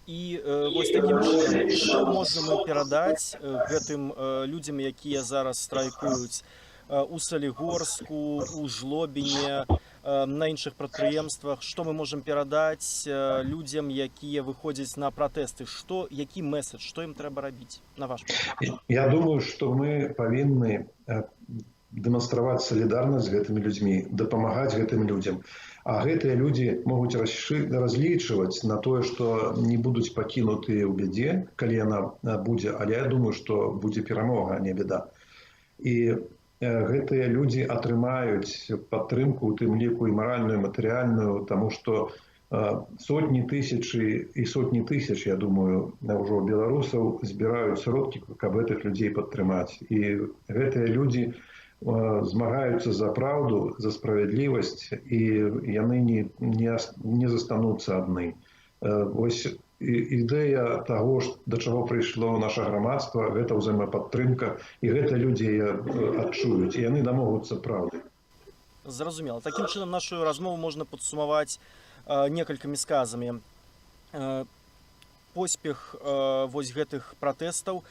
І вось такім чынам, што можам мы перадаць гэтым людзям, якія зараз страйкуюць у Салігорску, у Жлобіне, на іншых прадпрыемствах, што мы можам перадаць людзям, якія выходзяць на пратэсты, які месседж, што ім трэба рабіць, на ваш погляд? Я думаю, што мы павінны дэманстраваць салідарнасць з гэтымі людзьмі, дапамагаць гэтым людзям. А гэтыя людзі могуць разлічваць на тое, што не будуць пакінутыя ў бядзе, калі яна будзе, але я думаю, што будзе перамога, а не бяда. І гэтыя людзі атрымаюць падтрымку, у тым ліку і маральную, і матэрыяльную, таму што сотні тысяч і сотні тысяч, я думаю, ўжо беларусаў збіраюць сродкі, каб гэтых людзей падтрымаць. І гэтыя людзі змагаюцца за праўду, за справядлівасць, і яны не застануцца адны. Вось ідэя таго, да чаго прыйшло наша грамадства, гэта ўзаемападтрымка, і гэта людзі адчуюць, і яны дамогуцца праўды. Зразумела. Такім чынам нашу размову можна падсумаваць некалькімі сказамі. Поспех вось гэтых пратэстаў,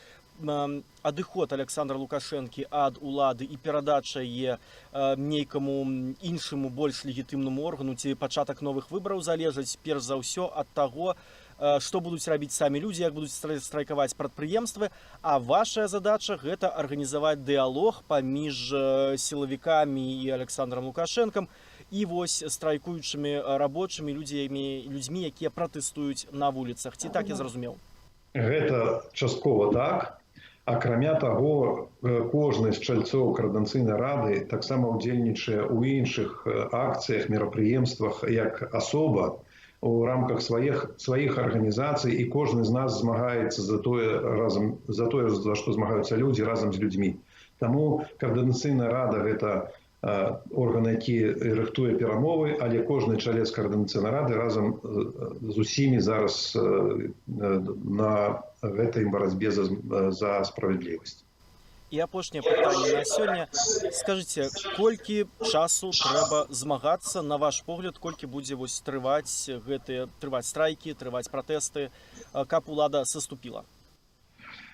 адыход Александра Лукашэнкі ад улады і перадача яе нейкаму іншаму, больш легітымнаму органу ці пачатак новых выбараў залежаць перш за ўсё ад таго, што будуць рабіць самі людзі, як будуць страйкаваць прадпрыемствы, а ваша задача гэта арганізаваць дыялог паміж сілавікамі і Александром Лукашэнкам і вось страйкуючымі рабочымі людзьмі, якія пратэстуюць на вуліцах. Ці так я зразумеў? Гэта часткова так. Акрамя таго, кожны з чальцоў Коордынацыйнай рады таксама ўдзельнічае ў іншых акцыях, мерапрыемствах як асоба у рамках сваіх арганізацый, і кожны з нас змагаецца за тое, за што змагаюцца людзі разам з людзьмі. Таму Коордынацыйная рада – гэта орган, які рыхтуе перамовы, але кожны чалец Коордынацыйнай рады разам з усімі зараз на гэтай барацьбе за справядлівасць. І апошняе пытанне на сёння. Скажыце, колькі часу трэба змагацца, на ваш погляд, колькі будзе вось трываць страйкі, трываць пратэсты, каб улада саступіла?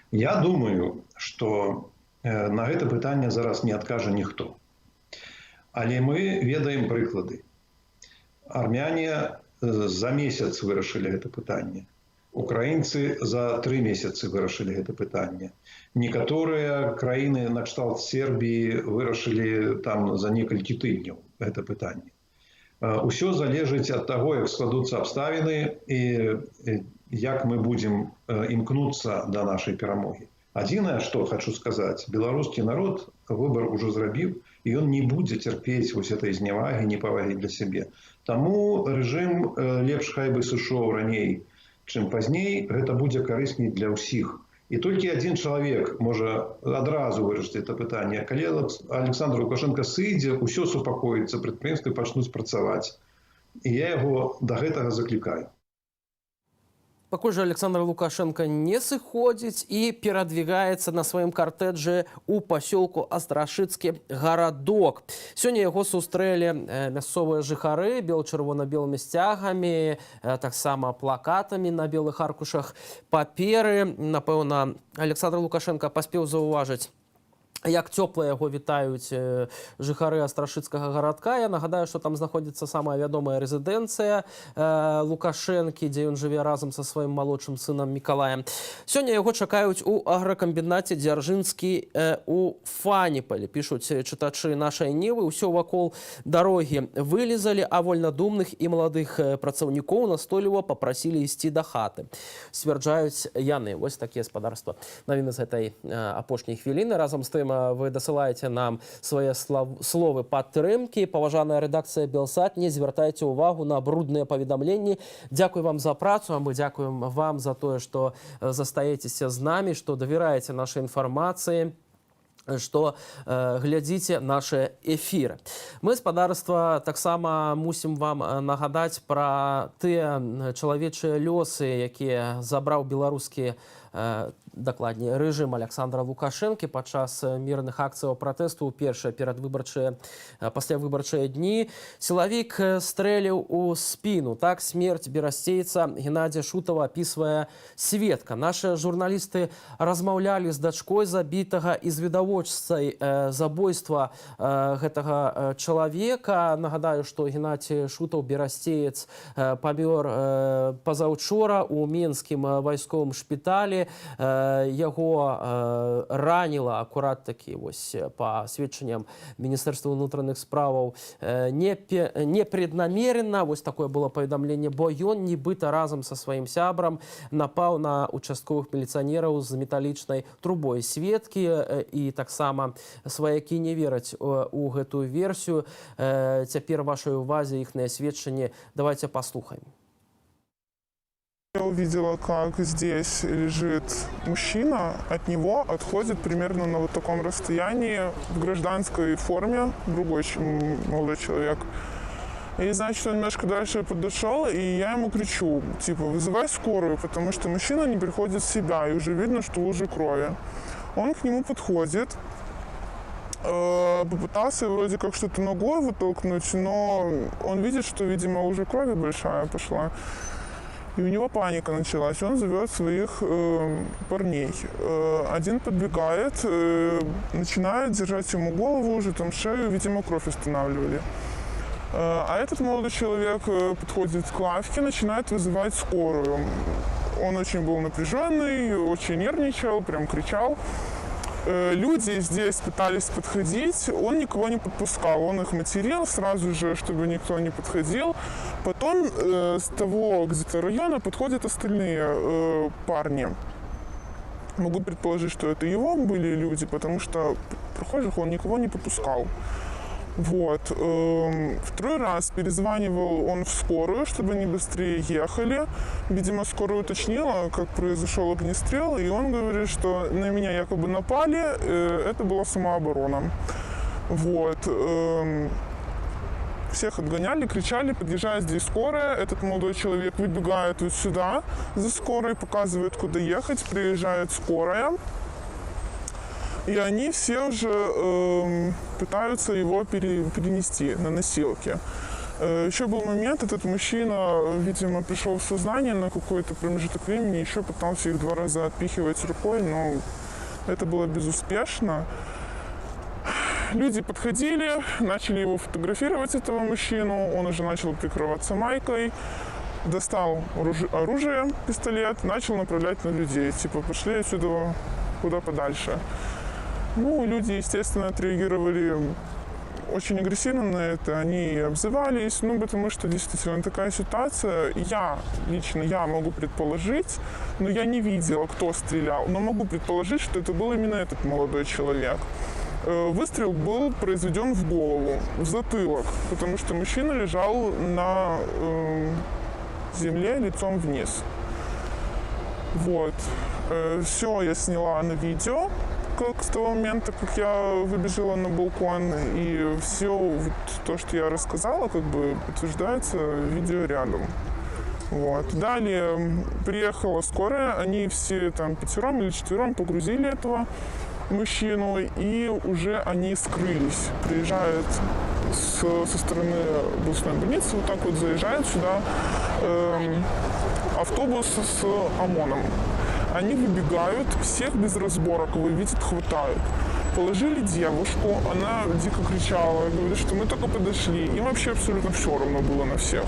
Я думаю, што на гэта пытанне зараз не адкажа ніхто. Але мы ведаем прыклады. Армяне за месяц вырашылі гэта пытанне. Украінцы за 3 месяцы вырашылі гэта пытанне. Некаторыя краіны накшталт Сербіі вырашылі там за некалькі тыдняў гэта пытанне. Усё залежыць ад таго, як складуцца абставіны і як мы будзем імкнуцца да нашай перамогі. Адзінае, што хочу сказаць, беларускі народ выбар ужо зрабіў, і ён не будзе цярпець вось этой знявагі, непавагі для сябе. Таму рэжым лепш хай бы сышоў раней, чым пазней, гэта будзе карысней для ўсіх. І толькі адзін чалавек можа адразу вырашыць гэта пытанне. Калі Александр Лукашенко сыдзе, усё супакоіцца, прадпрыемствы пачнуць працаваць. І я яго да гэтага заклікаю. Пакуль жа Александр Лукашенко не сыходзіць і перадвігаецца на сваім картэджы ў пасёлку Астрашыцкі гарадок. Сёння яго сустрэлі мясцовыя жыхары бел-чырвона-белымі сцягамі, таксама плакатамі на белых аркушах паперы. Напэўна, Александр Лукашенко паспеў заўважыць, як цёпла яго вітаюць жыхары Астрашыцкага гарадка. Я нагадаю, што там знаходзіцца самая вядомая рэзідэнцыя Лукашэнкі, дзе ён жыве разам са сваім малодшым сынам Мікалаем. Сёння яго чакаюць у агракамбінаце Дзяржынскі у Фаніпалі. Пішуць чытачы нашай Нівы. Усё вакол дарогі вылезалі, а вольнадумных і маладых працаўнікоў настойліва папрасілі ісці да хаты. Сцвярджаюць яны. Вось такія спадарства. Навіны з гэтай апошняй хвіліны. Разам з тым вы дасылаеце нам свае словы падтрымкі. Паважаная рэдакцыя Белсат, не звяртайце ўвагу на брудныя паведамленні. Дзякуй вам за працу, а мы дзякуем вам за тое, што застаецеся з намі, што давяраеце нашай інфармацыі. што глядзіце нашы эфіры. Мы, спадарства, таксама мусім вам нагадаць пра тыя чалавечыя лёсы, якія забраў беларускі дакладней рэжым Александра Лукашэнкі падчас мірных акцыяў пратэсту ў першыя паслявыбарчыя дні. Сілавік стрэліў у спіну. Так смерць берасцейца Геннадзя Шутава апісвае сведка. Нашы журналісты размаўлялі з дачкой забітага і з відавочцай забойства гэтага чалавека. Нагадаю, што Геннадзь Шутаў, берасцеец, памёр пазаўчора ў мінскім вайсковым шпіталі. Яго ранила акурат такі, вось, па сведчанням Міністэрства ўнутраных справаў, непреднамеренно, вось такое было паведамленне, бо ён нібыта разам са сваім сябрам напаў на участковых міліцыянераў з металічнай трубой. Сведкі і таксама сваякі не вераць у гэтую версію. Цяпер вашай увазе іхныя сведчанні. Давайте послухаем. Я увидела, как здесь лежит мужчина, от него отходит примерно на вот таком расстоянии в гражданской форме другой молодой человек. И, значит, он немножко дальше подошел, и я ему кричу, типа, вызывай скорую, потому что мужчина не приходит в себя, и уже видно, что лужи крови. Он к нему подходит, попытался вроде как что-то ногой вытолкнуть, но он видит, что, видимо, уже крови большая пошла. И у него паника началась. Он зовет своих парней. Один подбегает, начинает держать ему голову, уже там шею, видимо, кровь останавливали. А этот молодой человек подходит к лавке, начинает вызывать скорую. Он очень был напряженный, очень нервничал, прям кричал. Люди здесь пытались подходить, он никого не подпускал, он их материл сразу же, чтобы никто не подходил. Потом с того где-то района подходят остальные парни. Могу предположить, что это его были люди, потому что прохожих он никого не подпускал. Вот. Второй раз перезванивал он в скорую, чтобы они быстрее ехали. Видимо, скорая уточнила, как произошел огнестрел, и он говорит, что на меня якобы напали, это была самооборона. Вот. Всех отгоняли, кричали, подъезжает здесь скорая. Этот молодой человек выбегает вот сюда за скорой, показывает, куда ехать, приезжает скорая. И они все уже пытаются его перенести на носилки. Еще был момент, этот мужчина, видимо, пришел в сознание на какой-то промежуток времени, еще пытался их 2 раза отпихивать рукой, но это было безуспешно. Люди подходили, начали его фотографировать, этого мужчину, он уже начал прикрываться майкой, достал оружие, пистолет, начал направлять на людей, типа, пошли отсюда куда подальше. Ну, люди, естественно, отреагировали очень агрессивно на это, они обзывались, ну, потому что действительно такая ситуация. Лично я могу предположить, но я не видела, кто стрелял, но могу предположить, что это был именно этот молодой человек. Выстрел был произведен в голову, в затылок, потому что мужчина лежал на земле лицом вниз. Вот. Все я сняла на видео с того момента, как я выбежала на балкон, и все вот то, что я рассказала, как бы подтверждается видео рядом. Вот. Далее приехала скорая, они все там 5 или 4 погрузили этого мужчину, и уже они скрылись. Приезжают со стороны областной больницы, вот так вот заезжает сюда автобус с ОМОНом. Они выбегают, всех без разбора, кого видят, хватают. Положили девушку, она дико кричала, говорит, что мы только подошли. Им вообще абсолютно все равно было на всех.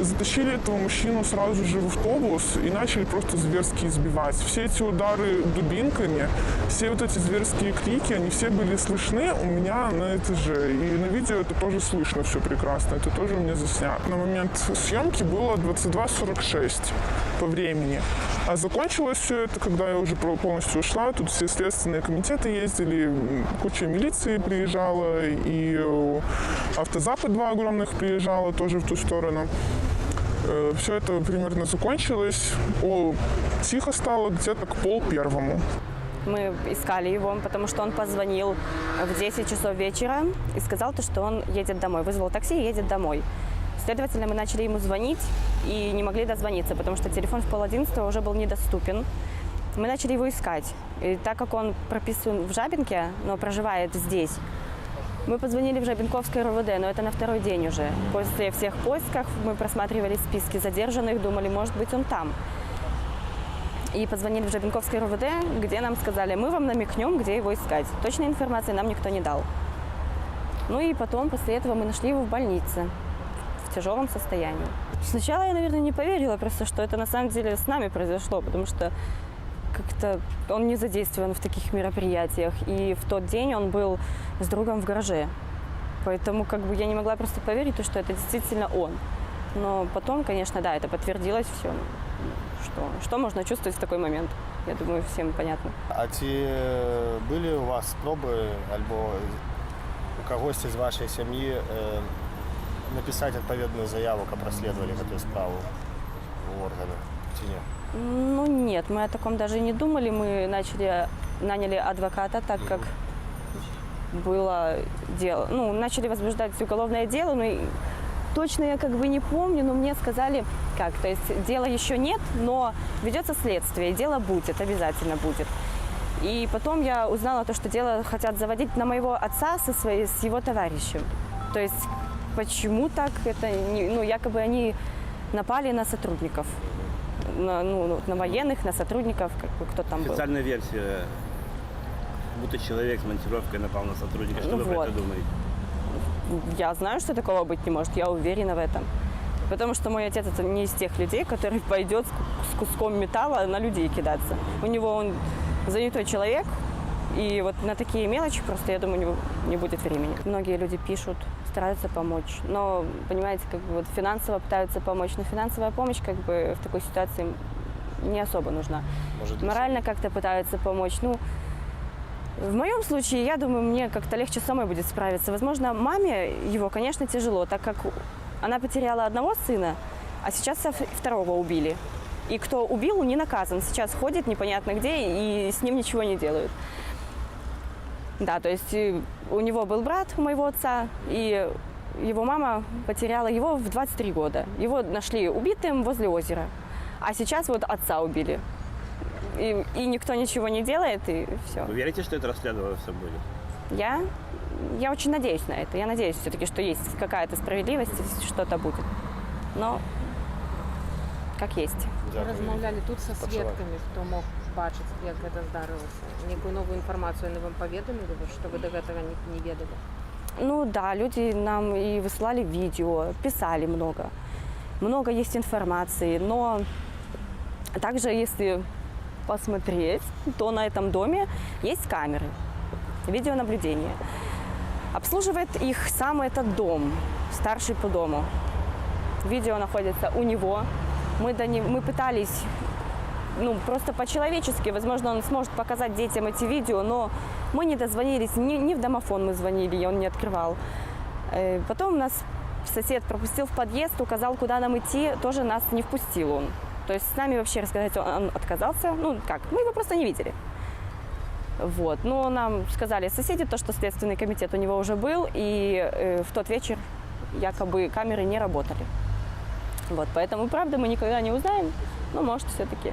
Затащили этого мужчину сразу же в автобус и начали просто зверски избивать. Все эти удары дубинками, все вот эти зверские крики, они все были слышны у меня на этаже. И на видео это тоже слышно все прекрасно, это тоже у меня заснято. На момент съемки было 22:46 по времени. А закончилось все это, когда я уже полностью ушла. Тут все следственные комитеты ездили, куча милиции приезжала, и Автозапад 2 огромных приезжала тоже в ту сторону. Все это примерно закончилось. Тихо стало где-то к 12:30. Мы искали его, потому что он позвонил в 10 часов вечера и сказал, что он едет домой. Вызвал такси и едет домой. Следовательно, мы начали ему звонить и не могли дозвониться, потому что телефон в 10:30 уже был недоступен. Мы начали его искать. И так как он прописан в Жабинке, но проживает здесь, мы позвонили в Жабинковское РОВД, но это на второй день уже. После всех поисков мы просматривали списки задержанных, думали, может быть, он там. И позвонили в Жабинковское РОВД, где нам сказали, мы вам намекнем, где его искать. Точной информации нам никто не дал. Ну и потом, после этого, мы нашли его в больнице в тяжелом состоянии. Сначала я, наверное, не поверила просто, что это на самом деле с нами произошло, потому что как-то он не задействован в таких мероприятиях. И в тот день он был с другом в гараже. Поэтому как бы я не могла просто поверить, что это действительно он. Но потом, конечно, да, это подтвердилось все. Что можно чувствовать в такой момент? Я думаю, всем понятно. А ці были у вас спробы альбо у когось из вашей семьи написать отповедную заяву, как расследовали эту справу у органов? Ну нет, мы о таком даже не думали. Мы наняли адвоката, так как было дело. Ну, начали возбуждать уголовное дело, но точно я как бы не помню, но мне сказали, как, то есть дела еще нет, но ведется следствие, дело будет, обязательно будет. И потом я узнала то, что дело хотят заводить на моего отца с его товарищем. То есть почему так? Это, ну, якобы они напали на сотрудников, на военных, на сотрудников, как бы, кто там был. Официальная версия, будто человек с монтировкой напал на сотрудника. Что вы про это думаете? Я знаю, что такого быть не может, я уверена в этом. Потому что мой отец это не из тех людей, который пойдет с куском металла на людей кидаться. У него он занятой человек, и вот на такие мелочи просто, я думаю, не будет времени. Многие люди пишут, стараются помочь, но, понимаете, как бы вот финансово пытаются помочь, но финансовая помощь как бы в такой ситуации не особо нужна. Морально как-то пытаются помочь. Ну, в моем случае, я думаю, мне как-то легче самой будет справиться. Возможно, маме его, конечно, тяжело, так как она потеряла одного сына, а сейчас второго убили. И кто убил, не наказан. Сейчас ходит непонятно где, и с ним ничего не делают. Да, то есть у него был брат у моего отца, и его мама потеряла его в 23 года. Его нашли убитым возле озера. А сейчас вот отца убили. И никто ничего не делает, и все. Вы верите, что это расследование все будет? Я очень надеюсь на это. Я надеюсь все-таки, что есть какая-то справедливость, что-то будет. Но как есть. Ми розмовляли тут со свідками, хто мог бачити, як це здарилося. Ніяку нову інформацію вони вам повідомили, що ви до цього не ведали? Ну да, люди нам и высылали видео, писали много. Много есть информации, но также, если посмотреть, то на этом доме есть камеры, видеонаблюдение. Обслуживает их сам этот дом, старший по дому. Видео находится у него. Мы пытались, ну, просто по-человечески, возможно, он сможет показать детям эти видео, но мы не дозвонились, не в домофон мы звонили, и он не открывал. Потом нас сосед пропустил в подъезд, указал, куда нам идти, тоже нас не впустил он. То есть с нами вообще разговаривать он отказался. Ну как, мы его просто не видели. Вот. Но нам сказали соседи, то, что Следственный комитет у него уже был, и в тот вечер якобы камеры не работали. Вот. Поэтому, правда, мы никогда не узнаем, но может все-таки.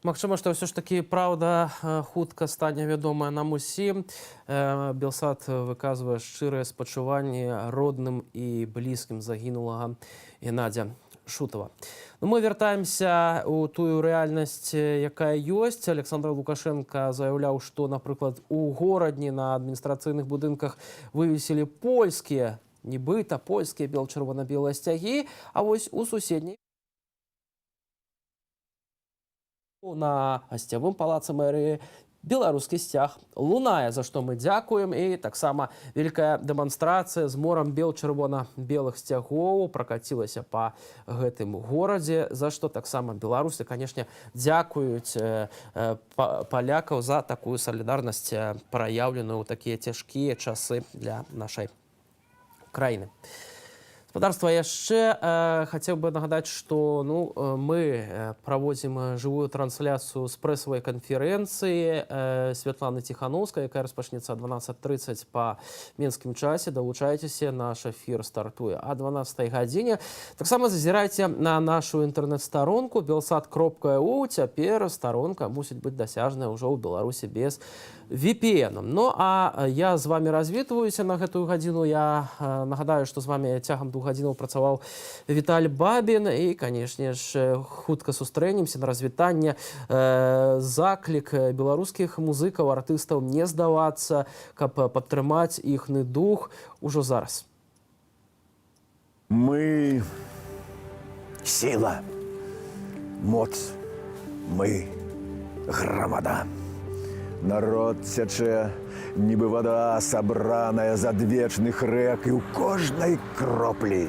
Магчыма, што ўсё ж такі праўда хутка стане вядомая нам усім. Белсад выказвае шчырыя спачуванні родным і блізкім загінулага Геннадзя Шутова. Ну, мы вяртаемся ў тую рэальнасць, якая ёсць. Александр Лукашенко заяўляў, што, напрыклад, у горадні на адміністрацыйных будынках вывесілі польскія, нібыта польскія бел-чырвона-белыя сцягі, а вось у суседняй на гасцявым палацы мэрыі беларускі сцяг лунае, за што мы дзякуем. І таксама вялікая дэманстрацыя з морам бел-чырвона-белых сцягоў пракацілася па гэтым горадзе, за што таксама беларусы, канешне, дзякуюць палякаў за такую салідарнасць, праяўленую ў такія цяжкія часы для нашай краіны. Гаспадарства, яшчэ хацеў бы нагадаць, што мы праводзім жывую трансляцыю з прэсавай канферэнцыі Святланы Ціхановскай, якая распачнецца о 12:30 па менскім часе. Далучайцеся, наш эфір стартуе о 12 гадзіне. Таксама зазірайце на нашу інтэрнэт-старонку belsat.eu. Цяпер старонка мусіць быць дасяжная ўжо ў Беларусі без VPN. Ну а я з вами развітваюся на гэтую гадзіну. Я нагадаю, што з вами цягам 2 гадзінаў працаваў Віталь Бабін, і, канешне ж, хутка сустрэнемся на развітанне. Заклік беларускіх музыкаў, артыстаў не здавацца, каб падтрымаць іхны дух ужо зараз. Мы сила, моц, мы грамада. Народ цячэ, нібы вада, сабраная з адвечных рэк, і ў кожнай кроплі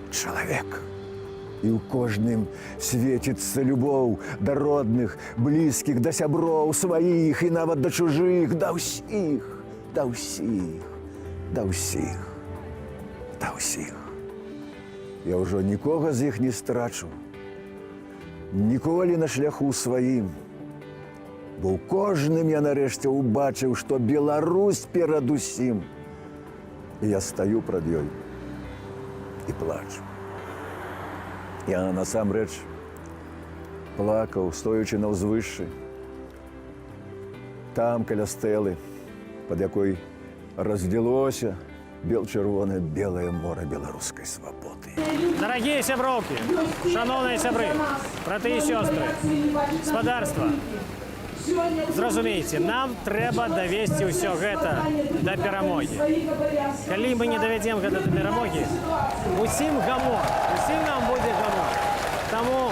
чалавек. І ў кожным свеціцца любоў да родных, блізкіх, да сяброў сваіх і нават да чужых, да ўсіх, да ўсіх, да ўсіх, да ўсіх. Я ўжо нікога з іх не страчу, ніколі на шляху сваім. Бо ў кожным я нарэшце ўбачыў, што Беларусь перадусім. І я стаю прад ёй і плачу. Я насамрэч плакаў, стоячы на ўзвышшы. Там, каля стэлы, пад якой разлілося бел-чырвонае белае мора беларускай свабоды. Дорогие сяброўкі, шановныя сябры, браты і сёстры, гаспадарства, зразумейце, нам трэба давесці ўсё гэта да перамогі. Калі мы не давядзем гэта да перамогі, усім гамор, усім нам будзе гамор. Таму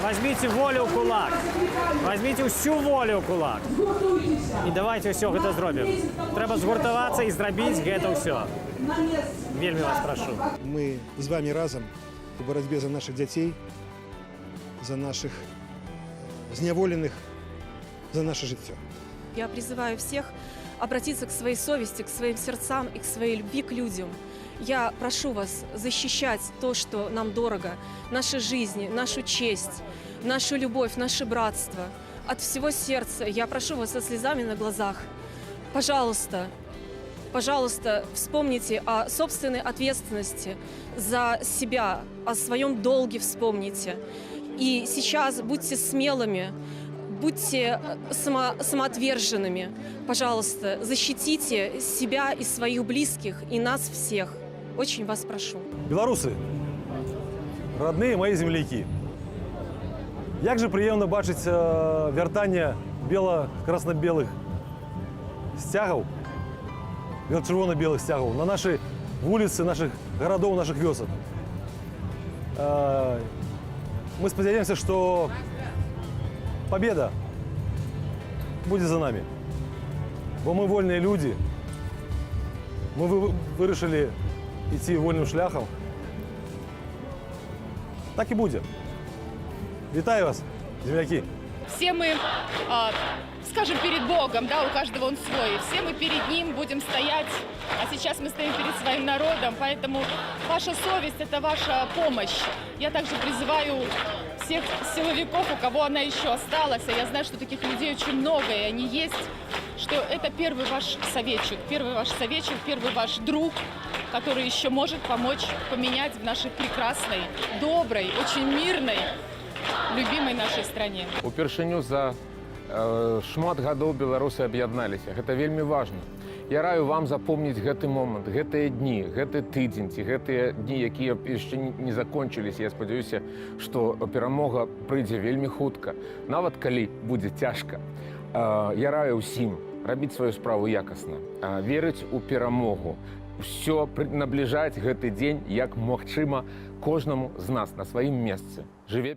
возьмите волю ў кулак, возьмите ўсю волю ў кулак. І давайте ўсё гэта зробім. Трэба згуртавацца і зрабіць гэта ўсё. Вельмі вас прашу. Мы з вами разом у борьбе за наших детей, за наших зняволенных, за наше життя. Я призываю всех обратиться к своей совести, к своим сердцам и к своей любви к людям. Я прошу вас защищать то, что нам дорого, наши жизни, нашу честь, нашу любовь, наше братство. От всего сердца я прошу вас со слезами на глазах. Пожалуйста, пожалуйста, вспомните о собственной ответственности за себя, о своем долге вспомните. И сейчас будьте смелыми, будьте самоотверженными. Пожалуйста, защитите себя и своих близких, и нас всех. Очень вас прошу. Белорусы, родные мои земляки, як же приємно бачить вертання красно-белых сцягаў, червоно-белых сцягаў на наши вулицы, наших городов, наших вёсок. Мы сподіваемся, что победа будет за нами. Бо мы вольные люди, мы вирішили идти вольным шляхом. Так и будет. Витаю вас, земляки. Все мы, скажем, перед Богом, да, у каждого он свой. Все мы перед Ним будем стоять, а сейчас мы стоим перед своим народом, поэтому ваша совесть – это ваша помощь. Я также призываю всех силовиков, у кого она еще осталась, а я знаю, что таких людей очень много, и они есть, что это первый ваш советчик, первый ваш друг, который еще может помочь поменять в нашей прекрасной, доброй, очень мирной, любимой нашей стране. Упершыню за шмат гадоў беларусы аб'ядналіся. Гэта вельмі важна. Я раю вам запомніць гэты момант, гэтыя дні, гэты тыдзень, ці гэтыя дні, якія яшчэ не закончыліся. Я спадзяюся, што перамога прыйдзе вельмі хутка. Нават калі будзе цяжка. Я раю ўсім рабіць сваю справу якасна, верыць у перамогу, ўсё набліжаць гэты дзень, як магчыма, кожнаму з нас на сваім месцы. Жыве